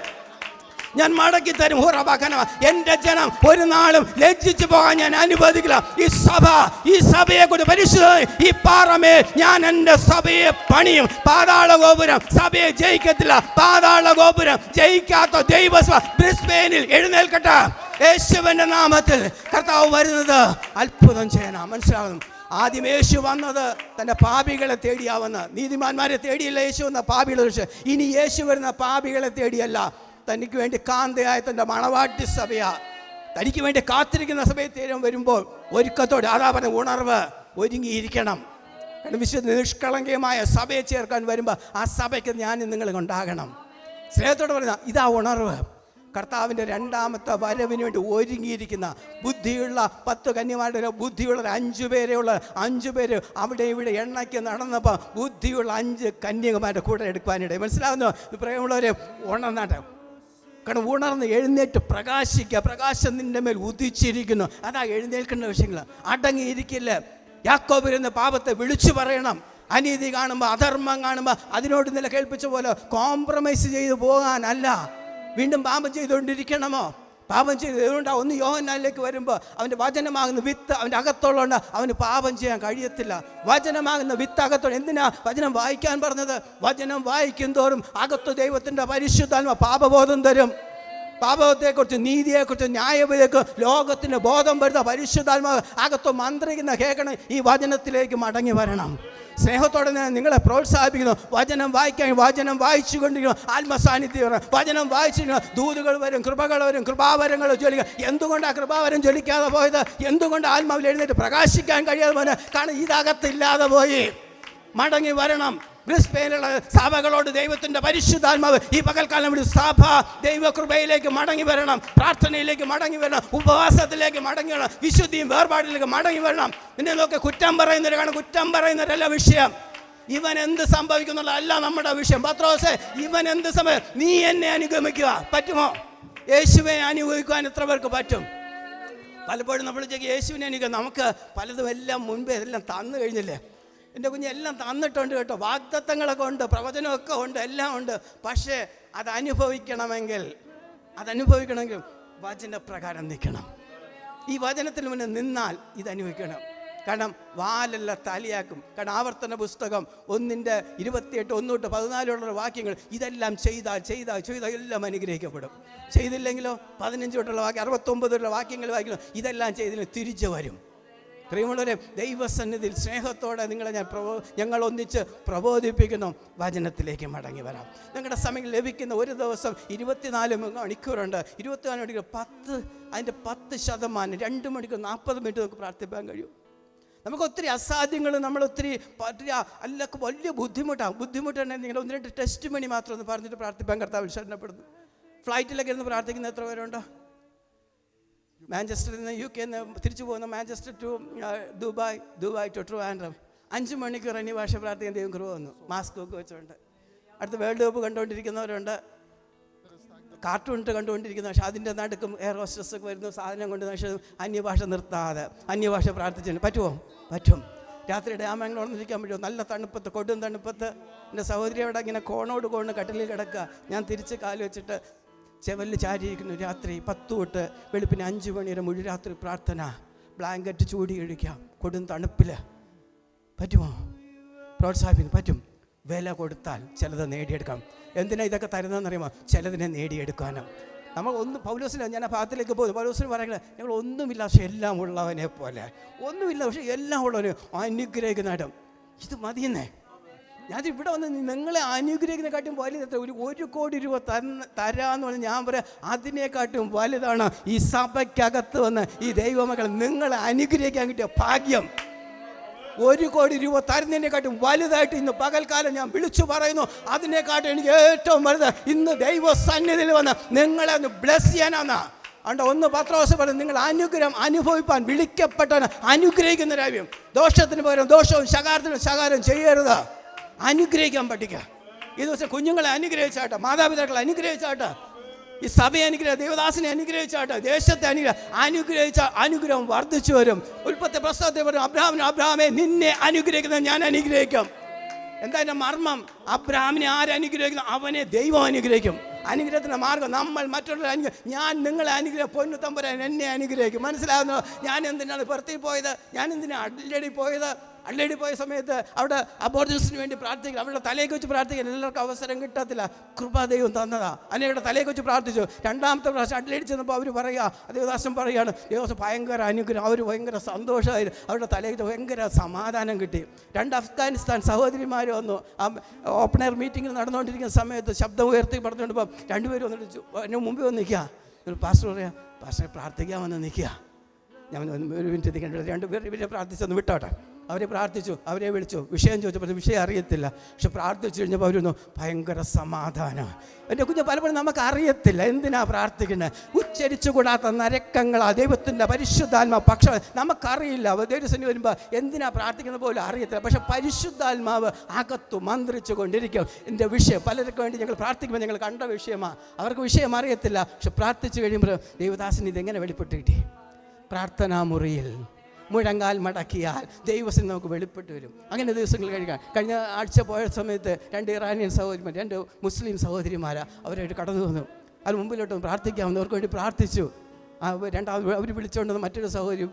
ഞാൻ മടക്കി തരും. എൻ്റെ ജനം ഒരു നാളും ലജ്ജിച്ചു പോകാൻ ഞാൻ അനുവദിക്കില്ല. ഈ സഭയെ കൊണ്ട് പരിശുദ്ധ ഈ പാറമേ ഞാൻ എൻ്റെ സഭയെ പണിയും. പാതാള ഗോപുരം സഭയെ ജയിക്കത്തില്ല. പാതാള ഗോപുരം ജയിക്കാത്ത ദൈവസഭ ബ്രിസ്ബെയിനിൽ എഴുന്നേൽക്കട്ടെ. യേശുവിൻ്റെ നാമത്തിൽ കർത്താവ് വരുന്നത് അത്ഭുതം ചെയ്യാനാ. മനസ്സിലാകുന്നു. ആദ്യം യേശു വന്നത് തൻ്റെ പാപികളെ തേടിയാവുന്ന, നീതിമാന്മാരെ തേടിയില്ല യേശു വന്ന പാപികളെ. ഇനി യേശു വരുന്ന പാപികളെ തേടിയല്ല, തനിക്ക് വേണ്ടി കാന്തയായ തൻ്റെ മണവാട്ടി സഭയാ, തനിക്ക് വേണ്ടി കാത്തിരിക്കുന്ന സഭയെ തീരം വരുമ്പോൾ ഒരുക്കത്തോടെ, അതാ പറഞ്ഞ ഉണർവ്, ഒരുങ്ങിയിരിക്കണം. കാരണം വിശുദ്ധ നിഷ്കളങ്കമായ സഭയെ ചേർക്കാൻ വരുമ്പോൾ ആ സഭയ്ക്ക് ഞാൻ നിങ്ങൾ ഉണ്ടാകണം. സ്നേഹത്തോടെ പറയുന്ന ഇതാ ഉണർവ്. കർത്താവിൻ്റെ രണ്ടാമത്തെ വരവിന് വേണ്ടി ഒരുങ്ങിയിരിക്കുന്ന ബുദ്ധിയുള്ള 10 കന്യമാരുടെ ബുദ്ധിയുള്ള 5 പേരെ ഉള്ള 5 പേര് അവിടെ ഇവിടെ എണ്ണയ്ക്ക് നടന്നപ്പോൾ ബുദ്ധിയുള്ള 5 കന്യകമാരുടെ കൂടെ എടുക്കാനിടയിൽ. മനസ്സിലാവുന്നു പ്രിയമുള്ളവരെ? ഉണർന്നാട്ടെ. കാരണം ഉണർന്ന് എഴുന്നേറ്റ് പ്രകാശിക്കുക. പ്രകാശം നിൻ്റെ മേൽ ഉദിച്ചിരിക്കുന്നു. അതാ എഴുന്നേൽക്കേണ്ട വിഷയങ്ങൾ. അടങ്ങിയിരിക്കില്ല. യാക്കോബിരുന്ന പാപത്തെ വിളിച്ചു പറയണം. അനീതി കാണുമ്പോൾ, അധർമ്മം കാണുമ്പോൾ അതിനോട് നില കേൾപ്പിച്ച പോലെ കോംപ്രമൈസ് ചെയ്തു പോകാനല്ല. വീണ്ടും പാപം ചെയ്തുകൊണ്ടിരിക്കണമോ? പാപം ചെയ്തുകൊണ്ട് ഒന്ന് യോഹന്നാനിലേക്ക് വരുമ്പോൾ അവൻ്റെ വചനമാകുന്ന വിത്ത് അവൻ്റെ അകത്തുള്ളതുകൊണ്ട് അവന് പാപം ചെയ്യാൻ കഴിയത്തില്ല. വചനമാകുന്ന വിത്ത് അകത്തുള്ള. എന്തിനാ വചനം വായിക്കാൻ പറഞ്ഞത്? വചനം വായിക്കും തോറും അകത്ത് ദൈവത്തിൻ്റെ പരിശുദ്ധാത്മ പാപബോധം തരും. പാപത്തെക്കുറിച്ച്, നീതിയെക്കുറിച്ച്, ന്യായവിധിയെക്കുറിച്ച് ലോകത്തിൻ്റെ ബോധം വരുന്ന പരിശുദ്ധാത്മാവ് അകത്ത് മന്ത്രിക്കുന്ന കേൾക്കണം. ഈ വചനത്തിലേക്ക് മടങ്ങി വരണം. സ്നേഹത്തോടെ ഞാൻ നിങ്ങളെ പ്രോത്സാഹിപ്പിക്കുന്നു. വചനം വായിക്കാൻ, വചനം വായിച്ചു കൊണ്ടിരിക്കണം. ആത്മസാന്നിധ്യം വചനം വായിച്ചിരിക്കണം. ദൂതുകൾ വരും, കൃപകൾ വരും, കൃപാവരങ്ങൾ ജ്വലിക്കുക. എന്തുകൊണ്ടാണ് കൃപാവരം ജ്വലിക്കാതെ പോയത്? എന്തുകൊണ്ട് ആത്മാവിൽ എഴുന്നേറ്റ് പ്രകാശിക്കാൻ കഴിയാതെ പോയത്? കാരണം ഇതകത്തില്ലാതെ പോയി. മടങ്ങി വരണം. ബ്രിസ്ബെയിനിലുള്ള സഭകളോട് ദൈവത്തിൻ്റെ പരിശുദ്ധാത്മാവ് ഈ പകൽക്കാലം ഒരു സഭ ദൈവകൃപയിലേക്ക് മടങ്ങി വരണം, പ്രാർത്ഥനയിലേക്ക് മടങ്ങി വരണം, ഉപവാസത്തിലേക്ക് മടങ്ങി വരണം, വിശുദ്ധിയും വേർപാടിലേക്ക് മടങ്ങി വരണം. പിന്നെ നോക്കി കുറ്റം പറയുന്നവരാണ്, കുറ്റം പറയുന്നവരല്ല വിഷയം. ഇവൻ എന്ത് സംഭവിക്കുന്നുള്ളതല്ല നമ്മുടെ വിഷയം. പത്രോസേ, ഇവൻ എന്ത് സംഭവം, നീ എന്നെ അനുഗമിക്കുക. പറ്റുമോ? യേശുവിനെ അനുഭവിക്കുവാൻ എത്ര പേർക്ക് പറ്റും? പലപ്പോഴും നമ്മൾ യേശുവിനെ അനുഗമിക്കുക. നമുക്ക് പലതും എല്ലാം മുൻപേ എല്ലാം തന്നു കഴിഞ്ഞില്ലേ? എൻ്റെ കുഞ്ഞ് എല്ലാം തന്നിട്ടുണ്ട് കേട്ടോ, വാഗ്ദത്തങ്ങളൊക്കെ ഉണ്ട്, പ്രവചനമൊക്കെ ഉണ്ട്, എല്ലാം ഉണ്ട്. പക്ഷേ അതനുഭവിക്കണമെങ്കിൽ വചനപ്രകാരം നിൽക്കണം. ഈ വചനത്തിന് മുന്നേ നിന്നാൽ ഇതനുഭവിക്കണം. കാരണം വാലല്ല തലയാക്കും. കാരണം ആവർത്തന പുസ്തകം 1:28, 1-14 വാക്യങ്ങൾ ഇതെല്ലാം ചെയ്താൽ എല്ലാം അനുഗ്രഹിക്കപ്പെടും. ചെയ്തില്ലെങ്കിലോ 15 വാക്യം 69 വാക്യങ്ങൾ വായിക്കണം. ഇതെല്ലാം ചെയ്തില്ലെങ്കിൽ തിരിച്ചു വരും. പ്രിയമുള്ളവരെ, ദൈവസന്നിധിയിൽ സ്നേഹത്തോടെ നിങ്ങളെ ഞങ്ങൾ ഒന്നിച്ച് പ്രബോധിപ്പിക്കുന്നു. വചനത്തിലേക്ക് മടങ്ങി വരാം. നിങ്ങളുടെ സമയം ലഭിക്കുന്ന ഒരു ദിവസം 24 മണിക്കൂറുണ്ട്. 24 മണിക്കൂർ 10% 2 മണിക്കൂർ 40 മിനിറ്റ് നമുക്ക് പ്രാർത്ഥിക്കാൻ കഴിയും. നമുക്ക് ഒത്തിരി അസാധ്യങ്ങൾ, നമ്മളൊത്തിരി അല്ലൊക്കെ വലിയ ബുദ്ധിമുട്ടുണ്ടെങ്കിൽ നിങ്ങൾ 1-2 ടെസ്റ്റ് മണി മാത്രം ഒന്ന് പറഞ്ഞിട്ട് പ്രാർത്ഥിപ്പാൻ കർത്താവ് ശരണപ്പെടുന്നു. ഫ്ലൈറ്റിലൊക്കെ ഇരുന്ന് പ്രാർത്ഥിക്കുന്ന എത്ര പേരുണ്ടോ? മാഞ്ചസ്റ്ററിൽ നിന്ന് UK തിരിച്ചു പോകുന്ന Manchester to Dubai to Trivandrum 5 മണിക്കൂർ അന്യഭാഷ പ്രാർത്ഥിക്കാൻ ദൈവം കൃപ വന്നു. മാസ്ക് ഒക്കെ വെച്ചുകൊണ്ട്. അടുത്ത വേൾഡ് കപ്പ് കണ്ടുകൊണ്ടിരിക്കുന്നവരുണ്ട്, കാർട്ടൂൺ കണ്ടുകൊണ്ടിരിക്കുന്ന. പക്ഷേ അതിൻ്റെ നടുക്കും എയർ ഹോസ്റ്റസ് ഒക്കെ വരുന്നു, സാധനം കൊണ്ട്. പക്ഷേ അന്യഭാഷ നിർത്താതെ അന്യഭാഷ പ്രാർത്ഥിച്ചിട്ടുണ്ട്. പറ്റും. രാത്രി ഡാമങ്ങൾ ഉണർന്നിരിക്കാൻ പറ്റുമോ? നല്ല തണുപ്പത്ത്, കൊടും തണുപ്പത്ത്. എൻ്റെ സഹോദരി അവിടെ ഇങ്ങനെ കോണോട് കട്ടിലിൽ കിടക്കുക. ഞാൻ തിരിച്ച് കാല് വെച്ചിട്ട് ചെവലിൽ ചാരിയിരിക്കുന്നു. രാത്രി 10 തൊട്ട് വെളുപ്പിന് 5 മണി വരെ മുഴുരാത്രി പ്രാർത്ഥന. ബ്ലാങ്കറ്റ് ചൂടി കഴിക്കാം കൊടും തണുപ്പിൽ. പറ്റുമോ? പ്രോത്സാഹിപ്പിക്കുന്നു. പറ്റും. വില കൊടുത്താൽ ചിലത് നേടിയെടുക്കാം. എന്തിനാ ഇതൊക്കെ തരുന്നതെന്നറിയുമോ? ചിലതിനെ നേടിയെടുക്കാനും. നമ്മൾ പൗലോസിന്, ഞാൻ ആ ഭാഗത്തിലേക്ക് പോകുന്നു. പൗലോസിന് പറയുന്നത്, ഞങ്ങൾ ഒന്നുമില്ല പക്ഷെ എല്ലാം ഉള്ളവനെ പോലെ. ഒന്നുമില്ല പക്ഷെ എല്ലാം ഉള്ളവനെ അനുഗ്രഹിക്കുന്നതായിട്ടും. ഇത് മതിയെന്നേ. ഞാൻ ഇവിടെ വന്ന് നിങ്ങളെ അനുഗ്രഹിക്കുന്നതിനെക്കാട്ടും വലുത് 1 കോടി രൂപ തരാമെന്ന് പറഞ്ഞാൽ ഞാൻ പറയാം, അതിനെക്കാട്ടും വലുതാണ് ഈ സഭയ്ക്കകത്ത് വന്ന് ഈ ദൈവമക്കൾ നിങ്ങളെ അനുഗ്രഹിക്കാൻ കിട്ടിയ ഭാഗ്യം. 1 കോടി രൂപ തരുന്നതിനെക്കാട്ടും വലുതായിട്ട് ഇന്ന് പകൽക്കാലം ഞാൻ വിളിച്ചു പറയുന്നു. അതിനെക്കാട്ടും എനിക്ക് ഏറ്റവും വലുത് ഇന്ന് ദൈവസന്നിധിയിൽ വന്ന് നിങ്ങളെ ഒന്ന് ബ്ലെസ് ചെയ്യാനാണ്. അതുകൊണ്ട് 1 പത്രോസ് പറഞ്ഞു, നിങ്ങൾ അനുഗ്രഹം അനുഭവിപ്പാൻ വിളിക്കപ്പെട്ടവന് അനുഗ്രഹിക്കുന്ന രാജ്യം. ദോഷത്തിന് പകരം ദോഷവും ശകാരത്തിനും ശകാരം ചെയ്യരുത്. അനുഗ്രഹിക്കാൻ പഠിക്കുക. ഈ ദിവസം കുഞ്ഞുങ്ങളെ അനുഗ്രഹിച്ചാട്ടെ, മാതാപിതാക്കളെ അനുഗ്രഹിച്ചാട്ടെ, ഈ സഭയെ അനുഗ്രഹിച്ച, ദേവദാസിനെ അനുഗ്രഹിച്ചാട്ടെ, ദേശത്തെ അനുഗ്രഹിച്ച അനുഗ്രഹം വർദ്ധിച്ചു വരും. ഉൽപ്പത്തി പുസ്തകത്തിൽ പറയും, അബ്രഹാമേ നിന്നെ അനുഗ്രഹിക്കുന്നത് ഞാൻ അനുഗ്രഹിക്കും. എന്താ എൻ്റെ മർമ്മം? അബ്രഹാമിനെ ആരനുഗ്രഹിക്കുന്നു? അവനെ ദൈവം അനുഗ്രഹിക്കും. അനുഗ്രഹത്തിൻ്റെ മാർഗം നമ്മൾ മറ്റുള്ളവരെ ഞാൻ നിങ്ങളെ അനുഗ്രഹം, പൊന്നു തമ്പുരാൻ എന്നെ അനുഗ്രഹിക്കും. മനസ്സിലാകുന്നു? ഞാൻ എന്തിനാണ് പെർത്തിൽ പോയത്? ഞാൻ എന്തിനാണ് അഡ്ലേഡിൽ പോയ സമയത്ത് അവിടെ അബോർജൻസിന് വേണ്ടി പ്രാർത്ഥിക്കുക. അവരുടെ തലയൊക്കെ വെച്ച് പ്രാർത്ഥിക്കാൻ എല്ലാവർക്കും അവസരം കിട്ടത്തില്ല. കൃപാദൈവം തന്നതാ. അതിനവരുടെ തലയൊക്കെ വെച്ച് പ്രാർത്ഥിച്ചു. 2ാമത്തെ പ്രാവശ്യം അഡ്ലേഡിൽ ചെന്നപ്പോൾ അവർ പറയുക, ദേവദാസൻ പറയുകയാണ്, ദേവദാസം ഭയങ്കര അനുഗ്രഹം. അവർ ഭയങ്കര സന്തോഷമായി. അവരുടെ തലയിൽ ഭയങ്കര സമാധാനം കിട്ടി. 2 അഫ്ഗാനിസ്ഥാൻ സഹോദരിമാർ വന്നു. ആ ഓപ്പൺ എയർ മീറ്റിംഗിൽ നടന്നുകൊണ്ടിരിക്കുന്ന സമയത്ത് ശബ്ദം ഉയർത്തി പറഞ്ഞുകൊണ്ടിപ്പോൾ 2 പേര് വന്നിട്ട് എൻ്റെ മുമ്പിൽ വന്ന് നിൽക്കുക. പാസ്റ്റർ പറയാം, പാസ്റ്ററെ പ്രാർത്ഥിക്കാൻ വന്ന് നിൽക്കുക. ഞാൻ 1 മിനിറ്റ് നിൽക്കേണ്ടത്. 2 പേർ ഇവരെ പ്രാർത്ഥിച്ചൊന്ന് വിട്ടോട്ടെ. അവരെ പ്രാർത്ഥിച്ചു, അവരെ വിളിച്ചു, വിഷയം ചോദിച്ചപ്പോൾ വിഷയം അറിയത്തില്ല. പക്ഷെ പ്രാർത്ഥിച്ചു കഴിഞ്ഞപ്പോൾ അവരൊന്നു ഭയങ്കര സമാധാനം. എൻ്റെ കുഞ്ഞ് പലപ്പോഴും നമുക്ക് അറിയത്തില്ല എന്തിനാ പ്രാർത്ഥിക്കുന്നത്. ഉച്ചരിച്ചു കൂടാത്ത നരക്കങ്ങളാ ദൈവത്തിൻ്റെ പരിശുദ്ധാത്മാവ്. പക്ഷേ നമുക്കറിയില്ല. ദൈവസന്നിധി വരുമ്പോൾ എന്തിനാ പ്രാർത്ഥിക്കുന്നത് പോലും അറിയത്തില്ല. പക്ഷെ പരിശുദ്ധാത്മാവ് അകത്തു മന്ത്രിച്ചു കൊണ്ടിരിക്കും. എൻ്റെ വിഷയം പലർക്കും വേണ്ടി ഞങ്ങൾ പ്രാർത്ഥിക്കുമ്പോൾ ഞങ്ങൾ കണ്ട വിഷയമാണ്. അവർക്ക് വിഷയം അറിയത്തില്ല. പക്ഷെ പ്രാർത്ഥിച്ചു കഴിയുമ്പോൾ ദൈവദാസന് ഇതെങ്ങനെ വെളിപ്പെട്ട് കിട്ടി? പ്രാർത്ഥനാ മുറിയിൽ മുഴങ്കാൽ മടക്കിയാൽ ദൈവത്തിന് നമുക്ക് വെളിപ്പെട്ട് വരും. അങ്ങനെ ദിവസങ്ങൾ കഴിഞ്ഞ ആഴ്ച പോയ സമയത്ത് 2 ഇറാനിയൻ സഹോദരിമാർ, 2 മുസ്ലിം സഹോദരിമാരാ അവരായിട്ട് കടന്നു വന്നു. അത് മുമ്പിലോട്ടും പ്രാർത്ഥിക്കാമെന്ന് അവർക്ക് വേണ്ടി പ്രാർത്ഥിച്ചു. രണ്ടാമത് അവർ വിളിച്ചുകൊണ്ടത് മറ്റൊരു സഹോദരി,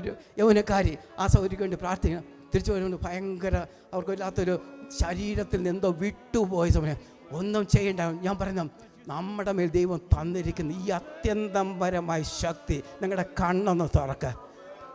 ഒരു യൗവനക്കാരി, ആ സഹോദരിക്ക് വേണ്ടി പ്രാർത്ഥിക്കണം. തിരിച്ചു വരുമ്പോൾ ഭയങ്കര അവർക്കില്ലാത്തൊരു ശരീരത്തിൽ നിന്നെന്തോ വിട്ടുപോയ സമയം. ഒന്നും ചെയ്യേണ്ട. ഞാൻ പറയുന്ന നമ്മുടെ മേൽ ദൈവം തന്നിരിക്കുന്ന ഈ അത്യന്തപരമായ ശക്തി നിങ്ങളുടെ കണ്ണൊന്ന് തുറക്കുക.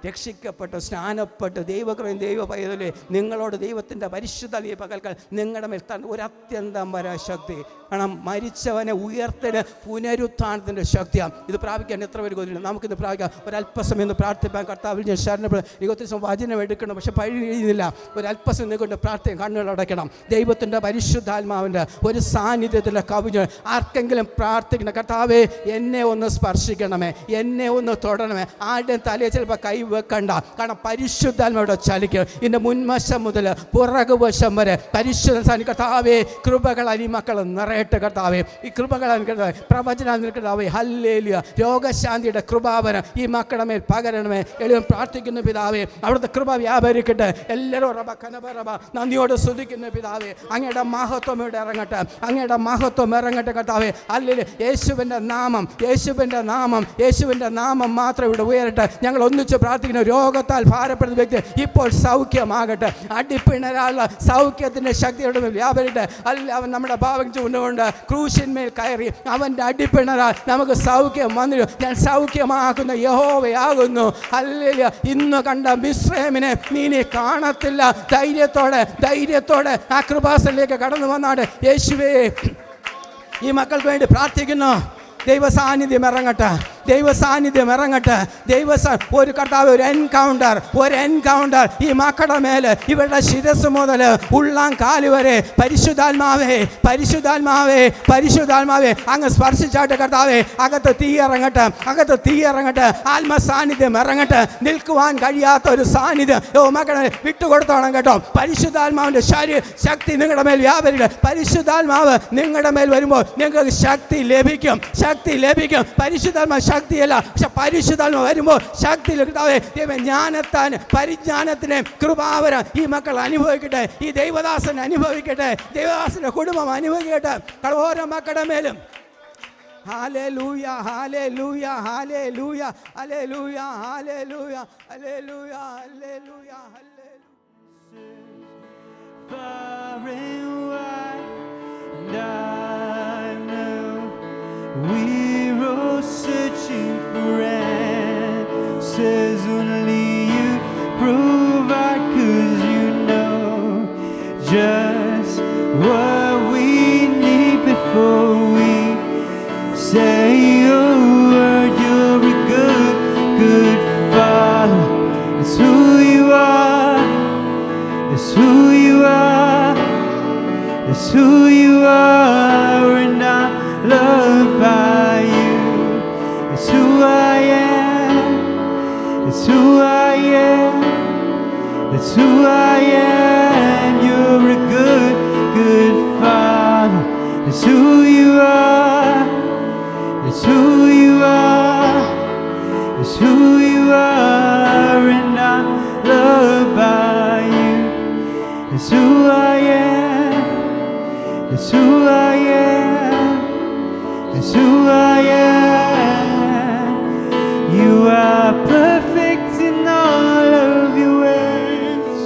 രക്ഷിക്കപ്പെട്ട് സ്നാനപ്പെട്ട് ദൈവകൃപയും ദൈവ പൈതലേ നിങ്ങളോട് ദൈവത്തിൻ്റെ പരിശുദ്ധ പകൽക്കാൽ നിങ്ങളുടെ മേൽ ഒരു അത്യന്തം വരാശക്തി. കാരണം മരിച്ചവനെ ഉയർത്തിന് പുനരുത്ഥാനത്തിൻ്റെ ശക്തിയാണ്. ഇത് പ്രാപിക്കാൻ എത്ര പേര് കൊതില്ല? നമുക്കിത് പ്രാപിക്കാം. ഒരല്പസമയം ഒന്ന് പ്രാർത്ഥിപ്പാൻ കർത്താവിൽ ഞാൻ ശരണപ്പെടും. ഇരുപത്തി വചനം എടുക്കണം, പക്ഷെ പഴി കഴിയുന്നില്ല. ഒരല്പസം നിന്നുകൊണ്ട് പ്രാർത്ഥന കണ്ണുകൾ അടയ്ക്കണം. ദൈവത്തിൻ്റെ പരിശുദ്ധാത്മാവിൻ്റെ ഒരു സാന്നിധ്യത്തിൻ്റെ കവിഞ്ഞ് ആർക്കെങ്കിലും പ്രാർത്ഥിക്കണം, കർത്താവേ എന്നെ ഒന്ന് സ്പർശിക്കണമേ, എന്നെ ഒന്ന് തൊടണമേ. ആരുടെയും തലയിൽ ചിലപ്പോൾ കൈ വെക്കണ്ട. കാരണം പരിശുദ്ധാത്മാവിടെ ചലിക്കും. ഇതിൻ്റെ മുൻവശം മുതൽ പുറകുവശം വരെ പരിശുദ്ധ സാന്നിധ്യം. കർത്താവേ കൃപകൾ അരിമക്കൾ നിറയട്ടെ കർത്താവേ. ഈ കൃപകൾ പ്രവചനം കർത്താവേ. ഹല്ലേലൂയ. രോഗശാന്തിയുടെ കൃപാവനം ഈ മക്കളുടെ മേൽ പകരണമേ. എളിയ പ്രാർത്ഥിക്കുന്ന പിതാവേ, അവിടുത്തെ കൃപ വ്യാപരിക്കട്ടെ. എല്ലാവരും നന്ദിയോട് സ്തുതിക്കുന്ന പിതാവേ, അങ്ങയുടെ മഹത്വം ഇവിടെ ഇറങ്ങട്ടെ, അങ്ങയുടെ മഹത്വം ഇറങ്ങട്ടെ കർത്താവേ. അല്ലെങ്കിൽ യേശുവിൻ്റെ നാമം, യേശുവിൻ്റെ നാമം, യേശുവിൻ്റെ നാമം മാത്രം ഇവിടെ ഉയരട്ടെ. ഞങ്ങൾ ഒന്നിച്ച് പ്രാർത്ഥിക്കുന്ന രോഗത്താൽ ഭാരപ്പെടുന്ന വ്യക്തി ഇപ്പോൾ സൗഖ്യമാകട്ടെ. അടിപ്പിണരാനുള്ള സൗഖ്യത്തിൻ്റെ ശക്തിയോടെ വ്യാപരിട്ടെ. അല്ല അവൻ നമ്മുടെ ഭാവം ചൂണ്ടുകൊണ്ട് ക്രൂശിന്മേൽ കയറി അവൻ്റെ അടിപ്പിണരാൽ നമുക്ക് സൗഖ്യം വന്നിരും. ഞാൻ സൗഖ്യമാക്കുന്ന യഹോവയാകുന്നു. ഹല്ലേലൂയ. ഇന്ന് കണ്ട മിസ്രൈമിനെ നീ കാണത്തില്ല. ധൈര്യത്തോടെ ആ കൃപാസനിലേക്ക് കടന്നു വന്നാണ്. യേശുവേ ഈ മക്കൾക്ക് വേണ്ടി പ്രാർത്ഥിക്കുന്നു. ദൈവ സാന്നിധ്യം ഇറങ്ങട്ടെ, ദൈവ സാന്നിധ്യം ഇറങ്ങട്ടെ. ഒരു കർത്താവ് ഒരു എൻകൗണ്ടർ ഈ മക്കളുടെ മേൽ ഇവരുടെ ശിരസ് മുതൽ ഉള്ളാം കാല് വരെ പരിശുദ്ധാത്മാവേ അങ്ങ് സ്പർശിച്ചാട്ട് കർത്താവേ. അകത്ത് തീ ഇറങ്ങട്ടെ, ആത്മസാന്നിധ്യം ഇറങ്ങട്ടെ. നിൽക്കുവാൻ കഴിയാത്ത ഒരു സാന്നിധ്യം മക്കളെ വിട്ടുകൊടുത്തോണം കേട്ടോ. പരിശുദ്ധാത്മാവിൻ്റെ ശക്തി നിങ്ങളുടെ മേൽ വ്യാപരിക്കും. പരിശുദ്ധാത്മാവ് നിങ്ങളുടെ മേൽ വരുമ്പോൾ നിങ്ങൾക്ക് ശക്തി ലഭിക്കും. പരിശുദ്ധാത്മാ ശക്തിയല്ല, പക്ഷെ പരിശുദ്ധാത്മ വരുമ്പോൾ ശക്തി പരിജ്ഞാനത്തിന് കൃപാവരം ഈ മക്കൾ അനുഭവിക്കട്ടെ. ഈ ദൈവദാസൻ അനുഭവിക്കട്ടെ, ദൈവദാസന്റെ കുടുംബം അനുഭവിക്കട്ടെ. ഓരോ മക്കളുടെ മേലും hallelujah hallelujah hallelujah hallelujah hallelujah hallelujah hallelujah hallelujah. Far and wide, and I know we're all searching for answers. Only you provide, 'cause you know just what we need before we say a word. You're a good Father. It's who you are. It's who you are. It's who you are, and I'm loved by you. It's who I am. It's who I am. It's who I am. You're a good Father. It's who you are. It's who you are. It's who you are, and I'm loved by you. It's who I am. It's who I am. It's who I am. You are perfect in all of your ways.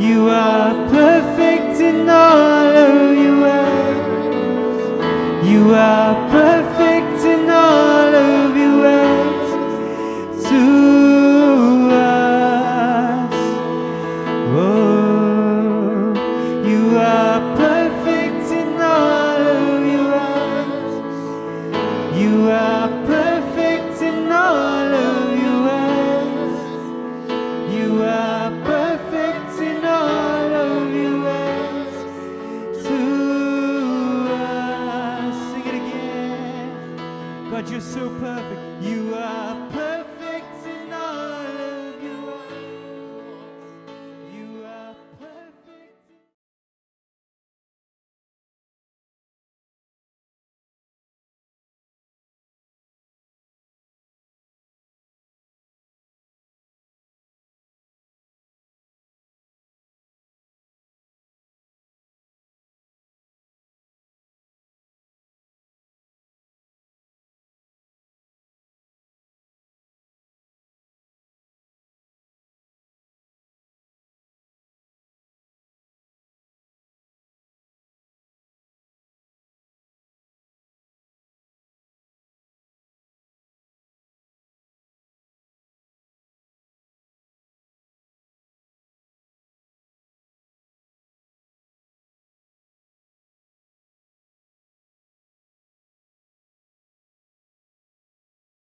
You are perfect in all of your ways. You are perfect in all of your ways to us. Oh, you are perfect in all of your ways. You are perfect in all of your ways. You are perfect in all of your ways to us. Sing it again. God, you're so perfect. You are